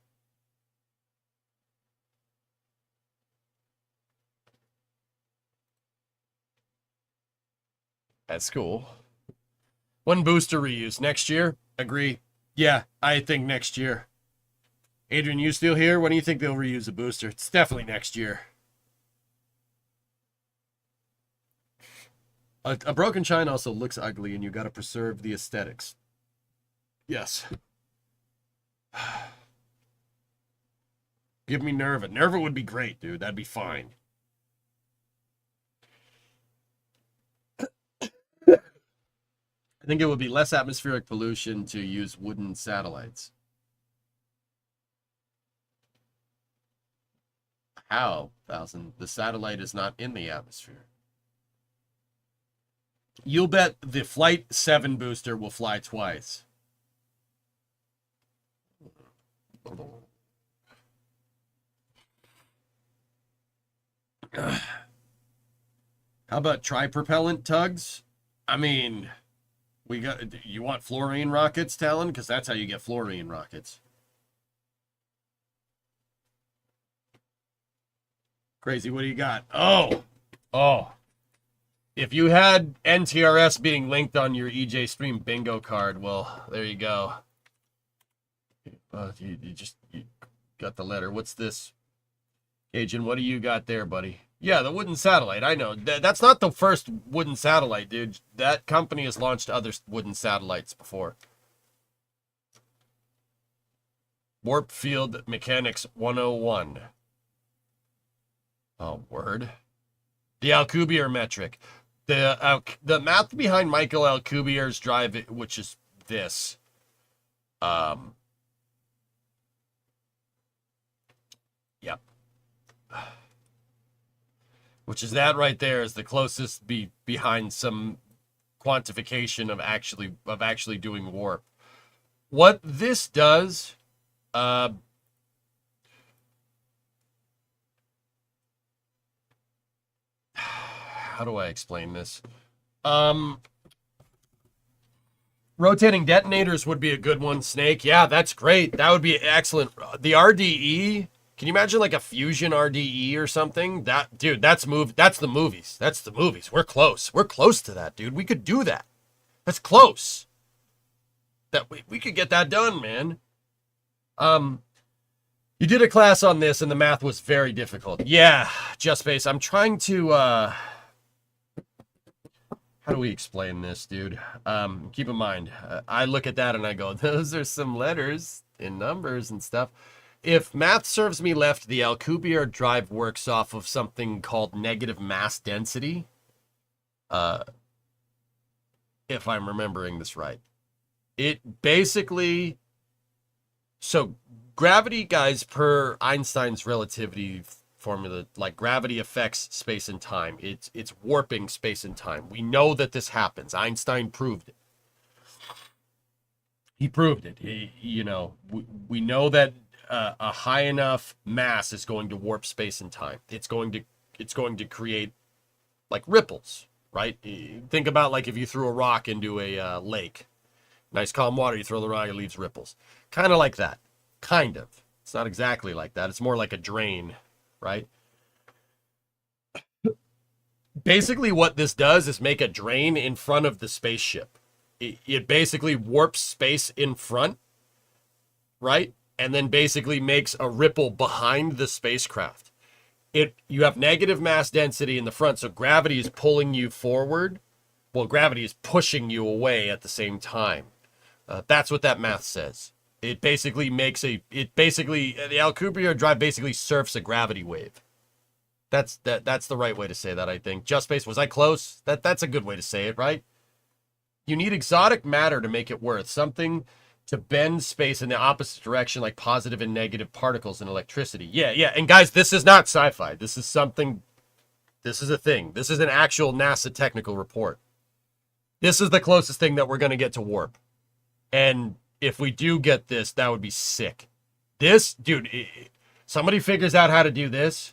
That's cool. When booster reuse? Next year? Agree. Yeah, I think next year. Adrian, you still here? When do you think they'll reuse a booster? It's definitely next year. A broken chine also looks ugly, and you got to preserve the aesthetics. Yes. Give me Nerva. Nerva would be great, dude. That'd be fine. I think it would be less atmospheric pollution to use wooden satellites. How, 1000? The satellite is not in the atmosphere. You'll bet the Flight 7 booster will fly twice. How about tri-propellant tugs? I mean, you want fluorine rockets, Talon? Because that's how you get fluorine rockets. Crazy, what do you got? Oh. If you had NTRS being linked on your EJ Stream bingo card, well, there you go. You got the letter. What's this? Agent, what do you got there, buddy? Yeah, the wooden satellite. I know. That's not the first wooden satellite, dude. That company has launched other wooden satellites before. Warp Field Mechanics 101. Oh, word. The Alcubierre metric. The math behind Michael Alcubierre's drive, which is this. Yep. Which is that right there is the closest behind some quantification of actually doing warp. What this does, how do I explain this? Rotating detonators would be a good one, Snake. Yeah, that's great. That would be excellent. The RDE, can you imagine like a fusion RDE or something? That, dude, that's the movies. That's the movies. We're close. We're close to that, dude. We could do that. That's close. That we could get that done, man. You did a class on this and the math was very difficult. Yeah, Just Space. I'm trying to how do we explain this, dude? Keep in mind, I look at that and I go, those are some letters and numbers and stuff. If math serves me left, the Alcubierre drive works off of something called negative mass density. If I'm remembering this right. It basically, so gravity, guys, per Einstein's relativity formula, like gravity affects space and time. It's warping space and time. We know that this happens. Einstein proved it. He proved it. We know that a high enough mass is going to warp space and time. It's going to create like ripples, right? Think about like if you threw a rock into a lake. Nice calm water, you throw the rock, it leaves ripples. Kind of like that. Kind of. It's not exactly like that. It's more like a drain, right? Basically what this does is make a drain in front of the spaceship. It basically warps space in front, right? And then basically makes a ripple behind the spacecraft. You have negative mass density in the front, so gravity is pulling you forward. Well, gravity is pushing you away at the same time. That's what that math says. It basically the Alcubierre drive basically surfs a gravity wave. That's the right way to say that, I think. Just Space, was I close? That's a good way to say it, right? You need exotic matter to make it worth something to bend space in the opposite direction, like positive and negative particles in electricity. Yeah. And guys, this is not sci-fi. This is something. This is a thing. This is an actual NASA technical report. This is the closest thing that we're going to get to warp. And if we do get this, that would be sick. This, dude, somebody figures out how to do this.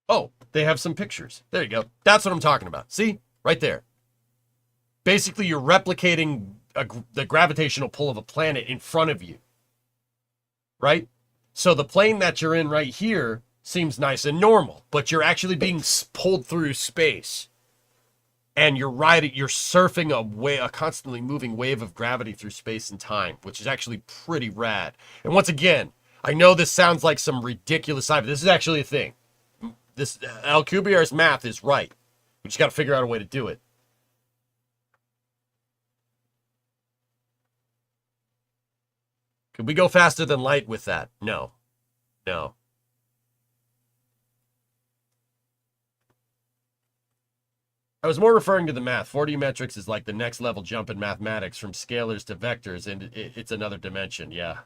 Oh, they have some pictures. There you go. That's what I'm talking about. See? Right there. Basically, you're replicating the gravitational pull of a planet in front of you. Right? So the plane that you're in right here seems nice and normal, but you're actually being pulled through space. And you're surfing a constantly moving wave of gravity through space and time, which is actually pretty rad. And once again, I know this sounds like some ridiculous sci-fi. This is actually a thing. This Alcubierre's math is right. We just got to figure out a way to do it. Could we go faster than light with that? No. I was more referring to the math. 4D metrics is like the next level jump in mathematics from scalars to vectors, and it's another dimension. Yeah.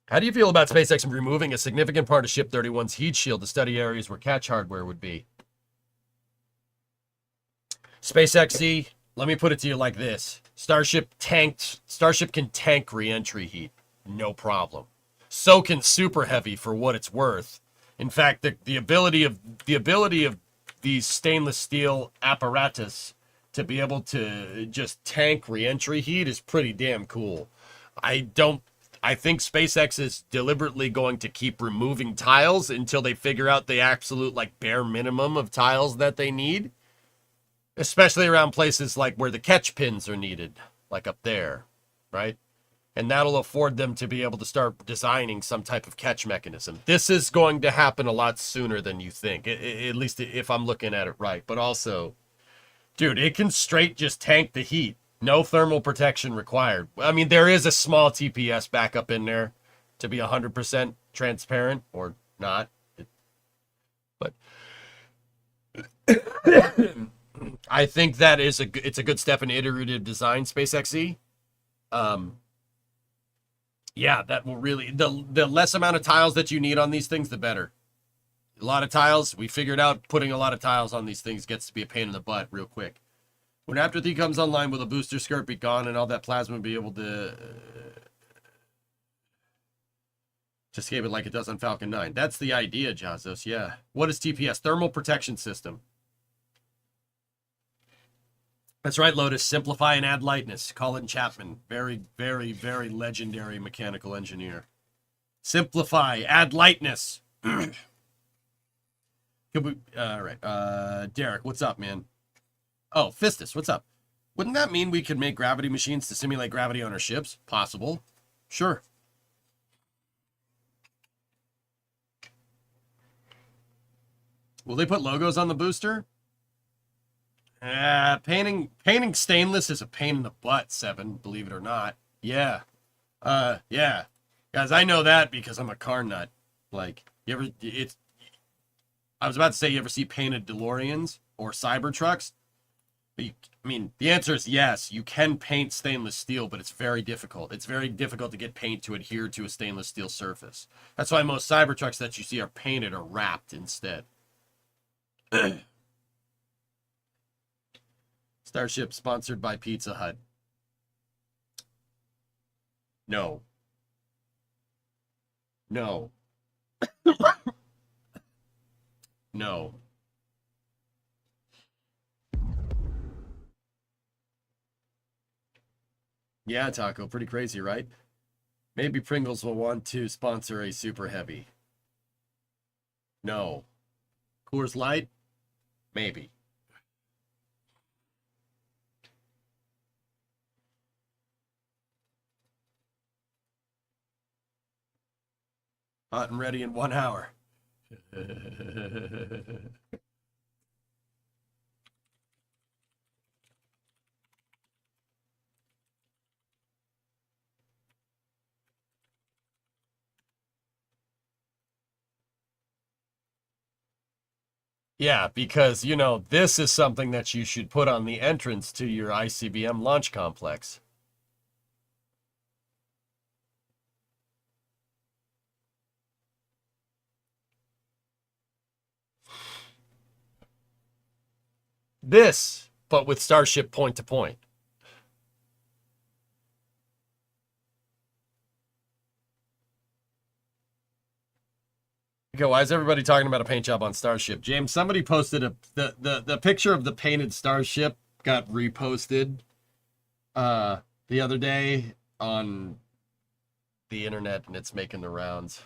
How do you feel about SpaceX removing a significant part of Ship 31's heat shield to study areas where catch hardware would be? SpaceX, let me put it to you like this. Starship can tank re-entry heat. No problem. So can Super Heavy for what it's worth. In fact, the ability of these stainless steel apparatus to be able to just tank re-entry heat is pretty damn cool. I think SpaceX is deliberately going to keep removing tiles until they figure out the absolute like bare minimum of tiles that they need. Especially around places like where the catch pins are needed, like up there, right? And that'll afford them to be able to start designing some type of catch mechanism. This is going to happen a lot sooner than you think, at least if I'm looking at it right. But also, dude, it can straight just tank the heat. No thermal protection required. I mean, there is a small TPS backup in there to be 100% transparent, or not. But I think that it's a good step in iterative design, SpaceX E. Yeah, that will really, the less amount of tiles that you need on these things, the better. A lot of tiles, we figured out putting a lot of tiles on these things gets to be a pain in the butt real quick. When Raptor 3 comes online, will the booster skirt be gone and all that plasma be able to escape it like it does on Falcon 9? That's the idea, Jazos, yeah. What is TPS? Thermal Protection System. That's right, Lotus. Simplify and add lightness. Colin Chapman. Very, very, very legendary mechanical engineer. Simplify, add lightness. All right. Derek, what's up, man? Oh, Fistus, what's up? Wouldn't that mean we could make gravity machines to simulate gravity on our ships? Possible. Sure. Will they put logos on the booster? Painting stainless is a pain in the butt, Seven, believe it or not. Yeah. Yeah. Guys, I know that because I'm a car nut. Like, I was about to say, you ever see painted DeLoreans or Cybertrucks? I mean, the answer is yes. You can paint stainless steel, but it's very difficult. It's very difficult to get paint to adhere to a stainless steel surface. That's why most Cybertrucks that you see are painted or wrapped instead. Starship sponsored by Pizza Hut. No. No. No. Yeah, Taco, pretty crazy, right? Maybe Pringles will want to sponsor a super heavy. No. Coors Light? Maybe. Hot and ready in 1 hour. Yeah, because, you know, this is something that you should put on the entrance to your ICBM launch complex. This, but with Starship point to point. Okay, why is everybody talking about a paint job on Starship? James, somebody posted the picture of the painted Starship got reposted the other day on the internet, and it's making the rounds.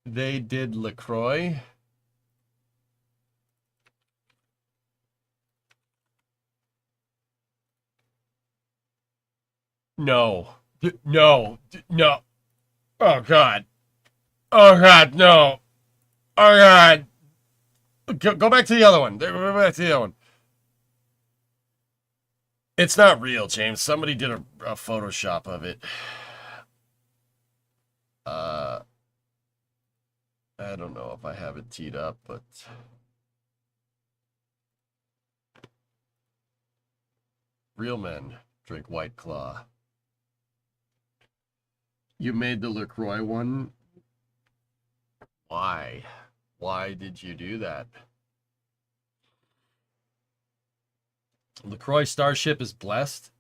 They did LaCroix. No. No. No. Oh, God. Oh, God, no. Oh, God. Go back to the other one. Go back to the other one. It's not real, James. Somebody did a Photoshop of it. I don't know if I have it teed up, but... Real men drink White Claw. You made the LaCroix one? Why? Why did you do that? LaCroix Starship is blessed?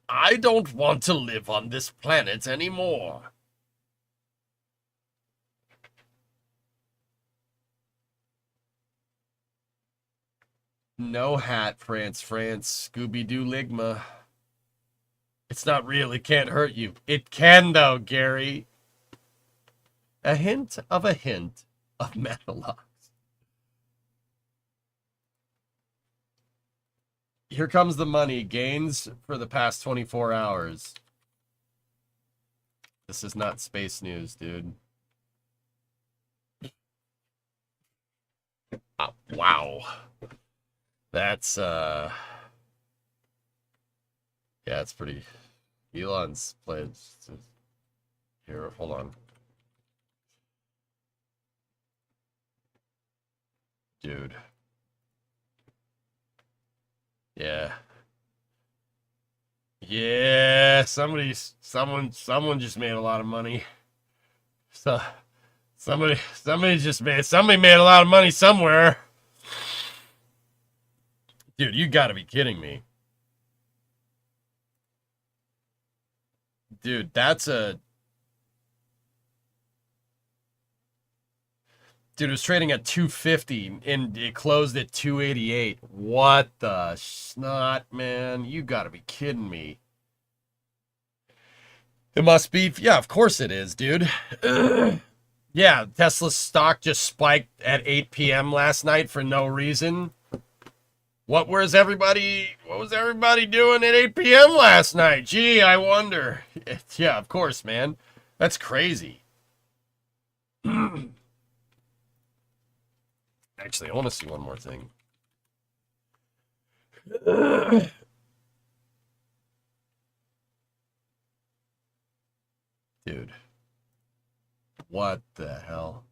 I don't want to live on this planet anymore. No hat, France, Scooby-Doo Ligma. It's not real. It can't hurt you. It can, though, Gary. A hint of Metalox. Here comes the money. Gains for the past 24 hours. This is not space news, dude. Wow. That's, yeah, it's pretty... Elon's played... Here, hold on. Dude. Yeah. Yeah, someone just made a lot of money. So somebody made a lot of money somewhere. Dude, you gotta be kidding me. Dude, that's a... Dude, it was trading at 250 and it closed at 288. What the snot, man? You gotta be kidding me. It must be. Yeah, of course it is, dude. Yeah, Tesla's stock just spiked at 8 p.m. last night for no reason. What was everybody doing at 8 p.m. last night? Gee, I wonder. Yeah, of course, man. That's crazy. Actually, I want to see one more thing. Dude. What the hell?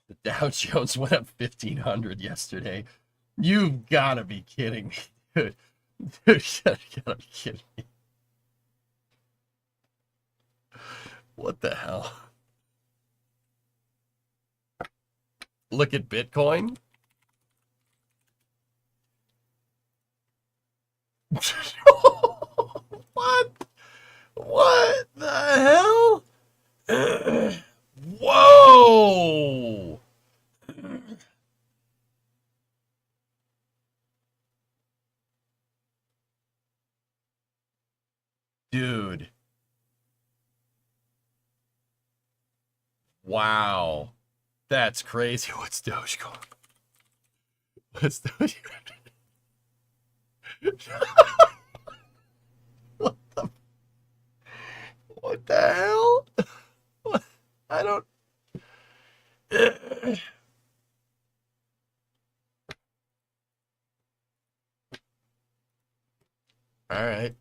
The Dow Jones went up 1,500 yesterday. You've got to be kidding me, dude. Dude, you gotta be kidding me. What the hell? Look at Bitcoin. What? What the hell? Whoa! Dude. Wow. That's crazy. What's Dogecoin? What's Dogecoin? What the hell? I don't... All right.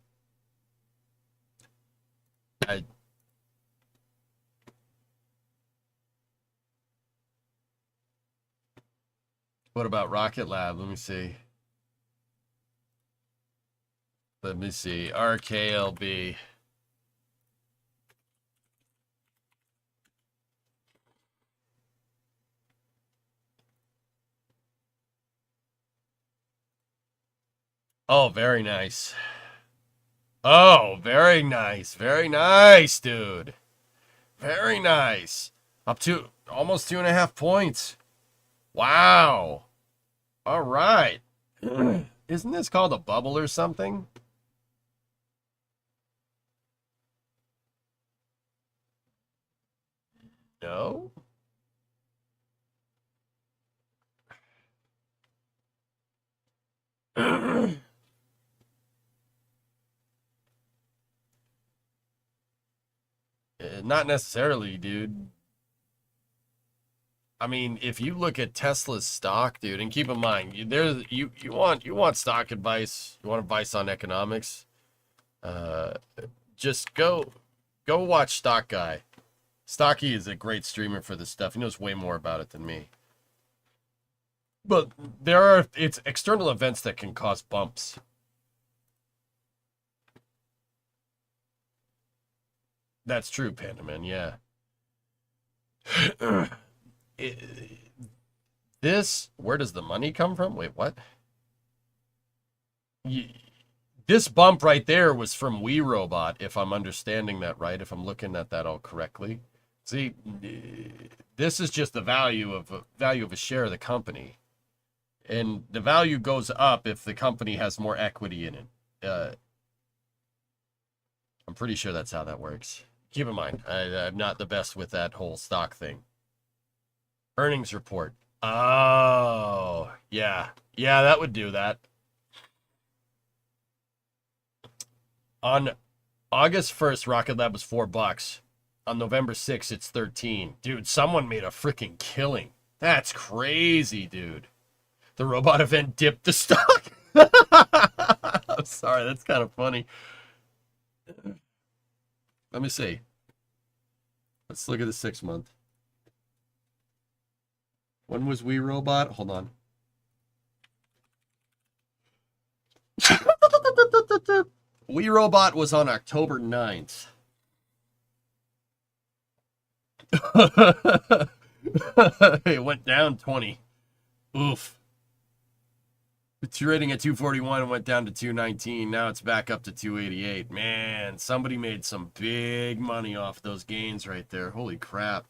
What about Rocket Lab? Let me see. RKLB. Oh, very nice. Oh, very nice. Very nice, dude. Very nice. Up to almost 2.5 points. Wow. All right. Isn't this called a bubble or something? No? Not necessarily, dude. I mean, if you look at Tesla's stock, dude, and keep in mind, you want stock advice, you want advice on economics, just go watch Stock Guy. Stocky is a great streamer for this stuff. He knows way more about it than me. But it's external events that can cause bumps. That's true, Pandaman, yeah. Where does the money come from? Wait, what? This bump right there was from WeRobot, if I'm understanding that right, if I'm looking at that all correctly. See, this is just the value of a share of the company. And the value goes up if the company has more equity in it. I'm pretty sure that's how that works. Keep in mind, I'm not the best with that whole stock thing. Earnings report. Oh, yeah. Yeah, that would do that. On August 1st, Rocket Lab was $4. On November 6th, it's 13. Dude, someone made a freaking killing. That's crazy, dude. The robot event dipped the stock. I'm sorry, that's kind of funny. Let me see. Let's look at the 6 month. When was We Robot? Hold on. We Robot was on October 9th. It went down 20. Oof. It's rating at 241 and went down to 219. Now it's back up to 288. Man, somebody made some big money off those gains right there. Holy crap.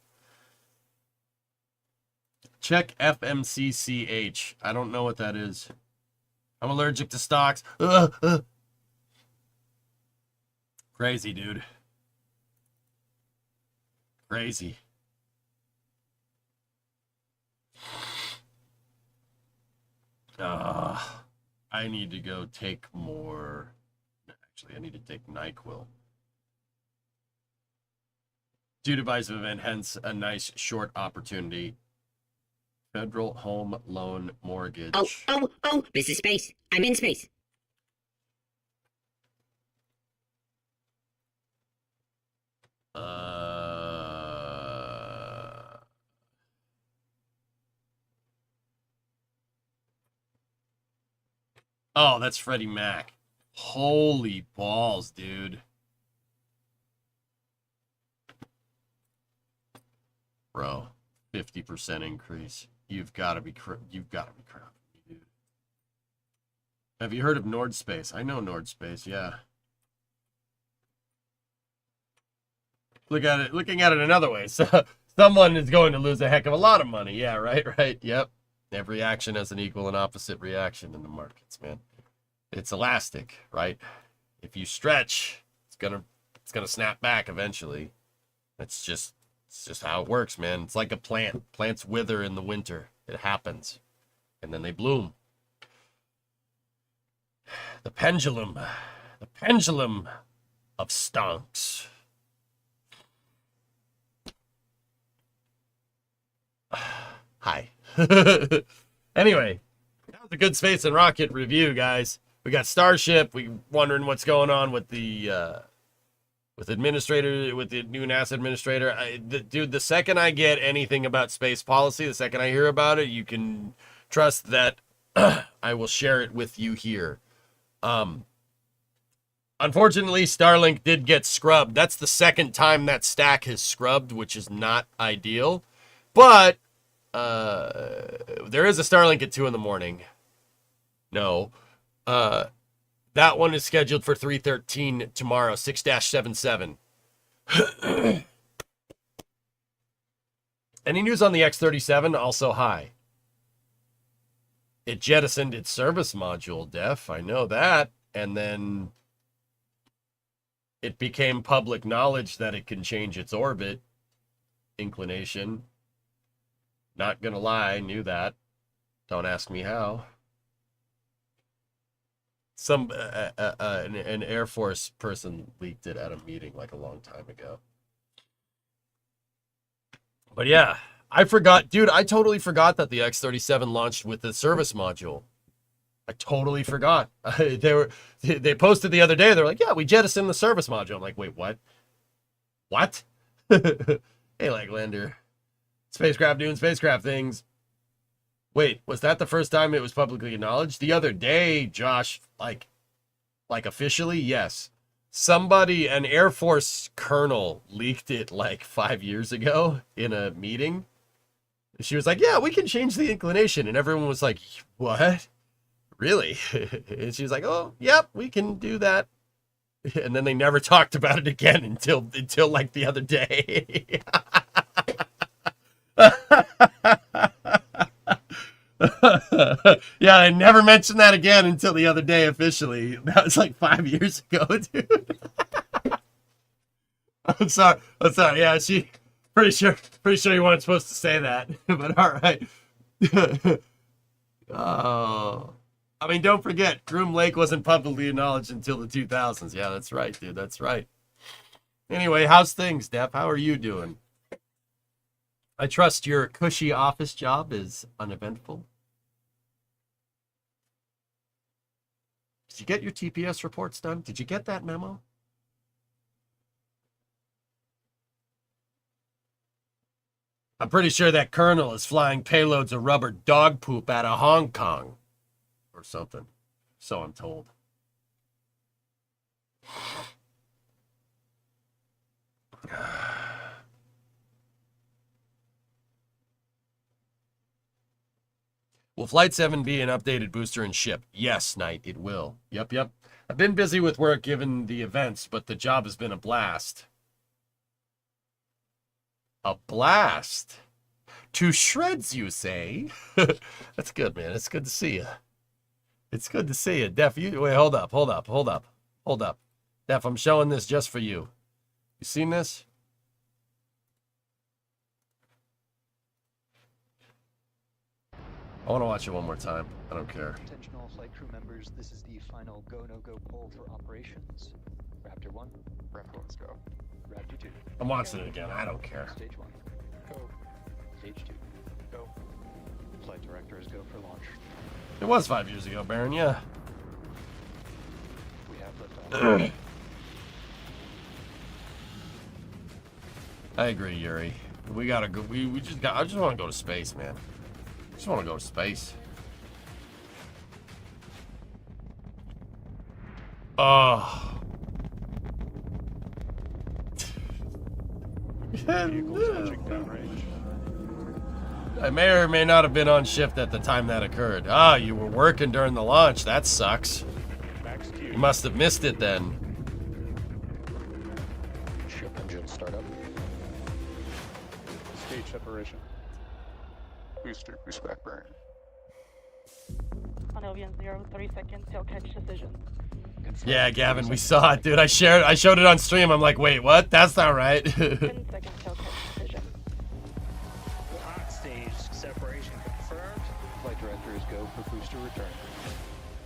Check FMCCH. I don't know what that is. I'm allergic to stocks. Crazy, dude. Crazy. I need to go take more. Actually, I need to take NyQuil. Due to divisive event, hence a nice short opportunity. Federal Home Loan Mortgage. Oh, this is space. I'm in space. Oh, that's Freddie Mac. Holy balls, dude. Bro, 50% increase. You've got to be crap, dude. Have you heard of Nord Space? I know Nord Space, yeah. Looking at it another way. So someone is going to lose a heck of a lot of money. Yeah, right. Yep. Every action has an equal and opposite reaction in the markets, man. It's elastic, right? If you stretch, it's gonna snap back eventually. It's just how it works, man. It's like a plant. Plants wither in the winter. It happens. And then they bloom. The pendulum of stonks. Hi. Anyway, that was a good space and rocket review, guys. We got Starship. We wondering what's going on with the with the new NASA administrator. Dude, the second I get anything about space policy, the second I hear about it, you can trust that I will share it with you here. Unfortunately, Starlink did get scrubbed. That's the second time that stack has scrubbed, which is not ideal. But there is a Starlink at 2 in the morning. No. That one is scheduled for 3:13 tomorrow, 6-77. Any news on the X-37? Also high. It jettisoned its service module, Def. I know that. And then it became public knowledge that it can change its orbit inclination. Not gonna lie, knew that. Don't ask me how. An Air Force person leaked it at a meeting like a long time ago. But yeah, I forgot, dude. I totally forgot that the X-37 launched with the service module. I totally forgot. They posted the other day. They're like, yeah, we jettisoned the service module. I'm like, wait, what? What? Hey, Leglander. Spacecraft doing spacecraft things. Wait, was that the first time it was publicly acknowledged? The other day, Josh, like officially, yes. Somebody, an Air Force colonel, leaked it like 5 years ago in a meeting. She was like, yeah, we can change the inclination. And everyone was like, what? Really? And she was like, oh, yep, we can do that. And then they never talked about it again until like the other day. Yeah, I never mentioned that again until the other day officially. That was like 5 years ago, dude. I'm sorry. Yeah, Pretty sure you weren't supposed to say that, but all right. Oh, I mean, don't forget, Groom Lake wasn't publicly acknowledged until the 2000s. Yeah, that's right, dude. That's right. Anyway, how's things, Def? How are you doing? I trust your cushy office job is uneventful. Did you get your TPS reports done? Did you get that memo? I'm pretty sure that colonel is flying payloads of rubber dog poop out of Hong Kong or something. So I'm told. Will Flight 7 be an updated booster and ship? Yes, Knight, it will. Yep. I've been busy with work given the events, but the job has been a blast. A blast. To shreds, you say? That's good, man. It's good to see you. It's good to see you. Def, you wait, hold up. Def, I'm showing this just for you. You seen this? I want to watch it one more time. I don't care. Attention all flight crew members, this is the final go-no-go poll for operations. Raptor 1. Raptor 1's go. Raptor 2. I'm watching it again. I don't care. Stage 1. Go. Stage 2. Go. Flight director is go for launch. It was 5 years ago, Baron. Yeah. We have liftoff. I agree, Yuri. We gotta go. We just got. I just want to go to space, man. I just want to go to space. Oh. Vehicles switching downrange. I may or may not have been on shift at the time that occurred. Ah, you were working during the launch. That sucks. Max Q. You must have missed it then. Ship engine startup. Stage separation. Booster, boost back burn. On LVN 0, 30 seconds till catch decision. Yeah, Gavin, we saw it, dude. I showed it on stream. I'm like, wait, what? That's not right. 10 seconds till catch decision. Hot stage separation confirmed. Flight director is go for booster return.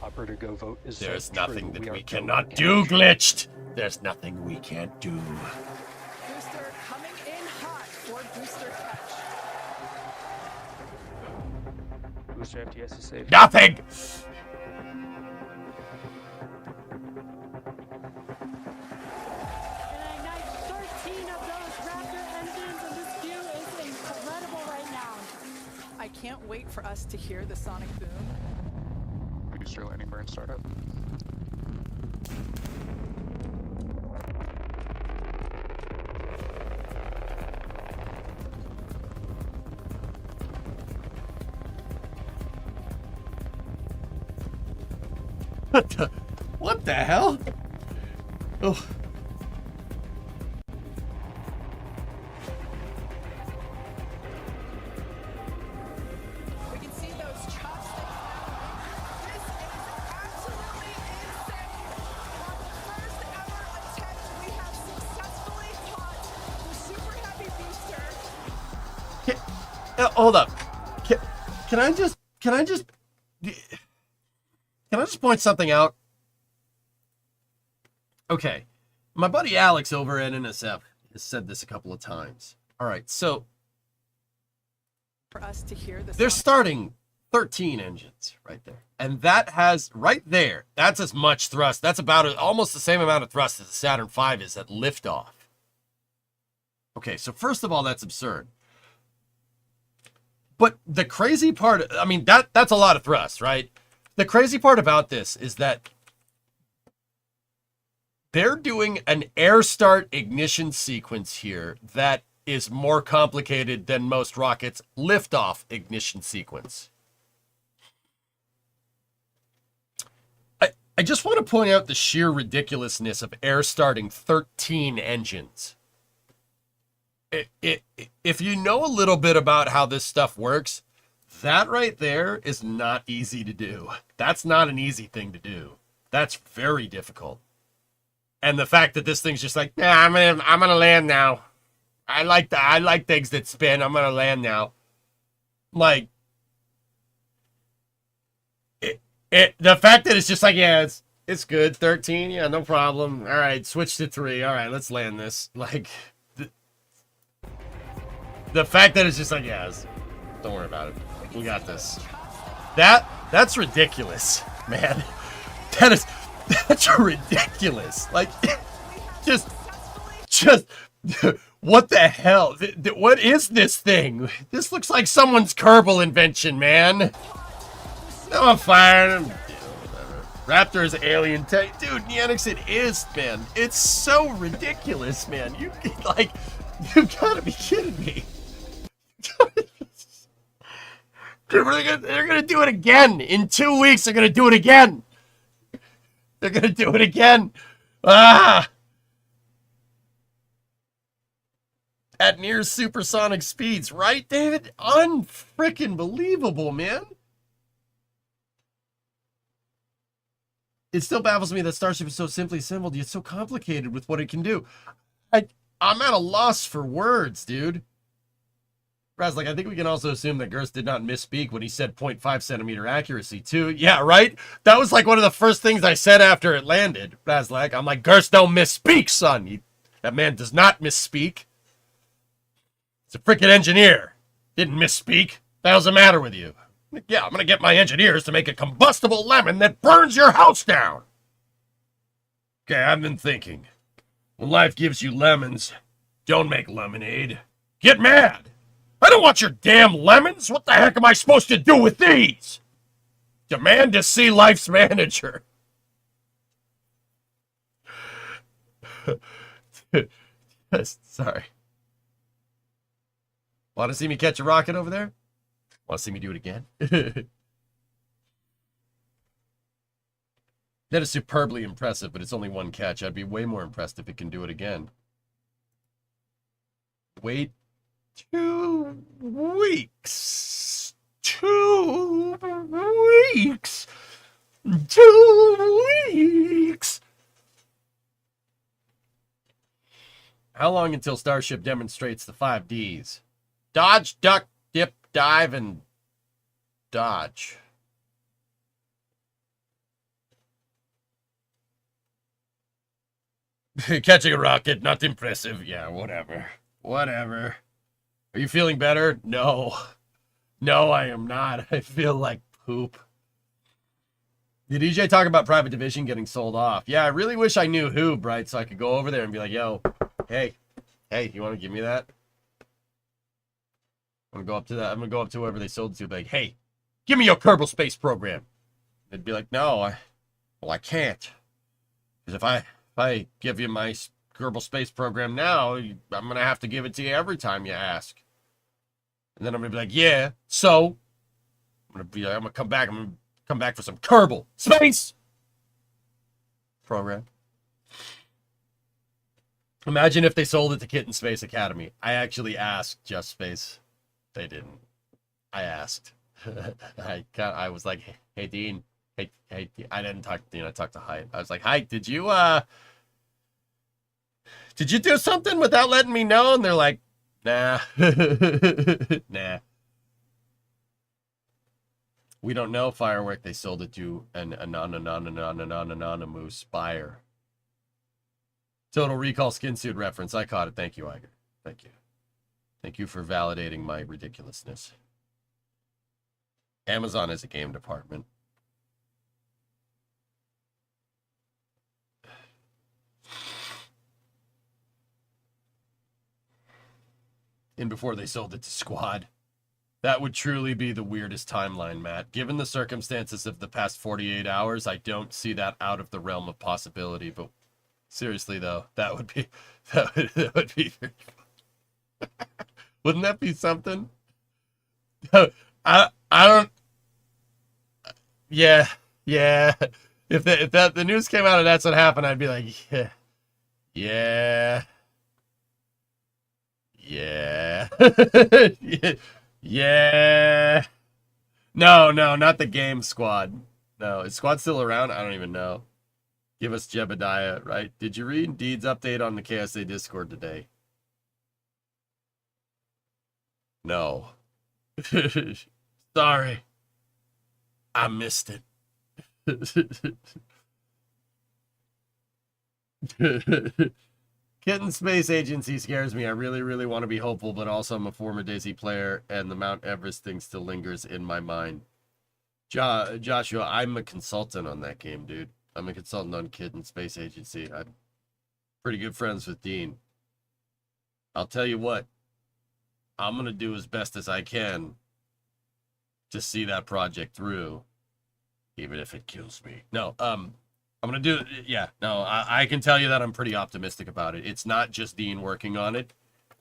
Operator go vote is There's set nothing true. that are we go cannot for do, catch. Glitched. There's nothing we can't do. Booster coming in hot for booster catch. Booster FTS is safe. Nothing! And I ignite 13 of those Raptor engines, and this view is incredible right now. I can't wait for us to hear the sonic boom. Booster landing burn startup. What the hell? Oh. We can see those chopsticks now. This is absolutely insane. On the first ever attempt, we have successfully taught the super heavy booster. Hold up. Can I just point something out? Okay. My buddy Alex over at NSF has said this a couple of times. All right, so For us to hear the they're sonic starting 13 engines right there. And that has, right there, that's as much thrust. That's about almost the same amount of thrust as the Saturn V is at liftoff. Okay, so first of all, that's absurd. But the crazy part, I mean, that's a lot of thrust, right? The crazy part about this is that they're doing an air start ignition sequence here that is more complicated than most rockets' liftoff ignition sequence. I just want to point out the sheer ridiculousness of air starting 13 engines. If you know a little bit about how this stuff works, that right there is not easy to do. That's not an easy thing to do. That's very difficult. And the fact that this thing's just like, nah, I'm gonna land now. I like things that spin. I'm gonna land now. Like the fact that it's just like, yeah, it's good. 13, yeah, no problem. All right, switch to 3. All right, let's land this. Like the fact that it's just like, yeah, don't worry about it. We got this. That's ridiculous, man. That's ridiculous. Like, just what the hell? What is this thing? This looks like someone's Kerbal invention, man. No, I'm firing him. Raptor is alien tech. Dude, Neanix, it is, man. It's so ridiculous, man. You gotta be kidding me. Dude, they're gonna do it again. In 2 weeks, they're gonna do it again. They're gonna do it again. Ah! At near supersonic speeds, right, David? Unfreaking believable, man. It still baffles me that Starship is so simply assembled, yet so complicated with what it can do. I'm at a loss for words, dude. Raz, like, I think we can also assume that Gerst did not misspeak when he said 0.5 centimeter accuracy, too. Yeah, right? That was, like, one of the first things I said after it landed. Raz, like, I'm like, Gerst don't misspeak, son. That man does not misspeak. He's a freaking engineer. Didn't misspeak. The hell's the matter with you? Yeah, I'm going to get my engineers to make a combustible lemon that burns your house down. Okay, I've been thinking. When life gives you lemons, don't make lemonade. Get mad. I don't want your damn lemons. What the heck am I supposed to do with these? Demand to see life's manager. Sorry. Want to see me catch a rocket over there? Want to see me do it again? That is superbly impressive, but it's only one catch. I'd be way more impressed if it can do it again. Wait 2 weeks. 2 weeks. 2 weeks. How long until Starship demonstrates the 5 Ds? Dodge, duck, dip, dive, and dodge. Catching a rocket, not impressive. Yeah, whatever. Whatever. Are you feeling better? No. No, I am not. I feel like poop. Did EJ talk about Private Division getting sold off? Yeah, I really wish I knew who, Bright, so I could go over there and be like, yo, hey, you want to give me that? I'm going to go up to that. I'm going to go up to whoever they sold it to and be like, hey, give me your Kerbal Space program. They'd be like, no, I can't. Because if I give you my Kerbal Space program now, I'm going to have to give it to you every time you ask. And then I'm going to be like, yeah, so I'm going to come back. I'm going to come back for some Kerbal Space program. Imagine if they sold it to Kitten Space Academy. I actually asked Just Space. They didn't. I asked. I was like, hey, Dean. Hey, I didn't talk to Dean. I talked to Hyde. I was like, Hyde, did you do something without letting me know? And they're like, nah. Nah. We don't know, Firework. They sold it to an anonymous buyer. Total Recall skin suit reference. I caught it. Thank you, Iger. Thank you. Thank you for validating my ridiculousness. Amazon is a game department. And before they sold it to Squad. That would truly be the weirdest timeline, Matt. Given the circumstances of the past 48 hours, I don't see that out of the realm of possibility. But seriously, though, that would be wouldn't that be something? I don't. Yeah. If the news came out and that's what happened, I'd be like, yeah. Yeah. No, not the game Squad. No, is Squad still around? I don't even know. Give us Jebediah, right? Did you read Deed's update on the KSA Discord today? No. Sorry. I missed it. Kitten Space Agency scares me. I really, really want to be hopeful, but also I'm a former DayZ player, and the Mount Everest thing still lingers in my mind. Joshua, I'm a consultant on that game, dude. I'm a consultant on Kitten Space Agency. I'm pretty good friends with Dean. I'll tell you what, I'm going to do as best as I can to see that project through, even if it kills me. No, I'm going to do, yeah, no, I can tell you that I'm pretty optimistic about it. It's not just Dean working on it.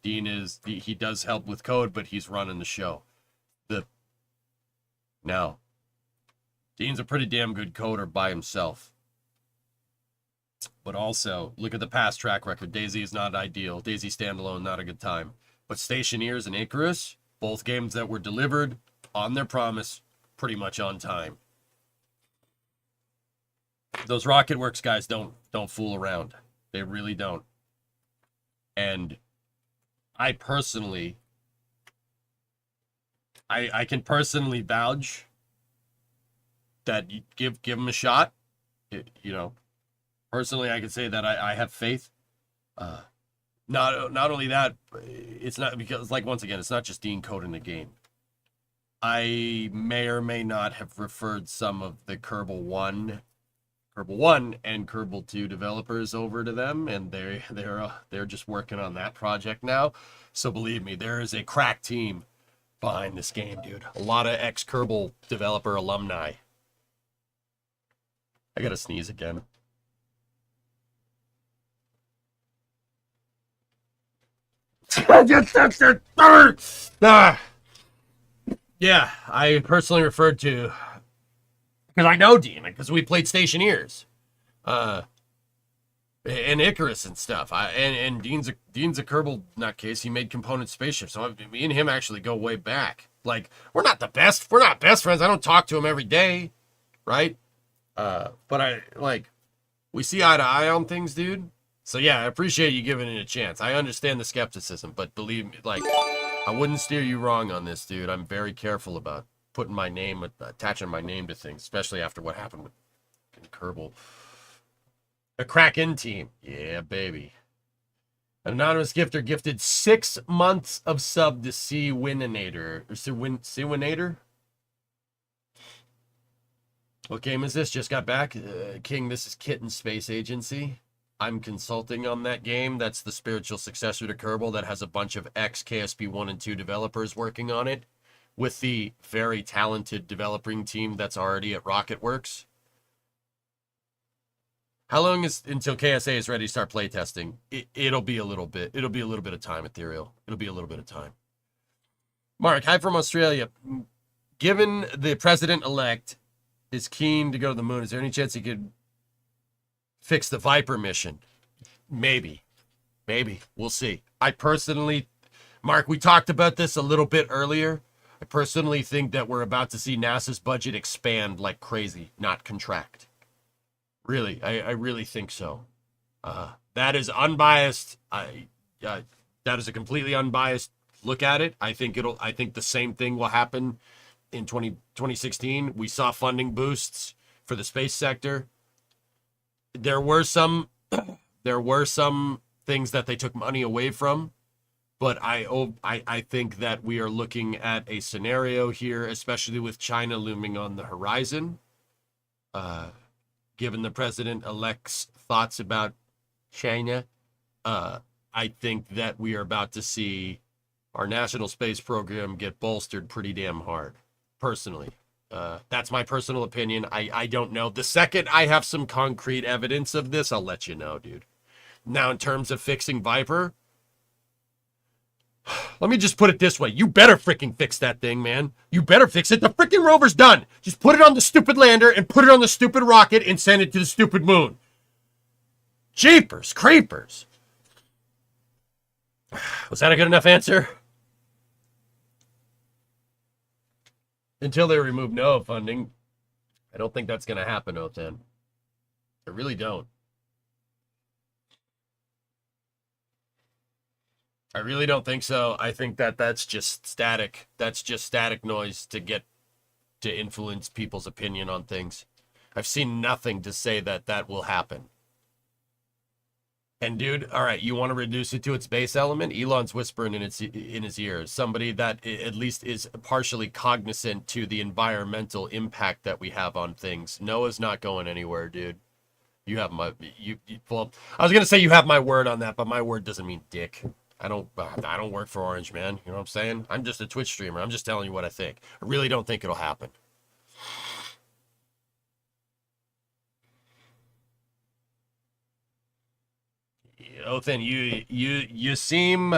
He does help with code, but he's running the show. Now, Dean's a pretty damn good coder by himself. But also, look at the past track record. DayZ is not ideal. DayZ standalone, not a good time. But Stationeers and Icarus, both games that were delivered on their promise, pretty much on time. Those RocketWorks guys don't fool around. They really don't. And I personally, I can personally vouch that you give them a shot. You know, personally, I can say that I have faith. Not only that, it's not because, like, once again, it's not just Dean coding the game. I may or may not have referred some of the Kerbal 1 and Kerbal 2 developers over to them, and they're just working on that project now. So believe me, there is a crack team behind this game, dude. A lot of ex-Kerbal developer alumni. I gotta sneeze again. Yeah, I personally referred to, because I know Dean, because we played Stationeers, and Icarus and stuff. And Dean's a Kerbal nutcase. He made component spaceships, so me and him actually go way back. Like, we're not best friends. I don't talk to him every day, right? But we see eye to eye on things, dude. So yeah, I appreciate you giving it a chance. I understand the skepticism, but believe me, like, I wouldn't steer you wrong on this, dude. I'm very careful about putting my name, attaching my name to things, especially after what happened with Kerbal. A crack-in team. Yeah, baby. An anonymous gifter gifted 6 months of sub to Seawinator. Seawinator? What game is this? Just got back. King, this is Kitten Space Agency. I'm consulting on that game. That's the spiritual successor to Kerbal that has a bunch of ex-KSP 1 and 2 developers working on it with the very talented developing team that's already at RocketWorks. How long is until KSA is ready to start playtesting? It'll be a little bit. It'll be a little bit of time, Ethereal. It'll be a little bit of time. Mark, hi from Australia. Given the president-elect is keen to go to the moon, is there any chance he could fix the Viper mission? Maybe. We'll see. I personally, Mark, we talked about this a little bit earlier. I personally think that we're about to see NASA's budget expand like crazy, not contract. Really, I really think so. That is unbiased. That is a completely unbiased look at it. I think the same thing will happen in 2016. We saw funding boosts for the space sector. There were some things that they took money away from, but I think that we are looking at a scenario here, especially with China looming on the horizon. Given the president-elect's thoughts about China, I think that we are about to see our national space program get bolstered pretty damn hard, personally. That's my personal opinion. I don't know. The second I have some concrete evidence of this, I'll let you know, dude. Now, in terms of fixing Viper, let me just put it this way. You better freaking fix that thing, man. You better fix it. The freaking rover's done. Just put it on the stupid lander and put it on the stupid rocket and send it to the stupid moon. Jeepers creepers. Was that a good enough answer? Until they remove NOAA funding, I don't think that's going to happen, O10. I really don't. I really don't think so. I think that that's just static. That's just static noise to influence people's opinion on things. I've seen nothing to say that that will happen. And dude, all right, you want to reduce it to its base element? Elon's whispering in his ear. Somebody that at least is partially cognizant to the environmental impact that we have on things. Noah's not going anywhere, dude. You have my well, I was gonna say you have my word on that, but my word doesn't mean dick. I don't work for Orange, man. You know what I'm saying? I'm just a Twitch streamer. I'm just telling you what I think. I really don't think it'll happen. Othan, you seem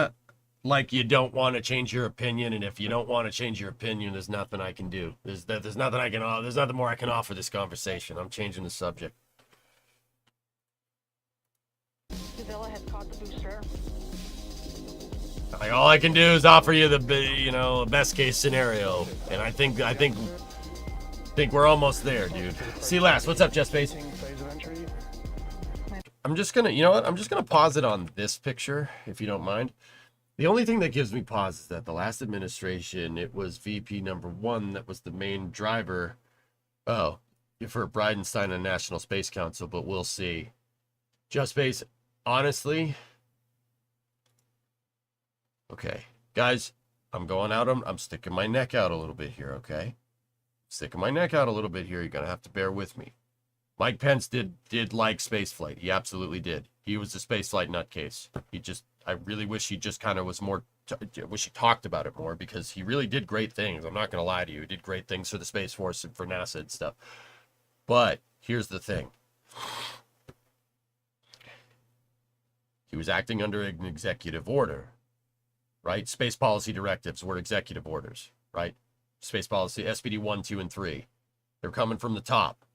like you don't want to change your opinion, and if you don't want to change your opinion, there's nothing I can do. There's nothing more I can offer this conversation. I'm changing the subject. Villa has caught the booster. Like all I can do is offer you the best case scenario, and I think we're almost there, dude. See last. What's up, Jeff Space? I'm just gonna, you know what? I'm just gonna pause it on this picture, if you don't mind. The only thing that gives me pause is that the last administration, it was VP #1 that was the main driver. Oh, for Bridenstine and National Space Council, but we'll see. Just Space, honestly. Okay, guys, I'm going out. I'm sticking my neck out a little bit here. Okay, sticking my neck out a little bit here. You're gonna have to bear with me. Mike Pence did like spaceflight. He absolutely did. He was a spaceflight nutcase. I really wish he just kind of was more, wish he talked about it more, because he really did great things. I'm not going to lie to you. He did great things for the Space Force and for NASA and stuff. But here's the thing. He was acting under an executive order, right? Space policy directives were executive orders, right? Space policy, SPD 1, 2, and 3. They're coming from the top.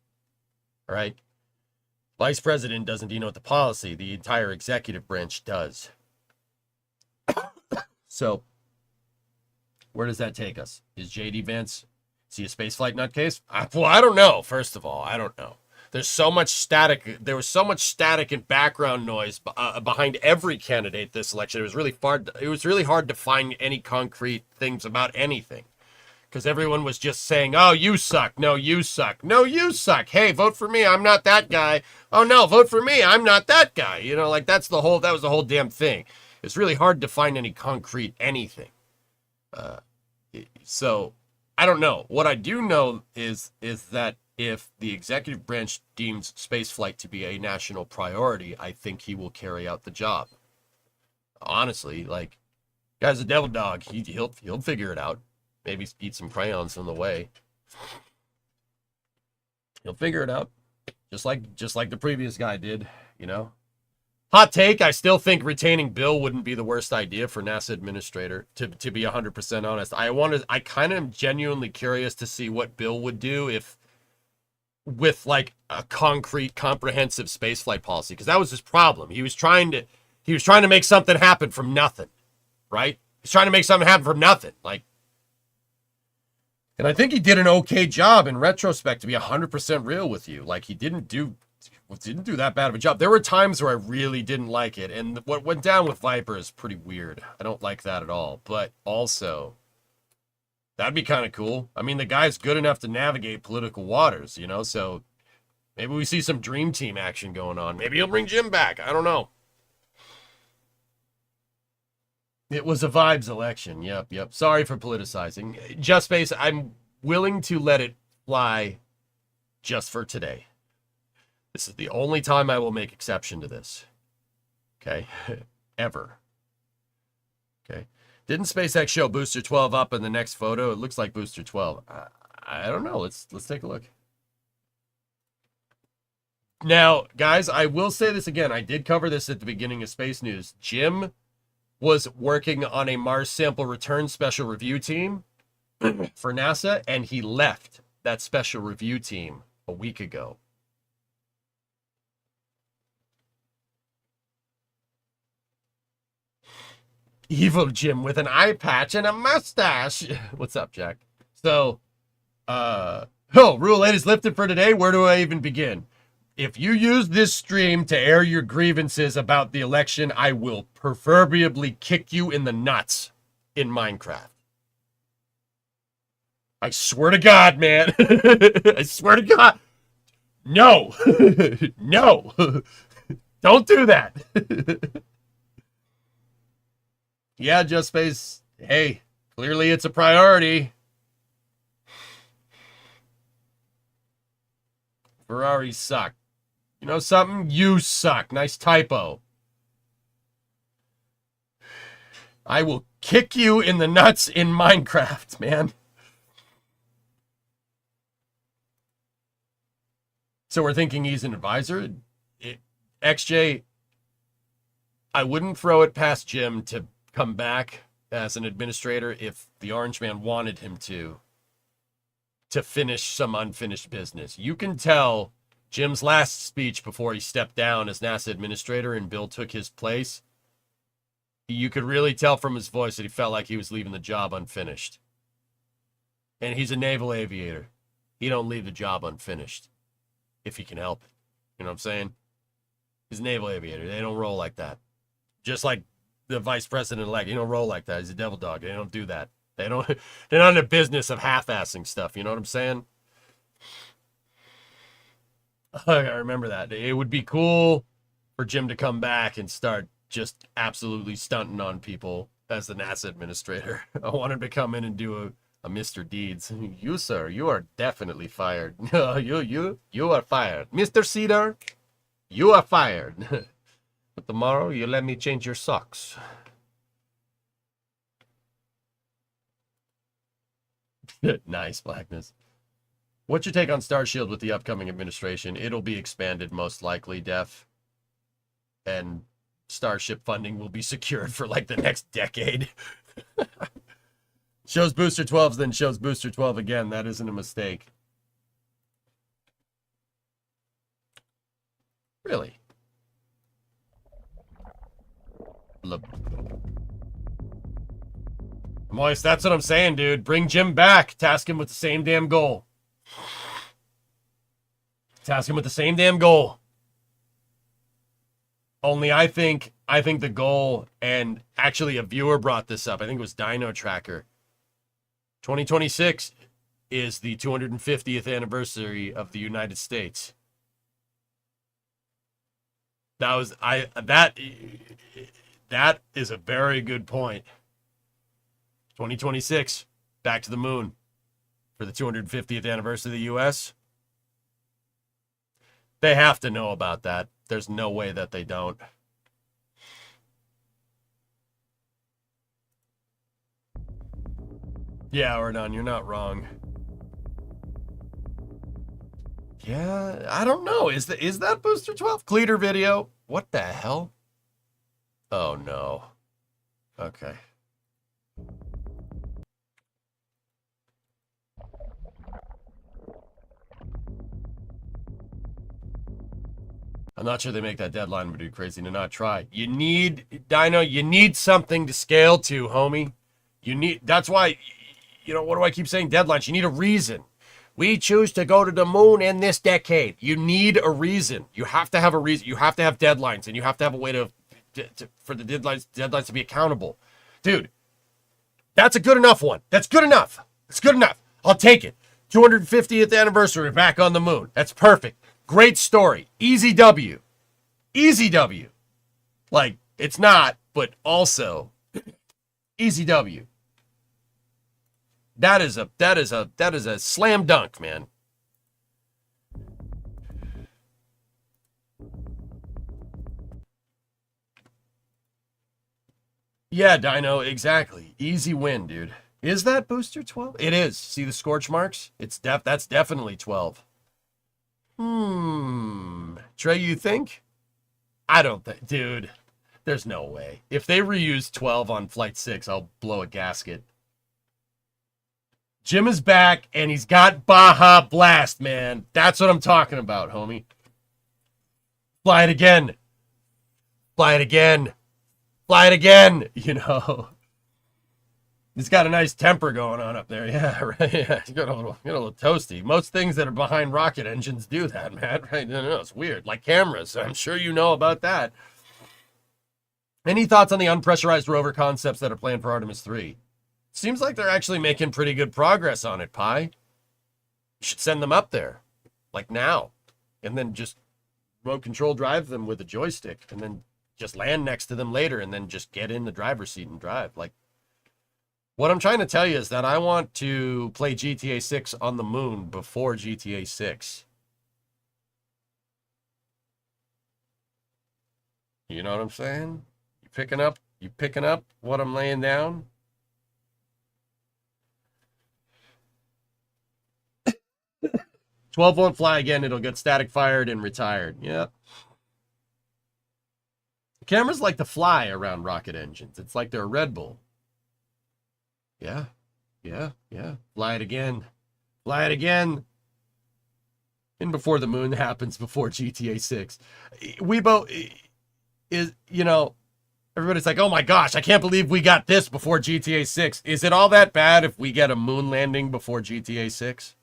All right. Vice president doesn't denote the policy. The entire executive branch does. So, where does that take us? Is J.D. Vance, is he a spaceflight nutcase? Well, I don't know. First of all, I don't know. There's so much static. There was so much static and background noise behind every candidate this election. It was really hard to find any concrete things about anything. Because everyone was just saying, oh, you suck. No, you suck. No, you suck. Hey, vote for me. I'm not that guy. Oh, no, vote for me. I'm not that guy. You know, like that was the whole damn thing. It's really hard to find any concrete anything. So I don't know. What I do know is that if the executive branch deems spaceflight to be a national priority, I think he will carry out the job. Honestly, like, guy's a devil dog. He'll figure it out. Maybe eat some crayons on the way. He'll figure it out. Just like the previous guy did, you know. Hot take, I still think retaining Bill wouldn't be the worst idea for NASA administrator, to be 100% honest. I kind of am genuinely curious to see what Bill would do if with like a concrete, comprehensive spaceflight policy, because that was his problem. He was trying to make something happen from nothing, right? He's trying to make something happen from nothing, like. And I think he did an okay job in retrospect, to be 100% real with you. Like, he didn't do that bad of a job. There were times where I really didn't like it. And what went down with Viper is pretty weird. I don't like that at all. But also, that'd be kind of cool. I mean, the guy's good enough to navigate political waters, you know? So maybe we see some dream team action going on. Maybe he'll bring Jim back. I don't know. It was a vibes election. Yep. Sorry for politicizing. Just Space, I'm willing to let it fly just for today. This is the only time I will make exception to this. Okay? Ever. Okay? Didn't SpaceX show Booster 12 up in the next photo? It looks like Booster 12. I don't know. Let's take a look. Now, guys, I will say this again. I did cover this at the beginning of Space News. Jim was working on a Mars sample return special review team for NASA, and he left that special review team a week ago. Evil Jim with an eye patch and a mustache. What's up, Jack? So, Rule 8 is lifted for today. Where do I even begin? if you use this stream to air your grievances about the election, I will proverbially kick you in the nuts in Minecraft. I swear to God, man. I swear to God. No. No. Don't do that. Yeah, Just Space. Hey, clearly it's a priority. Ferraris suck. You know something? You suck. Nice typo. I will kick you in the nuts in Minecraft, man. So we're thinking he's an advisor. XJ, I wouldn't throw it past Jim to come back as an administrator if the Orange Man wanted him to finish some unfinished business. You can tell Jim's last speech before he stepped down as NASA administrator and Bill took his place. You could really tell from his voice that he felt like he was leaving the job unfinished. And he's a naval aviator. He don't leave the job unfinished if he can help it. You know what I'm saying? He's a naval aviator. They don't roll like that. Just like the vice president-elect. He don't roll like that. He's a devil dog. They don't do that. They're not in the business of half-assing stuff. You know what I'm saying? I remember that. It would be cool for Jim to come back and start just absolutely stunting on people as the NASA administrator. I want him to come in and do a Mr. Deeds. You, sir, you are definitely fired. No, you are fired. Mr. Cedar, you are fired. But tomorrow, you let me change your socks. Nice, Blackness. What's your take on Starshield with the upcoming administration? It'll be expanded, most likely, Def. And Starship funding will be secured for, like, the next decade. Shows Booster 12s, then shows Booster 12 again. That isn't a mistake. Really? Look. Moist, that's what I'm saying, dude. Bring Jim back. Task him with the same damn goal. Task him with the same damn goal. Only I think the goal, and actually a viewer brought this up. I think it was Dino Tracker. 2026 is the 250th anniversary of the United States. That is a very good point. 2026, back to the moon for the 250th anniversary of the U.S. They have to know about that. There's no way that they don't. Yeah, Ordon, you're not wrong. Yeah, I don't know. Is that Booster 12 Cleater video? What the hell? Oh no. Okay. I'm not sure they make that deadline, but it'd be crazy to not try. You need, Dino, you need something to scale to, homie. That's why, you know, what do I keep saying? Deadlines. You need a reason. We choose to go to the moon in this decade. You need a reason. You have to have a reason. You have to have deadlines, and you have to have a way for the deadlines to be accountable. Dude, that's a good enough one. That's good enough. It's good enough. I'll take it. 250th anniversary, back on the moon. That's perfect. Great story. Easy W. Easy W. Like, it's not, but also easy W. That is a slam dunk, man. Yeah, Dino, exactly. Easy win, dude. Is that Booster 12? It is. See the scorch marks? That's definitely 12. Trey, you think? I don't think, dude. There's no way. If they reuse 12 on Flight 6, I'll blow a gasket. Jim is back, and he's got Baja Blast, man. That's what I'm talking about, homie. Fly it again. Fly it again. Fly it again, you know. He's got a nice temper going on up there. Yeah, right. Yeah, he's got a little toasty. Most things that are behind rocket engines do that, Matt. Right? No, it's weird. Like cameras. I'm sure you know about that. Any thoughts on the unpressurized rover concepts that are planned for Artemis 3? Seems like they're actually making pretty good progress on it, Pi. You should send them up there, like now, and then just remote control drive them with a joystick, and then just land next to them later, and then just get in the driver's seat and drive. Like, what I'm trying to tell you is that I want to play GTA 6 on the moon before GTA 6. You know what I'm saying? You picking up what I'm laying down? 12 won't fly again. It'll get static fired and retired. Yep. Cameras like to fly around rocket engines. It's like they're a Red Bull. Yeah. Fly it again. And before the moon happens, before GTA 6. Weibo is, everybody's like, oh my gosh, I can't believe we got this before GTA 6. Is it all that bad if we get a moon landing before GTA 6?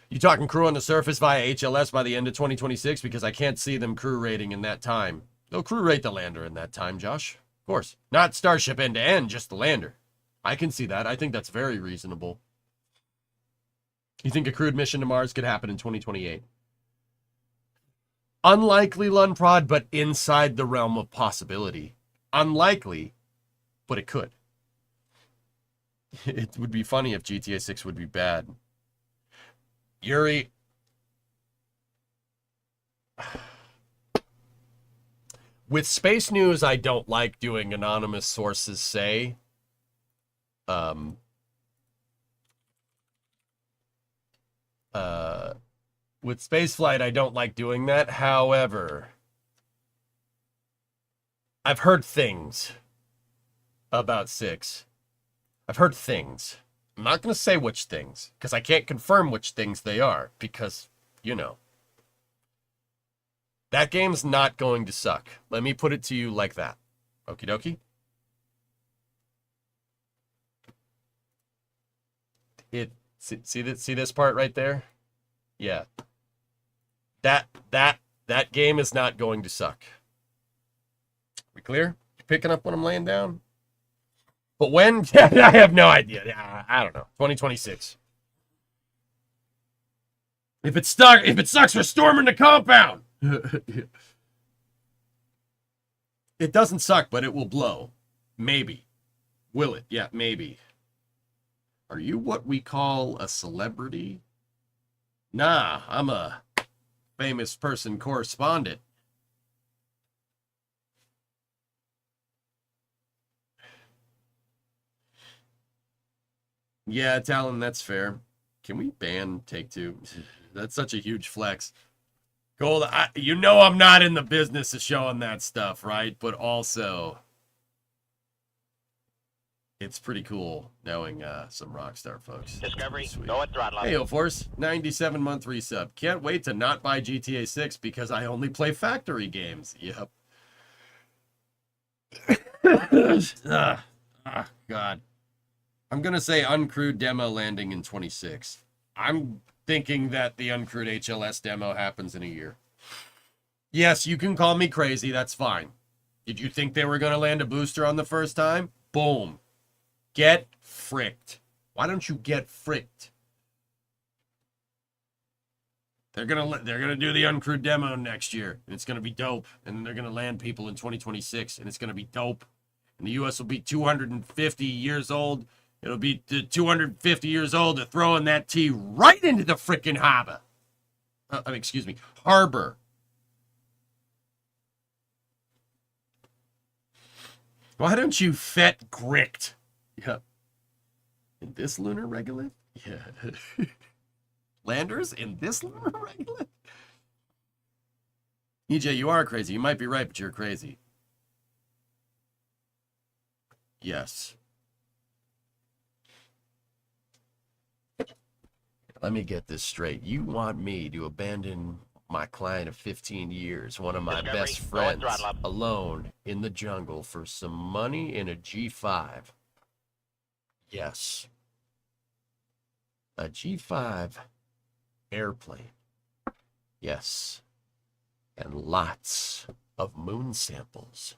You talking crew on the surface via HLS by the end of 2026? Because I can't see them crew rating in that time. They'll crew rate the lander in that time, Josh. Of course. Not Starship end to end, just the lander. I can see that. I think that's very reasonable. You think a crewed mission to Mars could happen in 2028? Unlikely, Lunprod, but inside the realm of possibility. Unlikely, but it could. It would be funny if GTA 6 would be bad. Yuri. With space news, I don't like doing anonymous sources say. With spaceflight, I don't like doing that. However, I've heard things about 6. I've heard things. I'm not going to say which things, because I can't confirm which things they are, because, that game's not going to suck. Let me put it to you like that. Okie dokie? See this part right there? Yeah. That game is not going to suck. We clear? You picking up what I'm laying down? But when? I have no idea. I don't know. 2026. If it sucks, we're storming the compound. It doesn't suck, but it will blow. Maybe. Will it? Yeah, maybe. Are you what we call a celebrity? Nah, I'm a famous person correspondent. Yeah, Talon, that's fair. Can we ban Take-Two? That's such a huge flex. Gold, I'm not in the business of showing that stuff, right? But also, it's pretty cool knowing some Rockstar folks. Discovery, go at throttle. Hey, O-Force, 97-month resub. Can't wait to not buy GTA 6 because I only play factory games. Yep. God. I'm going to say uncrewed demo landing in 26. I'm thinking that the uncrewed HLS demo happens in a year. Yes, you can call me crazy. That's fine. Did you think they were going to land a booster on the first time? Boom. Get fricked. Why don't you get fricked? They're gonna do the uncrewed demo next year, and it's gonna be dope. And they're gonna land people in 2026, and it's gonna be dope. And the U.S. will be 250 years old. It'll be 250 years old. They're throwing that T right into the frickin' harbor. Harbor. Why don't you fet grict? Yep. In this lunar regolith? Yeah. Landers in this lunar regolith? EJ, you are crazy. You might be right, but you're crazy. Yes. Let me get this straight. You want me to abandon my client of 15 years, one of my Discovery, best go friends, and throttle up. alone in the jungle for some money in a G5. Yes. A G5 airplane. Yes. And lots of moon samples.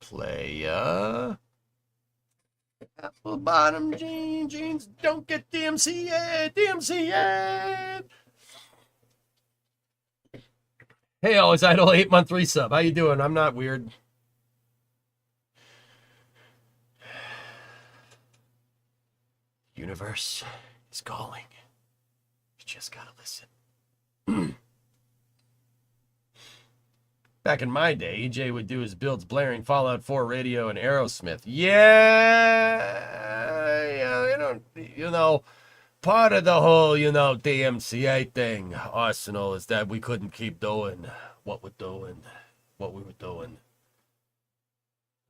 Playa. Apple bottom jeans don't get DMCA. Hey, always idle 8-month resub. How you doing? I'm not weird. Universe is calling. You just gotta listen. Back in my day, EJ would do his builds blaring Fallout 4 radio and Aerosmith. Yeah, part of the whole, DMCA thing, Arsenal, is that we couldn't keep doing what we were doing.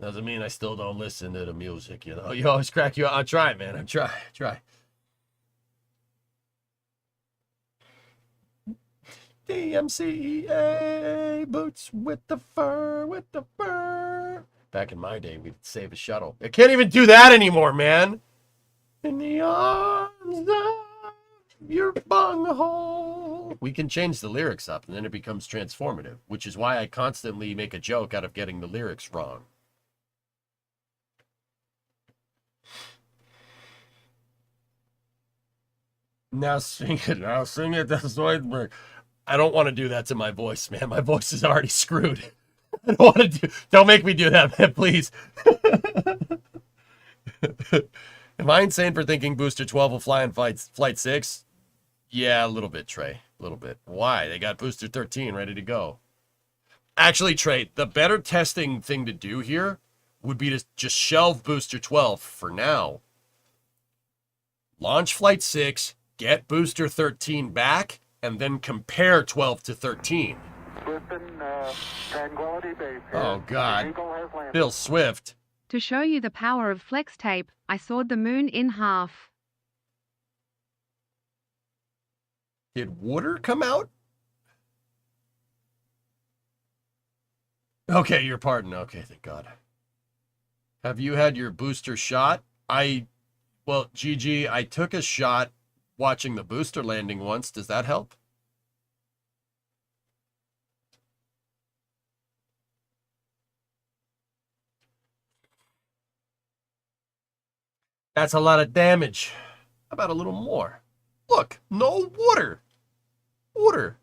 Doesn't mean I still don't listen to the music, You always crack you out. I try, man. I try. DMCA, boots with the fur. Back in my day, we'd save a shuttle. I can't even do that anymore, man. In the arms of your bunghole. We can change the lyrics up, and then it becomes transformative, which is why I constantly make a joke out of getting the lyrics wrong. Now sing it. That's Zoidberg. I don't want to do that to my voice, man. My voice is already screwed. I don't want to don't make me do that, man, please. Am I insane for thinking Booster 12 will fly in Flight 6? Yeah, a little bit, Trey. A little bit. Why? They got Booster 13 ready to go. Actually, Trey, the better testing thing to do here would be to just shelve Booster 12 for now. Launch Flight 6, get Booster 13 back, and then compare 12 to 13. Tranquility Base here. Oh, God. The Eagle has landed. Bill Swift. To show you the power of flex tape, I sawed the moon in half. Did water come out? Okay, your pardon. Okay, thank God. Have you had your booster shot? Well, GG, I took a shot watching the booster landing once. Does that help? That's a lot of damage. How about a little more? Look, no water. Water.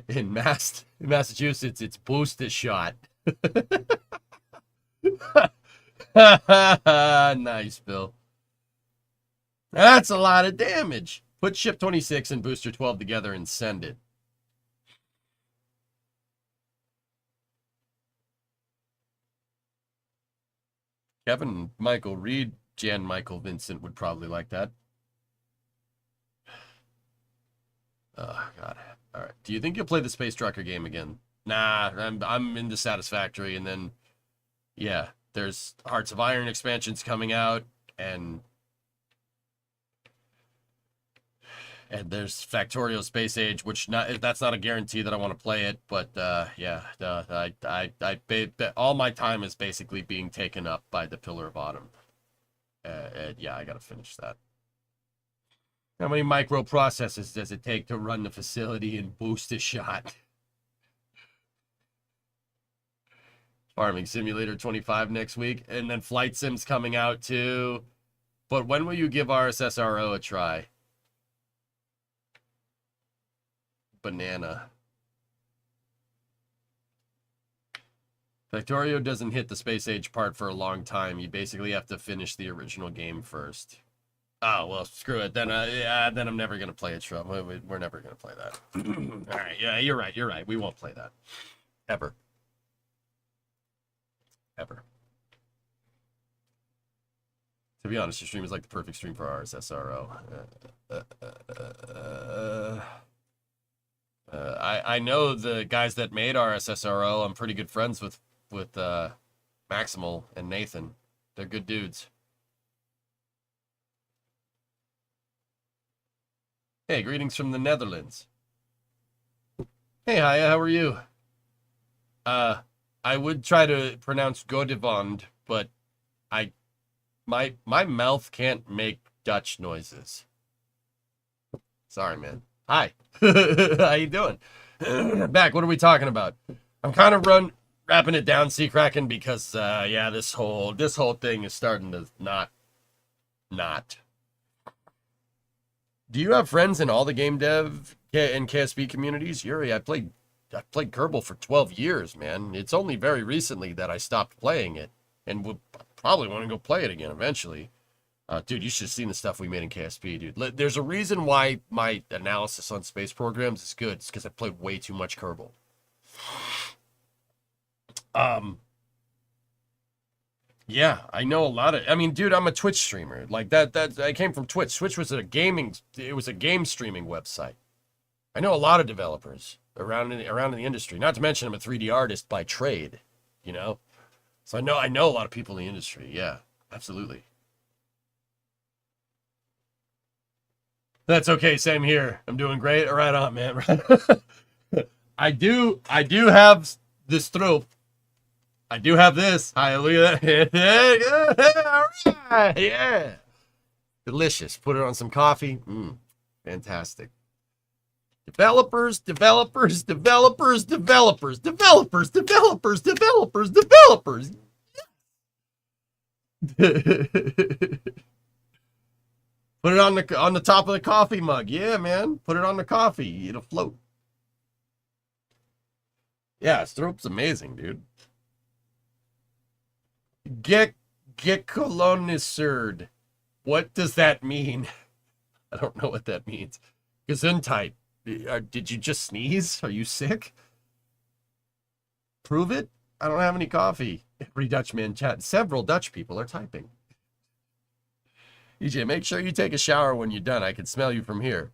In Massachusetts, it's booster shot. Nice, Bill. That's a lot of damage. Put ship 26 and booster 12 together and send it. Kevin Michael Reed, Jan Michael Vincent would probably like that. Oh, God. All right. Do you think you'll play the Space Trucker game again? Nah, I'm into Satisfactory, and then, yeah, there's Hearts of Iron expansions coming out, and there's Factorio Space Age, which that's not a guarantee that I want to play it, but yeah, all my time is basically being taken up by the Pillar of Autumn. Yeah, I gotta finish that. How many microprocessors does it take to run the facility and boost a shot? Farming Simulator 25 next week, and then Flight Sim's coming out too. But when will you give RSSRO a try? Banana. Factorio doesn't hit the space age part for a long time. You basically have to finish the original game first. Oh, well, screw it. Then then I'm never going to play it, Trump. We're never going to play that. All right, yeah, you're right. We won't play that. Ever. To be honest, your stream is like the perfect stream for RSSRO. I know the guys that made RSSRO. I'm pretty good friends with Maximal and Nathan. They're good dudes. Hey, greetings from the Netherlands. Hey, Haya, how are you? I would try to pronounce Godevond, but my mouth can't make Dutch noises. Sorry, man. Hi. How you doing? Back, what are we talking about? I'm kind of wrapping it down, Sea Kraken, because yeah, this whole thing is starting to not. Do you have friends in all the game dev and KSB communities? Yuri, I played Kerbal for 12 years, man. It's only very recently that I stopped playing it, and would probably want to go play it again eventually. Dude, you should have seen the stuff we made in KSB, dude. There's a reason why my analysis on space programs is good. It's because I played way too much Kerbal. Yeah, I know a lot of. I mean, dude, I'm a Twitch streamer. Like that. I came from Twitch. Twitch was it was a game streaming website. I know a lot of developers around in the industry. Not to mention, I'm a 3D artist by trade. You know, so I know a lot of people in the industry. Yeah, absolutely. That's okay. Same here. I'm doing great. Right on, man. I do have this trope. I do have this. Hallelujah. All right. Yeah. Delicious. Put it on some coffee. Fantastic. Developers. Put it on the top of the coffee mug. Yeah, man. Put it on the coffee. It'll float. Yeah, Stroop's amazing, dude. Gekoloniserd. What does that mean? I don't know what that means. Gesundheit. Did you just sneeze? Are you sick? Prove it? I don't have any coffee. Every Dutchman chat. Several Dutch people are typing. EJ, make sure you take a shower when you're done. I can smell you from here.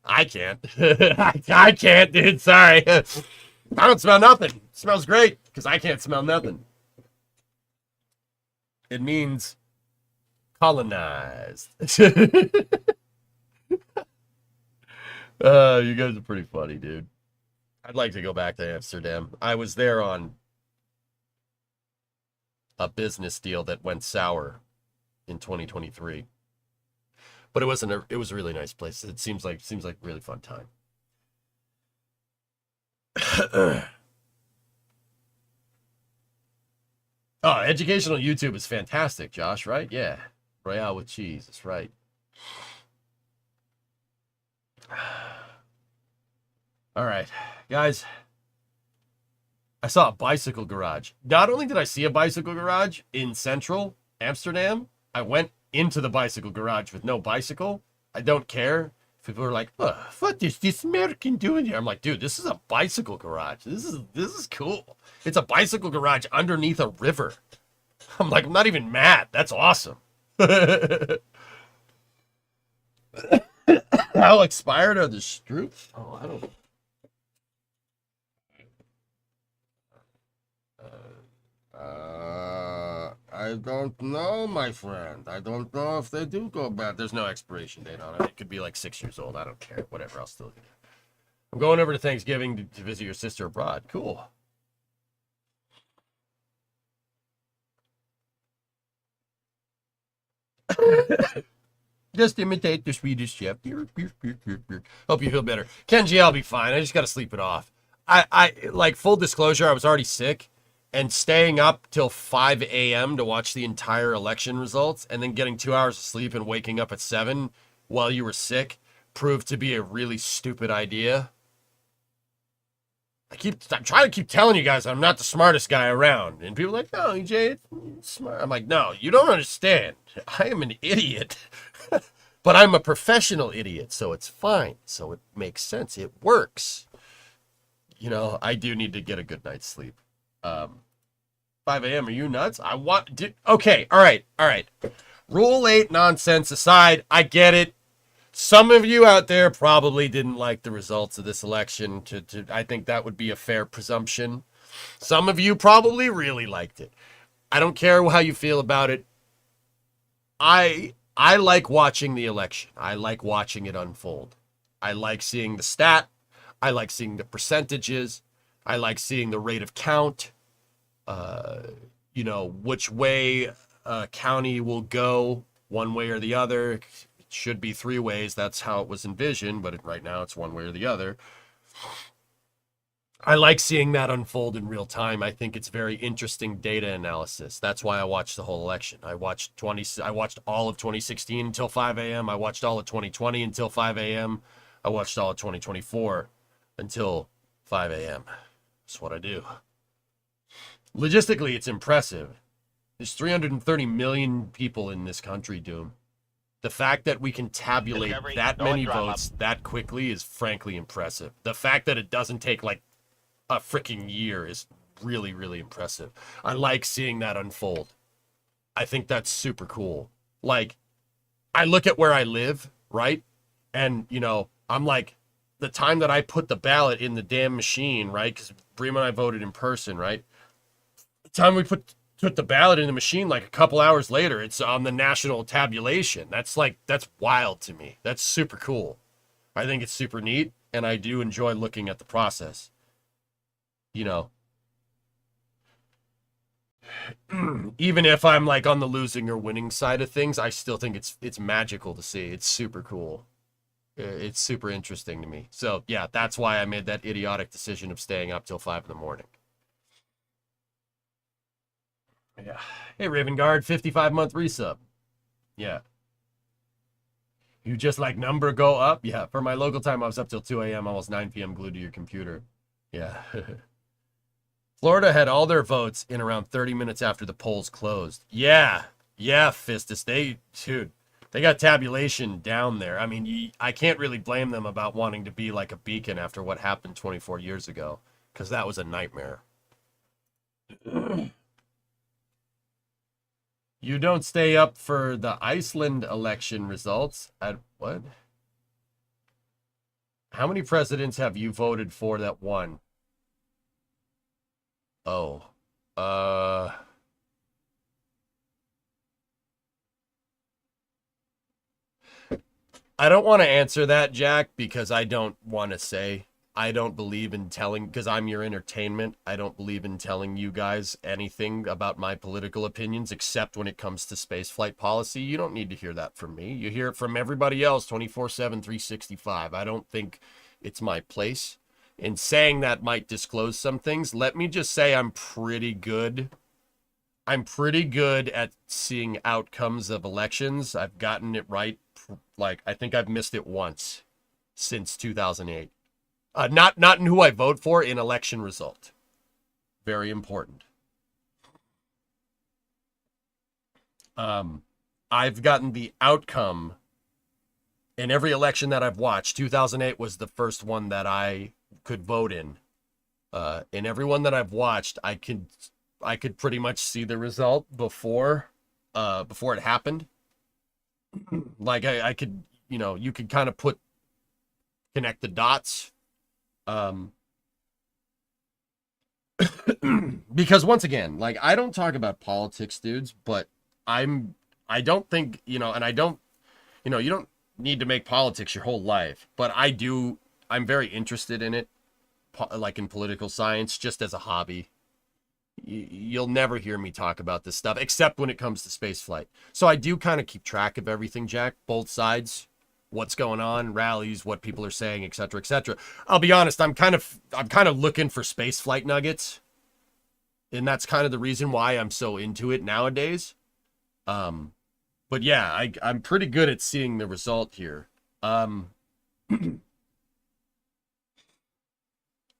I can't. I can't, dude. Sorry. I don't smell nothing. It smells great because I can't smell nothing. It means colonized. You guys are pretty funny, dude. I'd like to go back to Amsterdam. I was there on a business deal that went sour in 2023. But it was a really nice place. It seems like a really fun time. Oh, educational YouTube is fantastic, Josh, right? Yeah. Royale with cheese, that's right. All right, guys. I saw a bicycle garage. Not only did I see a bicycle garage in central Amsterdam, I went into the bicycle garage with no bicycle. I don't care. People are like, oh, what is this American doing here? I'm like, dude, this is a bicycle garage. This is cool. It's a bicycle garage underneath a river. I'm like, I'm not even mad. That's awesome. How expired are the Stroops? Oh, I don't. I don't know, my friend. I don't know if they do go bad. There's no expiration date on it. It could be like 6 years old. I don't care. Whatever. I'll still do it. I'm going over to Thanksgiving to visit your sister abroad. Cool. Just imitate the Swedish chef. Hope you feel better. Kenji, I'll be fine. I just got to sleep it off. I like, full disclosure, I was already sick. And staying up till 5 a.m. to watch the entire election results and then getting 2 hours of sleep and waking up at 7 while you were sick proved to be a really stupid idea. I'm trying to keep telling you guys I'm not the smartest guy around. And people are like, no, EJ, it's smart. I'm like, no, you don't understand. I am an idiot. But I'm a professional idiot, so it's fine. So it makes sense. It works. You know, I do need to get a good night's sleep. 5 a.m. Are you nuts? Okay. All right. Rule 8 nonsense aside, I get it. some of you out there probably didn't like the results of this election. I think that would be a fair presumption. Some of you probably really liked it. I don't care how you feel about it. I like watching the election. I like watching it unfold. I like seeing the stat. I like seeing the percentages. I like seeing the rate of count. Which way a county will go, one way or the other. It should be three ways. That's how it was envisioned, but right now it's one way or the other. I like seeing that unfold in real time. I think it's very interesting data analysis. That's why I watched the whole election. I watched all of 2016 until 5 a.m. I watched all of 2020 until 5 a.m. I watched all of 2024 until 5 a.m. That's what I do. Logistically, it's impressive. There's 330 million people in this country, Doom. The fact that we can tabulate that many votes that quickly is frankly impressive. The fact that it doesn't take like a freaking year is really, really impressive. I like seeing that unfold. I think that's super cool. Like, I look at where I live, right? And, I'm like, the time that I put the ballot in the damn machine, right? Because Bream and I voted in person, right? The time we put the ballot in the machine, like a couple hours later, it's on the national tabulation. That's wild to me. That's super cool. I think it's super neat, and I do enjoy looking at the process. Even if I'm like on the losing or winning side of things, I still think it's magical to see. It's super cool. It's super interesting to me. So yeah, that's why I made that idiotic decision of staying up till 5 a.m. Yeah. Hey, Raven Guard, 55-month resub. Yeah. You just like number go up? Yeah. For my local time, I was up till 2 a.m., almost 9 p.m. glued to your computer. Yeah. Florida had all their votes in around 30 minutes after the polls closed. Yeah. Yeah, Fistus. They got tabulation down there. I mean, I can't really blame them about wanting to be like a beacon after what happened 24 years ago, because that was a nightmare. You don't stay up for the Iceland election results. At what? How many presidents have you voted for that won? Oh. I don't want to answer that, Jack, because I don't want to say. I don't believe in telling, because I'm your entertainment, I don't believe in telling you guys anything about my political opinions, except when it comes to spaceflight policy. You don't need to hear that from me. You hear it from everybody else 24/7, 365. I don't think it's my place. In saying that might disclose some things, let me just say I'm pretty good. I'm pretty good at seeing outcomes of elections. I've gotten it right. Like, I think I've missed it once since 2008. Not in who I vote for, in election result. Very important. I've gotten the outcome in every election that I've watched. 2008 was the first one that I could vote in. In every one that I've watched, I could pretty much see the result before it happened. Like I could, you could kind of connect the dots. Because once again, like, I don't talk about politics, dudes, but I don't think, and I don't, you don't need to make politics your whole life, but I'm very interested in it, like in political science, just as a hobby. You'll never hear me talk about this stuff, except when it comes to spaceflight. So I do kind of keep track of everything, Jack, both sides, what's going on, rallies, what people are saying, etc., etc. I'll be honest, I'm kind of looking for spaceflight nuggets, and that's kind of the reason why I'm so into it nowadays. But yeah, I'm pretty good at seeing the result here.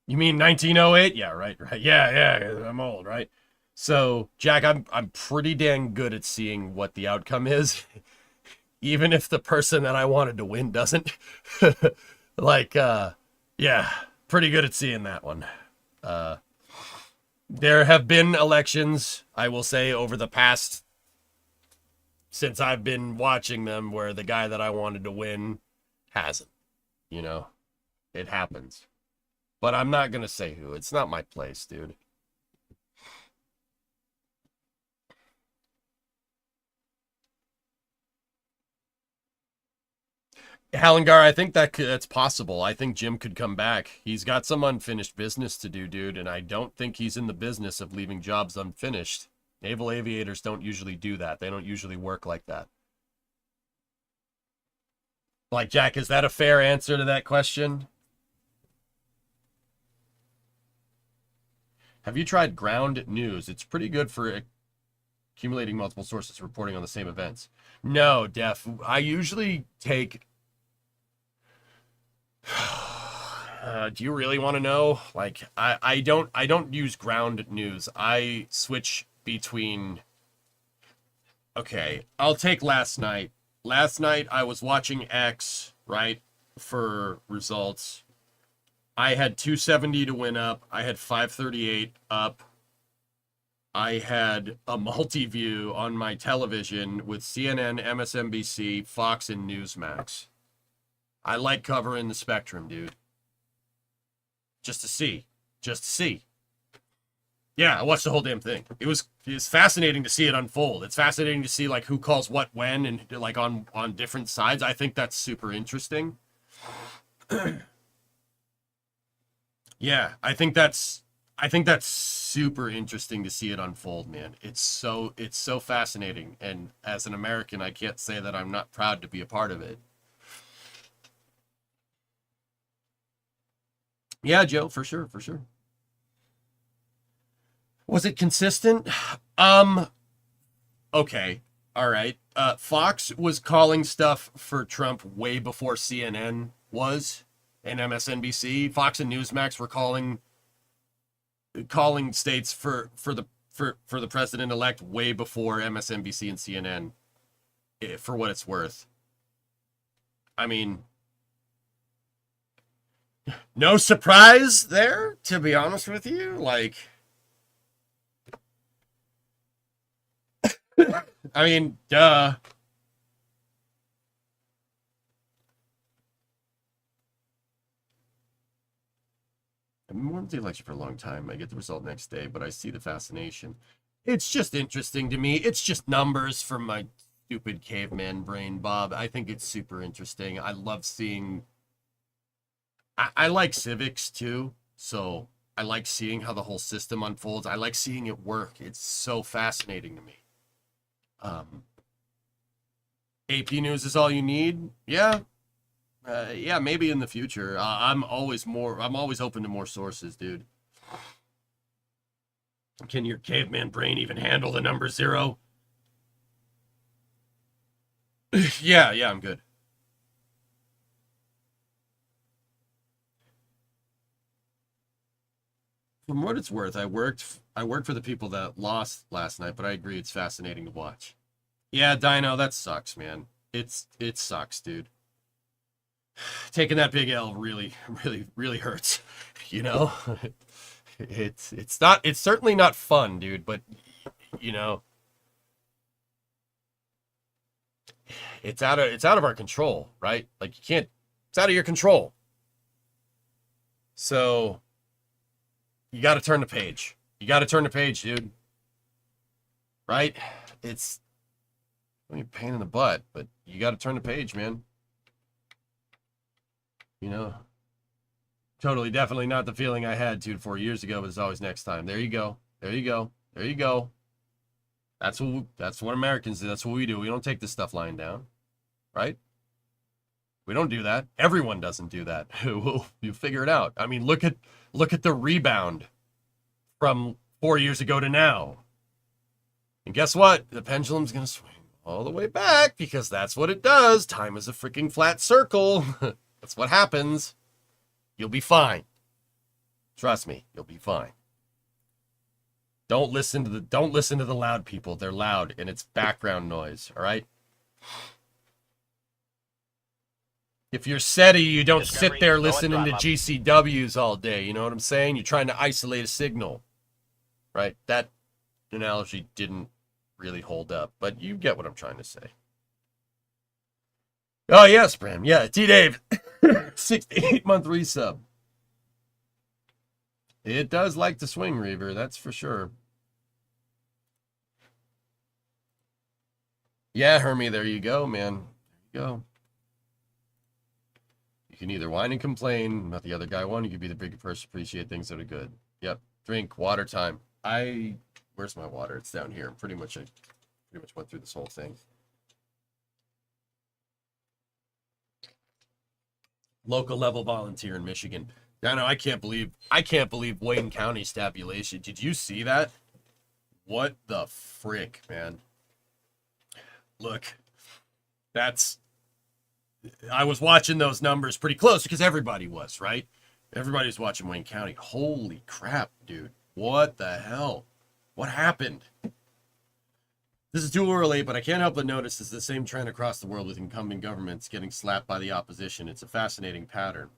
You mean 1908? Yeah, right. Yeah, I'm old, right? So, Jack, I'm pretty dang good at seeing what the outcome is, even if the person that I wanted to win doesn't. Yeah, pretty good at seeing that one. There have been elections, I will say, over the past, since I've been watching them, where the guy that I wanted to win hasn't. You know, it happens. But I'm not going to say who. It's not my place, dude. Halingar, I think that's possible. I think Jim could come back. He's got some unfinished business to do, dude, and I don't think he's in the business of leaving jobs unfinished. Naval aviators don't usually do that. They don't usually work like that. Like, Jack, is that a fair answer to that question? Have you tried ground news? It's pretty good for accumulating multiple sources reporting on the same events. No, Def. I usually take... do you really want to know? Like, I don't use ground news. I switch between... Okay, I'll take last night. Last night, I was watching X, right, for results. I had 270 to win up. I had 538 up. I had a multi-view on my television with CNN, MSNBC, Fox, and Newsmax. I like covering the spectrum, dude. Just to see. Just to see. Yeah, I watched the whole damn thing. It was fascinating to see it unfold. It's fascinating to see like who calls what when and like on different sides. I think that's super interesting. Yeah, I think that's super interesting to see it unfold, man. It's so fascinating, and as an American, I can't say that I'm not proud to be a part of it. Yeah, Joe, for sure, for sure. Was it consistent? Okay. All right. Fox was calling stuff for Trump way before CNN was, and MSNBC. Fox and Newsmax were calling states for the president-elect way before MSNBC and CNN, for what it's worth. I mean, no surprise there, to be honest with you. Like, I mean, duh. I've been wanting the election for a long time. I get the result next day, but I see the fascination. It's just interesting to me. It's just numbers from my stupid caveman brain, Bob. I think it's super interesting. I love seeing... I like civics, too, so I like seeing how the whole system unfolds. I like seeing it work. It's so fascinating to me. AP News is all you need? Yeah. Yeah, maybe in the future. I'm always open to more sources, dude. Can your caveman brain even handle the number 0? Yeah, I'm good. From what it's worth, I worked for the people that lost last night, but I agree it's fascinating to watch. Yeah, Dino, that sucks, man. It sucks, dude. Taking that big L really hurts, you know? It's certainly not fun, dude, but you know, it's out of our control, right? Like, it's out of your control. So you got to turn the page. You got to turn the page, dude. Right? It's a pain in the butt, but you got to turn the page, man. You know, totally, definitely not the feeling I had 2 to 4 years ago, but it's always next time. There you go. There you go. There you go. That's what Americans do. That's what we do. We don't take this stuff lying down, right? We don't do that. Everyone doesn't do that. You figure it out. I mean, look at the rebound from 4 years ago to now. And guess what? The pendulum's going to swing all the way back because that's what it does. Time is a freaking flat circle. That's what happens. You'll be fine. Trust me, you'll be fine. Don't listen to the loud people. They're loud and it's background noise, all right? If you're SETI, you don't sit there listening to GCWs all day. You know what I'm saying? You're trying to isolate a signal, right? That analogy didn't really hold up, but you get what I'm trying to say. Oh, yes, Bram. Yeah, T-Dave. 6 to 8 month resub. It does like to swing, Reaver, that's for sure. Yeah, Hermie, there you go, man. There you go. You can either whine and complain about the other guy won. You can be the bigger person, appreciate things that are good. Yep. Drink, water time. Where's my water? It's down here. I pretty much went through this whole thing. Local level volunteer in Michigan. I know, I can't believe Wayne County's tabulation. Did you see that? What the frick, man? Look, I was watching those numbers pretty close because everybody was, right? Everybody was watching Wayne County. Holy crap, dude. What the hell? What happened? This is too early, but I can't help but notice it's the same trend across the world with incumbent governments getting slapped by the opposition. It's a fascinating pattern.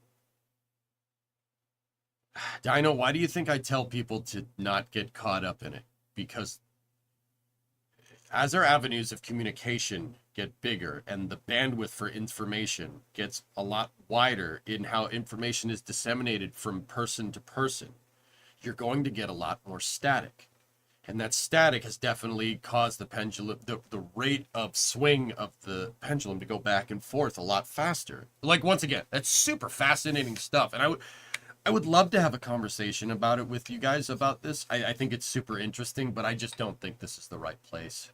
Dino, why do you think I tell people to not get caught up in it? Because as our avenues of communication get bigger and the bandwidth for information gets a lot wider in how information is disseminated from person to person, you're going to get a lot more static. And that static has definitely caused the pendulum, the rate of swing of the pendulum to go back and forth a lot faster. Like, once again, that's super fascinating stuff. And I would love to have a conversation about it with you guys about this. I think it's super interesting, but I just don't think this is the right place.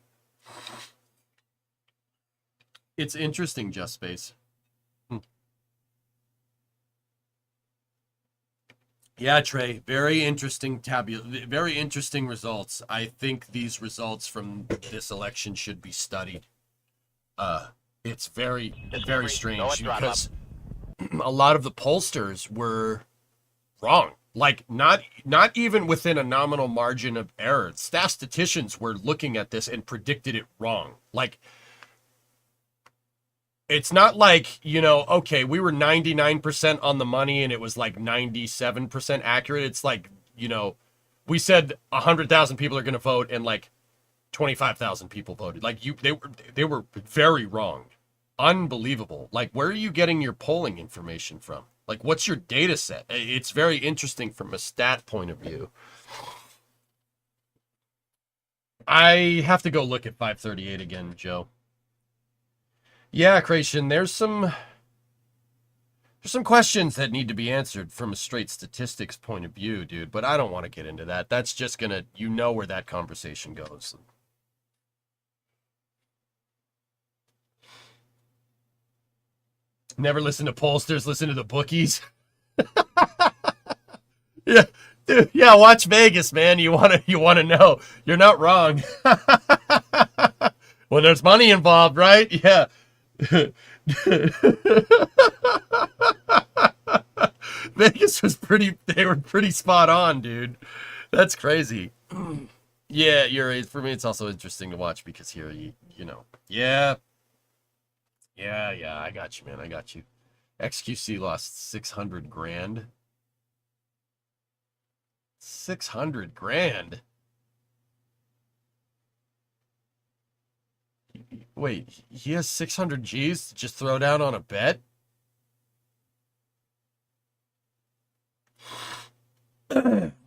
It's interesting, Just Space. Yeah, Trey, very interesting very interesting results. I think these results from this election should be studied. It's very strange because a lot of the pollsters were wrong. Like, not even within a nominal margin of error. Statisticians were looking at this and predicted it wrong. Like, it's not like, you know, okay, we were 99% on the money and it was like 97% accurate. It's like, you know, we said 100,000 people are going to vote and like 25,000 people voted. Like, they were very wrong. Unbelievable. Like, where are you getting your polling information from? Like, what's your data set? It's very interesting from a stat point of view. I have to go look at 538 again, Joe. Yeah, Creation, there's some questions that need to be answered from a straight statistics point of view, dude, but I don't want to get into that. That's just gonna, you know where that conversation goes. Never listen to pollsters, listen to the bookies. Yeah, dude, yeah, watch Vegas, man. You wanna know. You're not wrong. When there's money involved, right? Yeah. Vegas was they were pretty spot on, dude. That's crazy. Yeah, for me it's also interesting to watch because here you know. Yeah, I got you, man. I got you. XQC lost 600 grand. 600 grand? Wait, he has 600 G's to just throw down on a bet?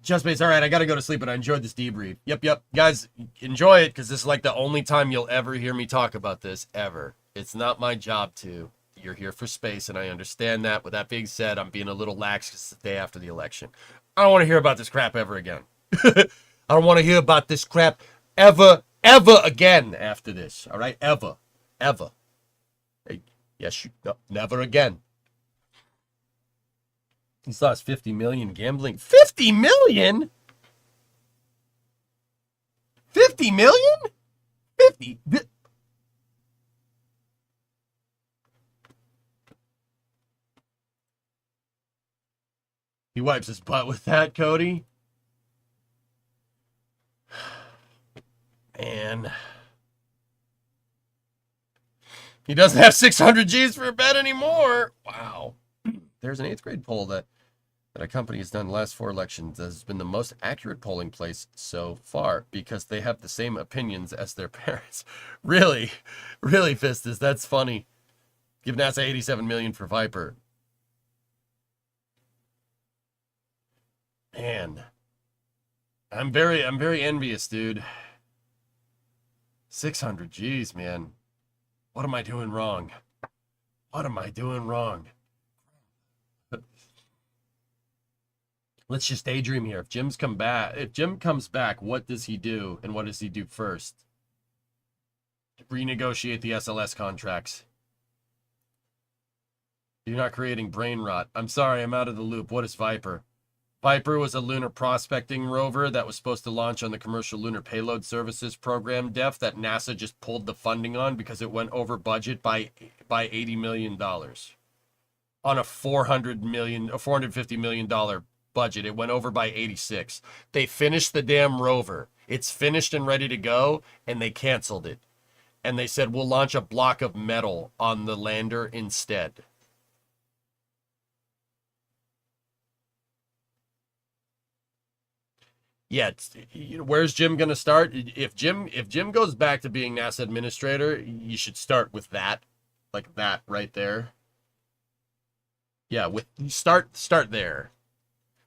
Just Base, all right, I gotta go to sleep, but I enjoyed this debrief. Yep. Guys, enjoy it, because this is like the only time you'll ever hear me talk about this, ever. It's not my job to. You're here for space, and I understand that. With that being said, I'm being a little lax because it's the day after the election. I don't want to hear about this crap ever again. I don't want to hear about this crap ever again after this. All right? Ever. Hey, yes, no, never again. He's lost 50 million gambling. 50 million? 50 million? 50. He wipes his butt with that, Cody. Man. He doesn't have 600 G's for a bet anymore. Wow. There's an 8th grade poll that a company has done the last 4 elections that has been the most accurate polling place so far because they have the same opinions as their parents. Really, Fistus, that's funny. Give NASA 87 million for Viper. Man. I'm very envious, dude. 600, geez, man. What am I doing wrong? What am I doing wrong? Let's just daydream here. If Jim comes back, what does he do? And what does he do first? Renegotiate the SLS contracts. You're not creating brain rot. I'm sorry, I'm out of the loop. What is Viper? Viper was a lunar prospecting rover that was supposed to launch on the Commercial Lunar Payload Services Program, DEF, that NASA just pulled the funding on because it went over budget by $80 million. On a $450 million budget, it went over by 86. They finished the damn rover. It's finished and ready to go, and they canceled it. And they said, we'll launch a block of metal on the lander instead. Yeah, where's Jim going to start? If Jim goes back to being NASA administrator, you should start with that. Like that right there. Yeah, start there.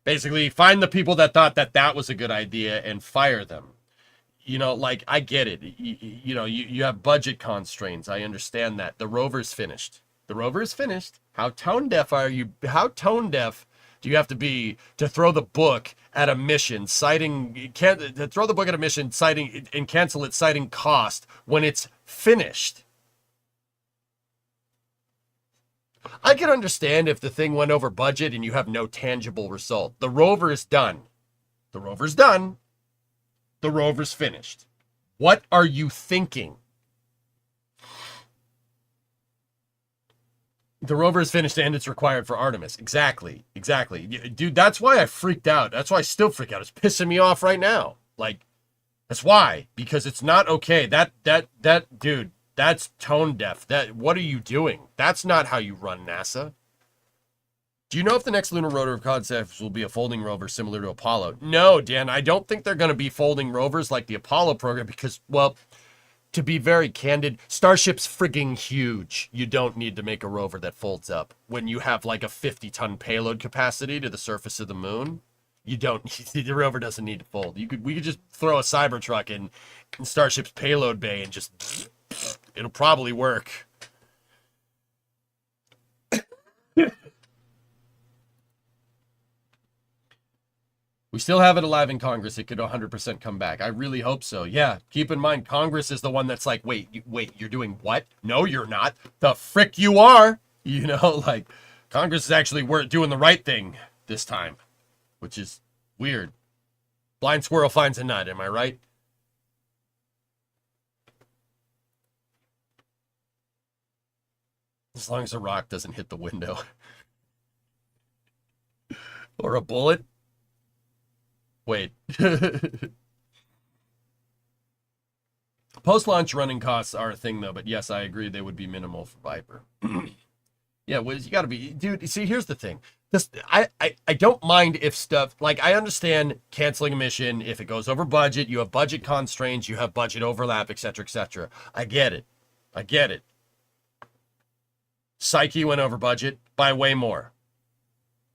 Basically, find the people that thought that was a good idea and fire them. You know, like, I get it. You have budget constraints. I understand that. The rover's finished. The rover is finished. How tone deaf are you? How tone deaf do you have to be to throw the book at a mission citing and cancel it citing cost when it's finished? I can understand if the thing went over budget and you have no tangible result. The rover is done. The rover's done. The rover's finished. What are you thinking? The rover is finished and it's required for Artemis. Exactly. Dude, that's why I freaked out. That's why I still freak out. It's pissing me off right now. Like, that's why. Because it's not okay. Dude, that's tone deaf. What are you doing? That's not how you run NASA. Do you know if the next lunar rover concept will be a folding rover similar to Apollo? No, Dan, I don't think they're going to be folding rovers like the Apollo program because, well, to be very candid, Starship's frigging huge. You don't need to make a rover that folds up. When you have like a 50-ton payload capacity to the surface of the moon, the rover doesn't need to fold. We could just throw a Cybertruck in Starship's payload bay and just, it'll probably work. We still have it alive in Congress. It could 100% come back. I really hope so. Yeah, keep in mind, Congress is the one that's like, wait, you're doing what? No, you're not. The frick you are. You know, like, Congress is actually doing the right thing this time, which is weird. Blind squirrel finds a nut, am I right? As long as a rock doesn't hit the window. Or a bullet. Wait. Post-launch running costs are a thing, though, but yes, I agree they would be minimal for Viper. Yeah, well, you gotta be... Dude, see, here's the thing. I don't mind if stuff... Like, I understand canceling a mission. If it goes over budget, you have budget constraints, you have budget overlap, etc., etc. I get it. Psyche went over budget by way more.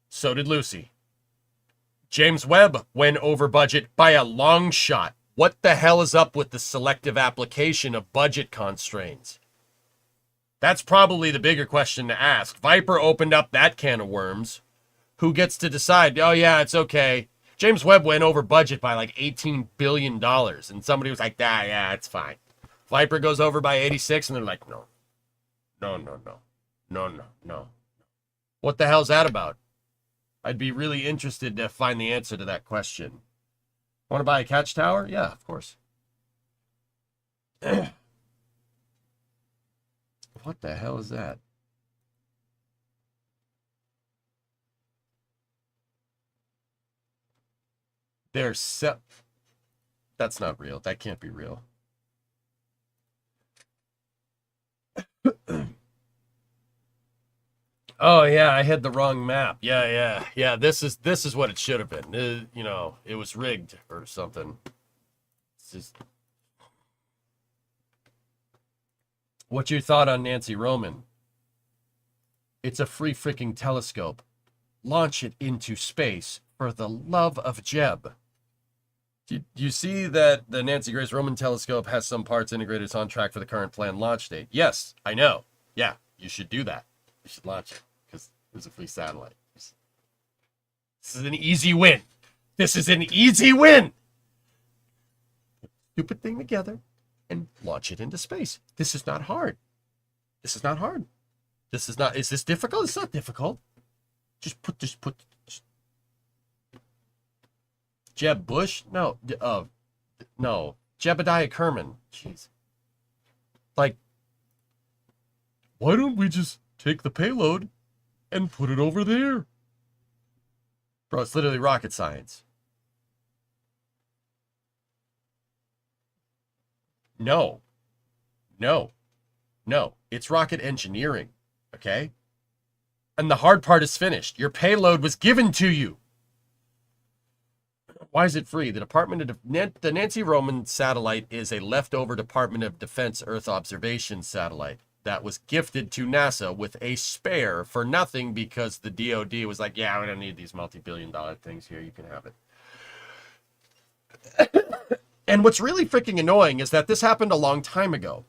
So did Lucy. James Webb went over budget by a long shot. What the hell is up with the selective application of budget constraints? That's probably the bigger question to ask. Viper opened up that can of worms. Who gets to decide, oh yeah, it's okay. James Webb went over budget by like $18 billion. And somebody was like, yeah, it's fine. Viper goes over by 86 and they're like, no. What the hell's that about? I'd be really interested to find the answer to that question. Want to buy a catch tower? Yeah, of course. What the hell is that? That's not real. That can't be real. Oh yeah, I had the wrong map. Yeah. This is what it should have been. You know, it was rigged or something. It's just... What's your thought on Nancy Roman? It's a free freaking telescope. Launch it into space for the love of Jeb. Do you see that the Nancy Grace Roman telescope has some parts integrated? It's on track for the current planned launch date. Yes, I know. Yeah, you should do that. You should launch it because it was a free satellite. This is an easy win. This is an easy win. Stupid thing together and launch it into space. This is not hard. This is not hard. This is not. Is this difficult? It's not difficult. Just put. Jeb Bush? No. No. Jebediah Kerman. Jeez. Like, why don't we just take the payload and put it over there? Bro, it's literally rocket science. No. No. No. It's rocket engineering. Okay? And the hard part is finished. Your payload was given to you. Why is it free? The Nancy Roman satellite is a leftover Department of Defense Earth observation satellite that was gifted to NASA with a spare for nothing because the DoD was like, yeah, we don't need these multi-billion-dollar things here. You can have it. And what's really freaking annoying is that this happened a long time ago.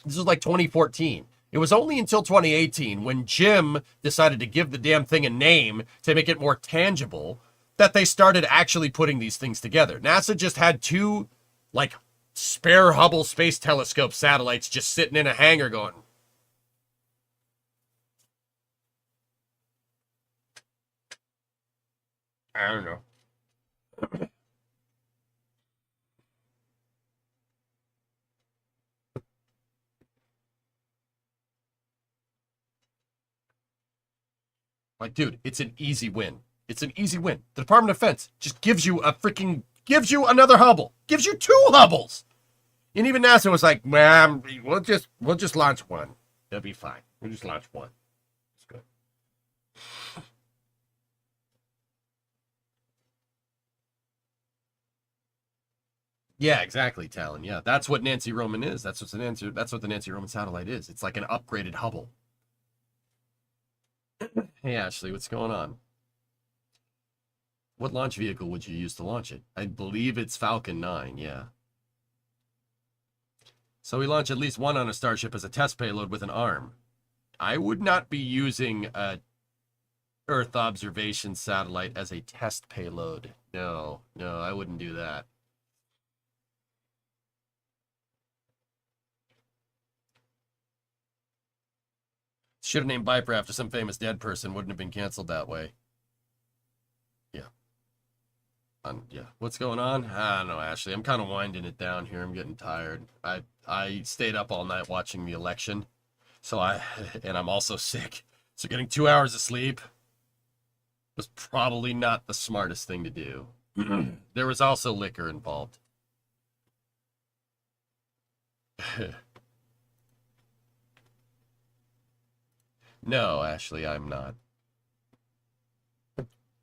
This was like 2014. It was only until 2018 when Jim decided to give the damn thing a name to make it more tangible that they started actually putting these things together. NASA just had two, like, spare Hubble Space Telescope satellites just sitting in a hangar going, I don't know. Like, dude, it's an easy win. It's an easy win. The Department of Defense just gives you another Hubble. Gives you two Hubbles. And even NASA was like, well, we'll just launch one. It'll be fine. We'll just launch one. It's good. Yeah, exactly, Talon. Yeah, that's what Nancy Roman is. That's what the Nancy Roman satellite is. It's like an upgraded Hubble. Hey, Ashley, what's going on? What launch vehicle would you use to launch it? I believe it's Falcon 9, yeah. So we launch at least one on a Starship as a test payload with an arm. I would not be using a Earth observation satellite as a test payload. No, I wouldn't do that. Should have named Viper after some famous dead person. Wouldn't have been canceled that way. Yeah. Yeah. What's going on? I don't know, Ashley. I'm kind of winding it down here. I'm getting tired. I stayed up all night watching the election. And I'm also sick. So getting 2 hours of sleep was probably not the smartest thing to do. There was also liquor involved. No, Ashley, I'm not.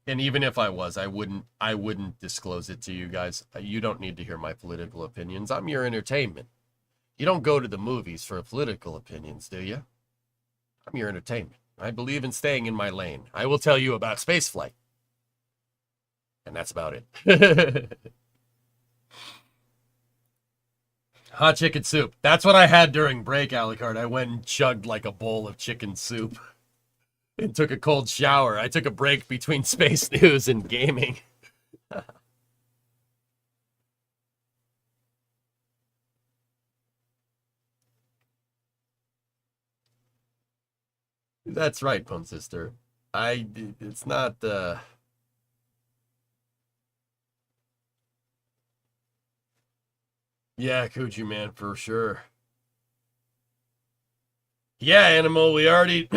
And even if I was, I wouldn't disclose it to you guys. You don't need to hear my political opinions. I'm your entertainment. You don't go to the movies for political opinions, do you? I'm your entertainment. I believe in staying in my lane. I will tell you about spaceflight. And that's about it. Hot chicken soup. That's what I had during break, Alucard. I went and chugged like a bowl of chicken soup and took a cold shower. I took a break between space news and gaming. That's right, Pwn Sister. It's not, Yeah, Coochie Man, for sure. Yeah, Animal, we already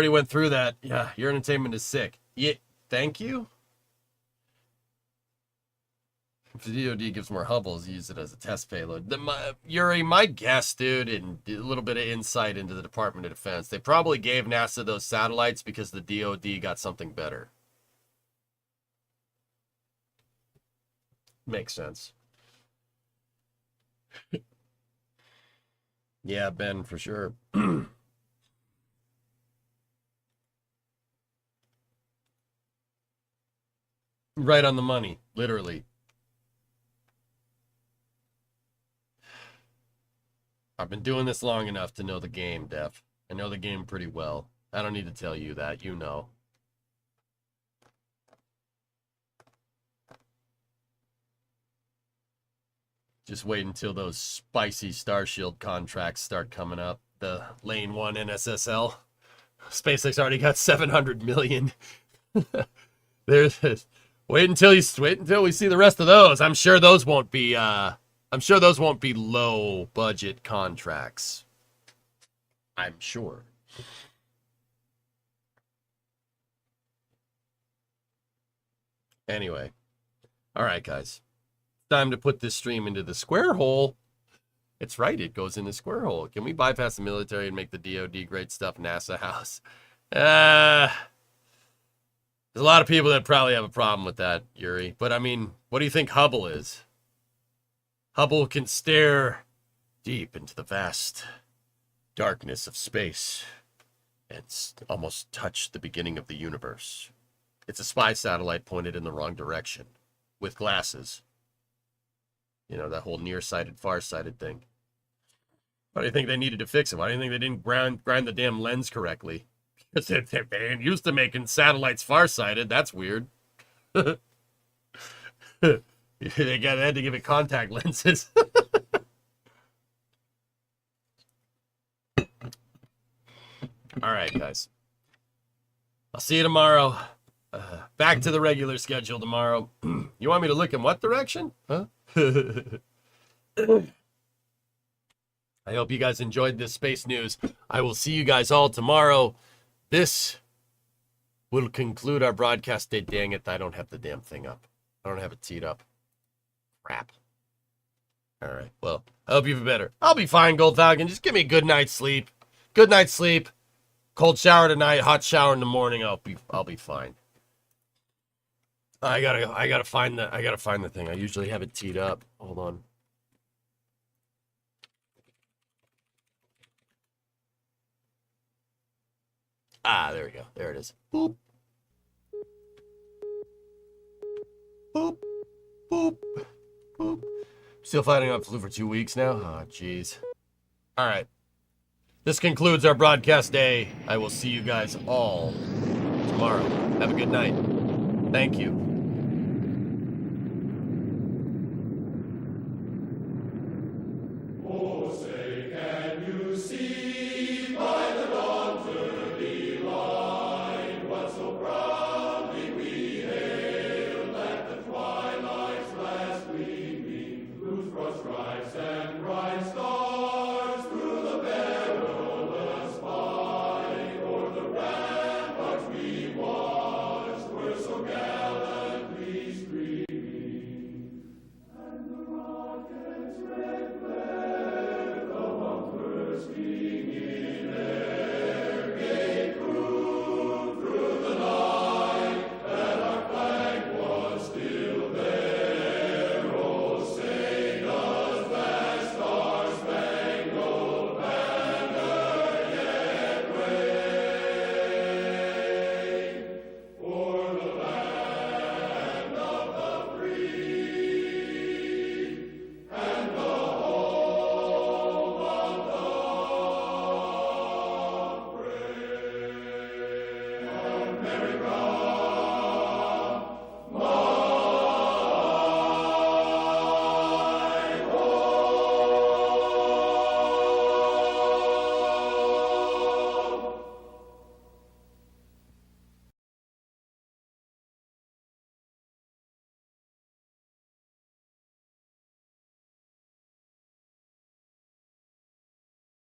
went through that. Yeah, your entertainment is sick. Yeah, thank you. If the DoD gives more Hubbles, use it as a test payload. Yuri, my guess, dude, and a little bit of insight into the Department of Defense, they probably gave NASA those satellites because the DoD got something better. Makes sense. Yeah, Ben, for sure. Right on the money, literally. I've been doing this long enough to know the game, Def. I know the game pretty well. I don't need to tell you that, you know. Just wait until those spicy Starshield contracts start coming up. The Lane 1 NSSL. SpaceX already got 700 million. There's wait until we see the rest of those. I'm sure those won't be low budget contracts. I'm sure. Anyway. All right, guys. Time to put this stream into the square hole. It's right, it goes in the square hole. Can we bypass the military and make the DoD great stuff NASA house? There's a lot of people that probably have a problem with that, Yuri. But I mean, what do you think Hubble is? Hubble can stare deep into the vast darkness of space and almost touch the beginning of the universe. It's a spy satellite pointed in the wrong direction with glasses. You know, that whole nearsighted, farsighted thing. Why do you think they needed to fix it? Why do you think they didn't grind the damn lens correctly? Because they ain't used to making satellites farsighted. That's weird. They had to give it contact lenses. All right, guys. I'll see you tomorrow. Back to the regular schedule tomorrow. You want me to look in what direction? Huh? I hope you guys enjoyed this space news. I will see you guys all tomorrow. This will conclude our broadcast day. Dang it, I don't have the damn thing up. I don't have it teed up. Crap. All right, well, I hope you feel better. I'll be fine, Gold Falcon. Just give me a good night's sleep. Good night's sleep. Cold shower tonight, hot shower in the morning. I'll be fine. I gotta find the thing. I usually have it teed up. Hold on. Ah, there we go. There it is. Boop. Boop. Boop. Boop. Still fighting on flu for 2 weeks now? Oh, jeez. All right. This concludes our broadcast day. I will see you guys all tomorrow. Have a good night. Thank you.